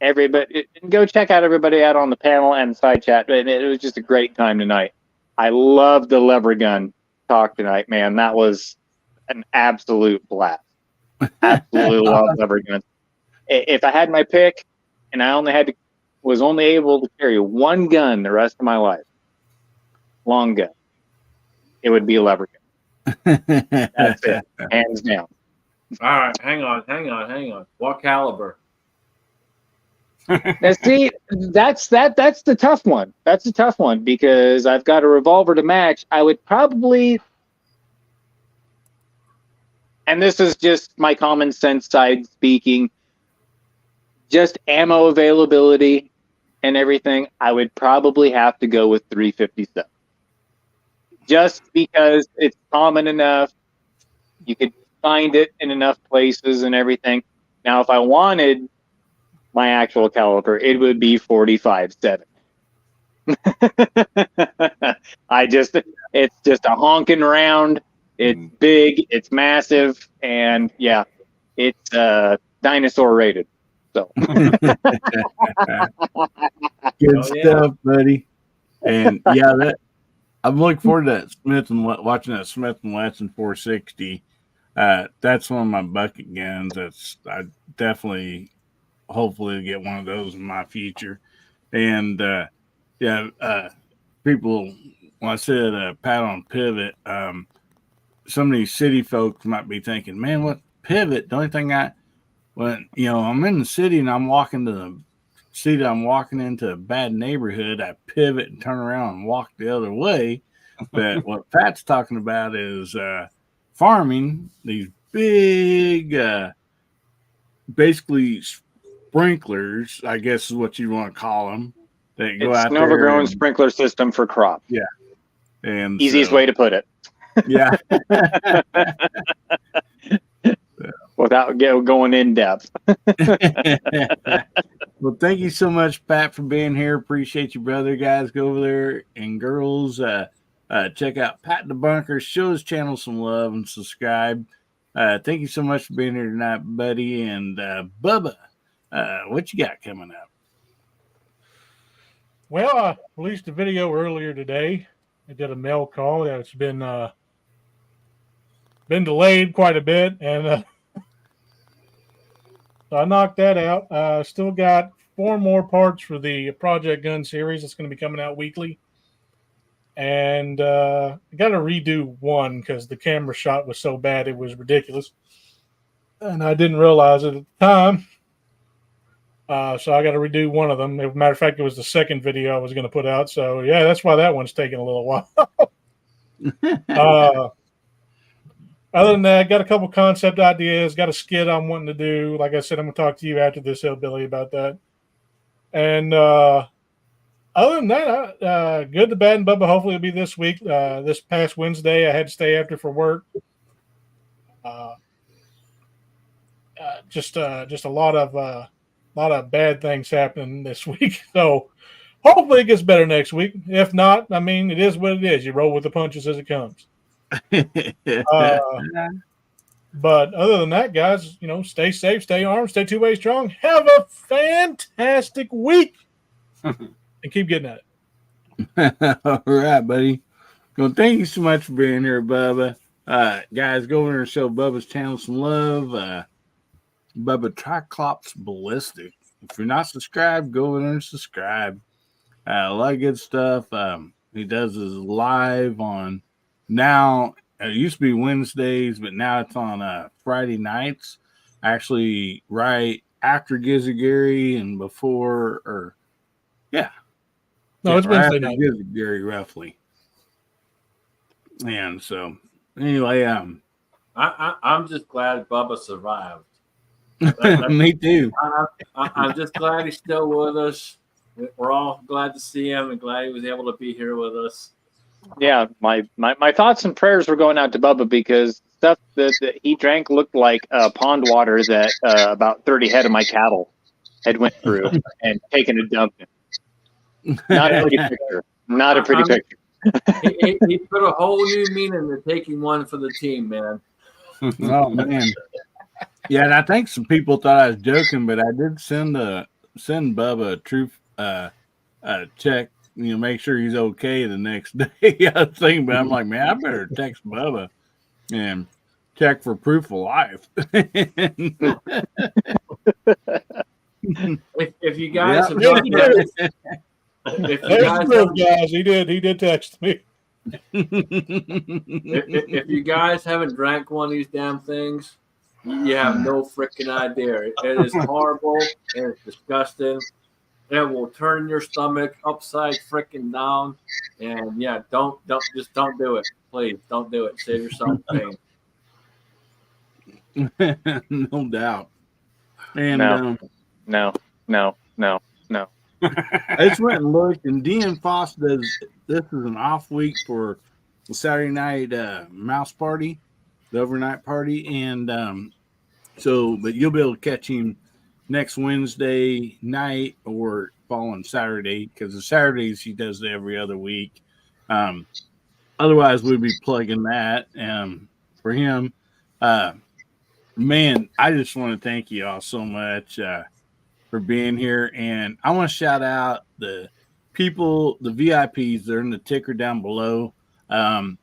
Speaker 11: Everybody go check out everybody out on the panel and the side chat. It was just a great time tonight. I love the lever gun talk tonight, man. That was an absolute blast. Absolutely love lever guns. If I had my pick and I was only able to carry one gun the rest of my life, long gun, it would be a lever gun. That's it, hands down.
Speaker 5: All right, hang on. What caliber?
Speaker 11: Now, see, that's the tough one. That's the tough one because I've got a revolver to match. I would probably, and this is just my common sense side speaking, just ammo availability and everything, I would probably have to go with 357. Just because it's common enough, you could find it in enough places and everything. Now, if I wanted my actual caliber, it would be 45-7. It's just a honking round. It's big, it's massive, and yeah, it's dinosaur rated. So
Speaker 2: Good stuff, buddy. And I'm looking forward to that watching that Smith & Wesson 460. That's one of my bucket guns. I definitely, hopefully, get one of those in my future. And people, when I said Pat on Pivot, some of these city folks might be thinking, man, what pivot? The only thing when I'm in the city and I'm walking into a bad neighborhood, I pivot and turn around and walk the other way. But what Pat's talking about is farming these big, basically sprinklers, I guess is what you want to call them. That go out there.
Speaker 11: It's an overgrown sprinkler system for crop.
Speaker 2: Yeah. And
Speaker 11: easiest way to put it.
Speaker 2: Yeah.
Speaker 11: Without going in depth.
Speaker 2: Well, thank you so much, Pat, for being here. Appreciate you, brother. Guys, go over there, and girls, check out Pat in the Bunker. Show his channel some love and subscribe. Thank you so much for being here tonight, buddy. And Bubba, what you got coming up?
Speaker 12: Well, I released a video earlier today. I did a mail call. It's been delayed quite a bit, and so I knocked that out. Still got 4 more parts for the Project Gun series. That's going to be coming out weekly. And I got to redo one because the camera shot was so bad it was ridiculous, and I didn't realize it at the time. So I got to redo one of them. As a matter of fact, it was the second video I was going to put out. So yeah, that's why that one's taking a little while. Other than that, got a couple concept ideas. Got a skit I'm wanting to do. Like I said, I'm going to talk to you after this, Hillbilly, about that. And other than that, good, the bad, and Bubba. Hopefully, it'll be this week. This past Wednesday, I had to stay after for work. Just a lot of bad things happening this week. So hopefully, it gets better next week. If not, I mean, it is what it is. You roll with the punches as it comes. But other than that, guys, stay safe, stay armed, stay two-way strong. Have a fantastic week, and keep getting at
Speaker 2: it. All right, buddy. Well, thank you so much for being here, Bubba. Guys, go over there and show Bubba's channel some love. Bubba Triclops Ballistic. If you're not subscribed, go over there and subscribe. A lot of good stuff. He does his live on now. It used to be Wednesdays, but now it's on Friday nights. Actually, right after Gizzy Gary and before, or yeah.
Speaker 12: No, it's Wednesday night.
Speaker 2: Gizzy Gary, roughly. And so, anyway,
Speaker 5: I'm just glad Bubba survived.
Speaker 2: Me too.
Speaker 5: I'm just glad he's still with us. We're all glad to see him and glad he was able to be here with us.
Speaker 11: Yeah, my thoughts and prayers were going out to Bubba because stuff that he drank looked like pond water that about 30 head of my cattle had went through and taken a dump in. Not a pretty picture. Not a pretty picture.
Speaker 5: He put a whole new meaning to taking one for the team, man.
Speaker 2: Oh man. Yeah, and I think some people thought I was joking, but I did send Bubba a truth check, make sure he's okay the next day. I was thinking, but I'm like, man, I better text Bubba and check for proof of life.
Speaker 5: If you guys have
Speaker 12: guys, he did text me.
Speaker 5: If you guys haven't drank one of these damn things, you have no freaking idea. It is horrible. It is disgusting. It will turn your stomach upside freaking down. And yeah, don't do it. Please don't do it. Save yourself pain.
Speaker 2: No doubt. And
Speaker 11: no.
Speaker 2: I just went and looked, and Dean Foss does. This is an off week for the Saturday night mouse party, the overnight party, and but you'll be able to catch him next Wednesday night or following Saturday, because the Saturdays he does it every other week. Otherwise, we'd be plugging that for him. Man, I just want to thank you all so much for being here, and I want to shout out the people, the VIPs. They're in the ticker down below. I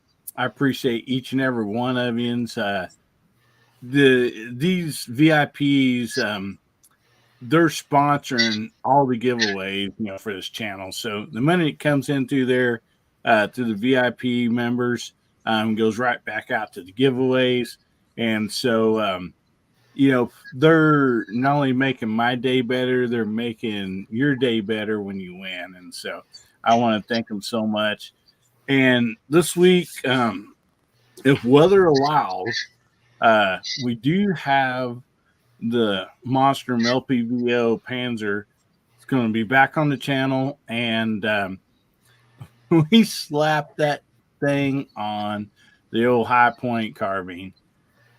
Speaker 2: appreciate each and every one of you. These VIPs, they're sponsoring all the giveaways, for this channel. So the money that comes into there to the VIP members goes right back out to the giveaways. And so, they're not only making my day better, they're making your day better when you win. And so I want to thank them so much. And this week, if weather allows, we do have the Monster LPVO Panzer. It's going to be back on the channel, and we slapped that thing on the old High Point carbine.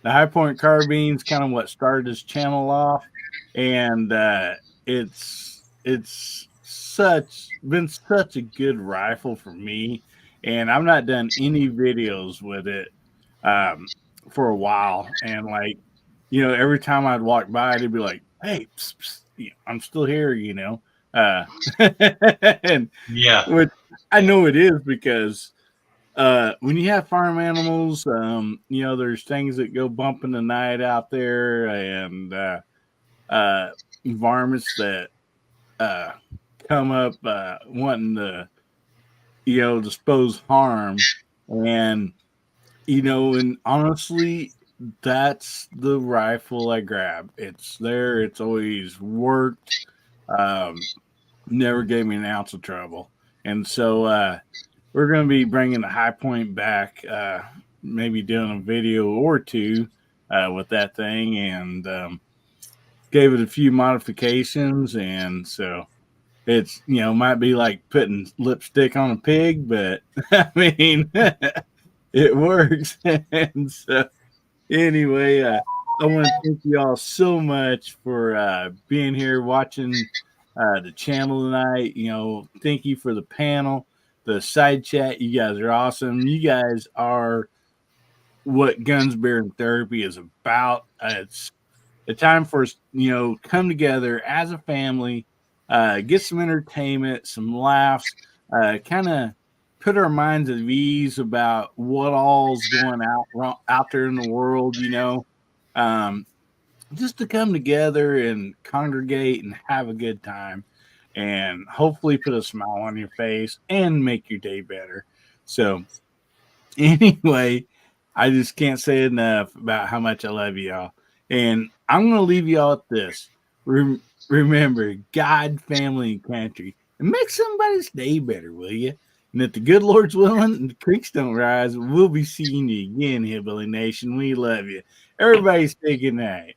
Speaker 2: The High Point carbine is kind of what started this channel off, and it's been such a good rifle for me, and I've not done any videos with it for a while, and every time I'd walk by, they'd be like, "Hey, psst, psst, I'm still here," And
Speaker 6: Yeah.
Speaker 2: which I know it is because when you have farm animals, there's things that go bump in the night out there, and varmints that come up wanting to, dispose harm. And, and honestly, that's the rifle I grab. It's there. It's always worked. Never gave me an ounce of trouble. And so we're going to be bringing the high point back, maybe doing a video or two with that thing, and gave it a few modifications. And so it's, might be like putting lipstick on a pig, but I mean, it works. And so anyway, I want to thank you all so much for being here watching the channel tonight. Thank you for the panel, the side chat. You guys are awesome. You guys are what Guns, Beer, and Therapy is about. It's a time for us, come together as a family, get some entertainment, some laughs, kind of put our minds at ease about what all's going out there in the world, just to come together and congregate and have a good time, and hopefully put a smile on your face and make your day better. So anyway, I just can't say enough about how much I love y'all. And I'm going to leave y'all at this. Remember, God, family, and country. And make somebody's day better, will you? And if the good Lord's willing and the creeks don't rise, we'll be seeing you again, Hillbilly Nation. We love you. Everybody say good night.